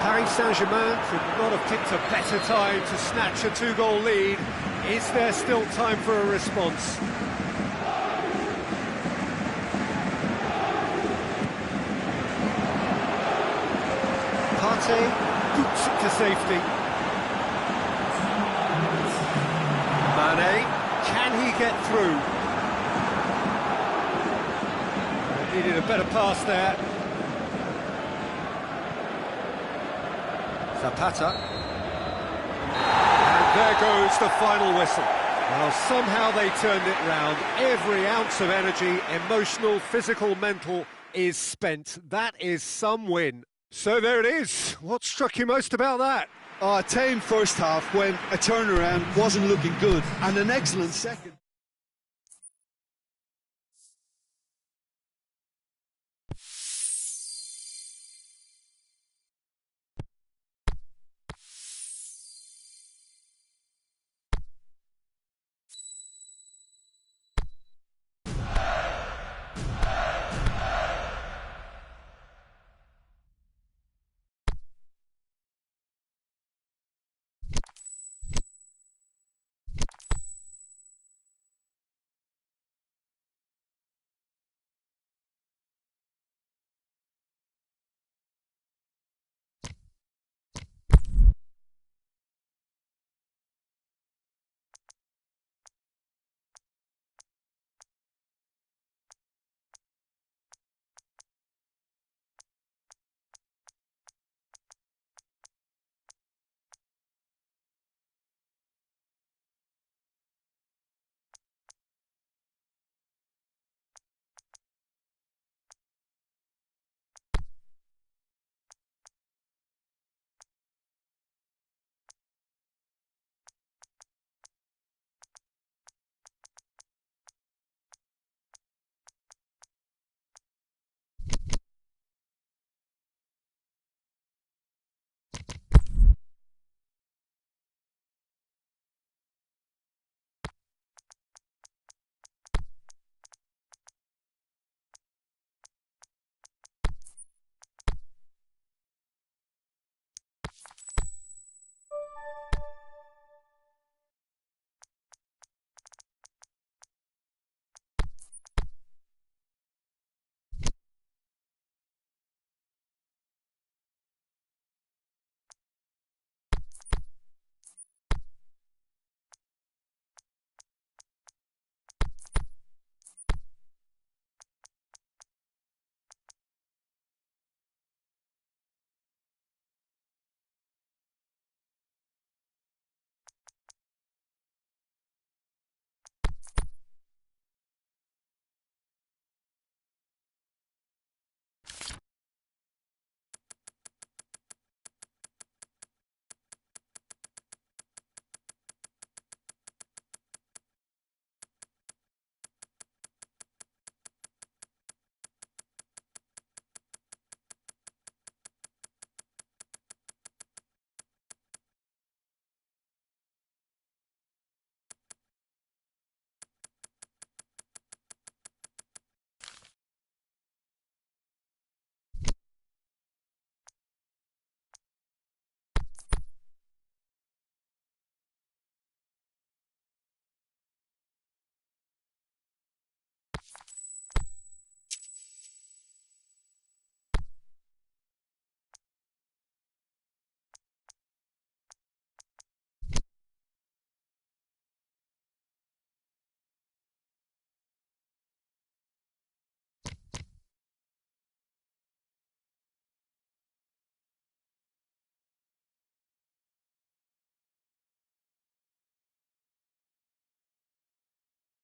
Paris Saint-Germain could not have picked a better time to snatch a 2-goal lead. Is there still time for a response? Partey boots it to safety. Mane, can he get through? Needed a better pass there. Zapata. And there goes the final whistle. Well, somehow they turned it round. Every ounce of energy, emotional, physical, mental, is spent. That is some win. So there it is. What struck you most about that? Oh, a tame first half when a turnaround wasn't looking good, and an excellent second.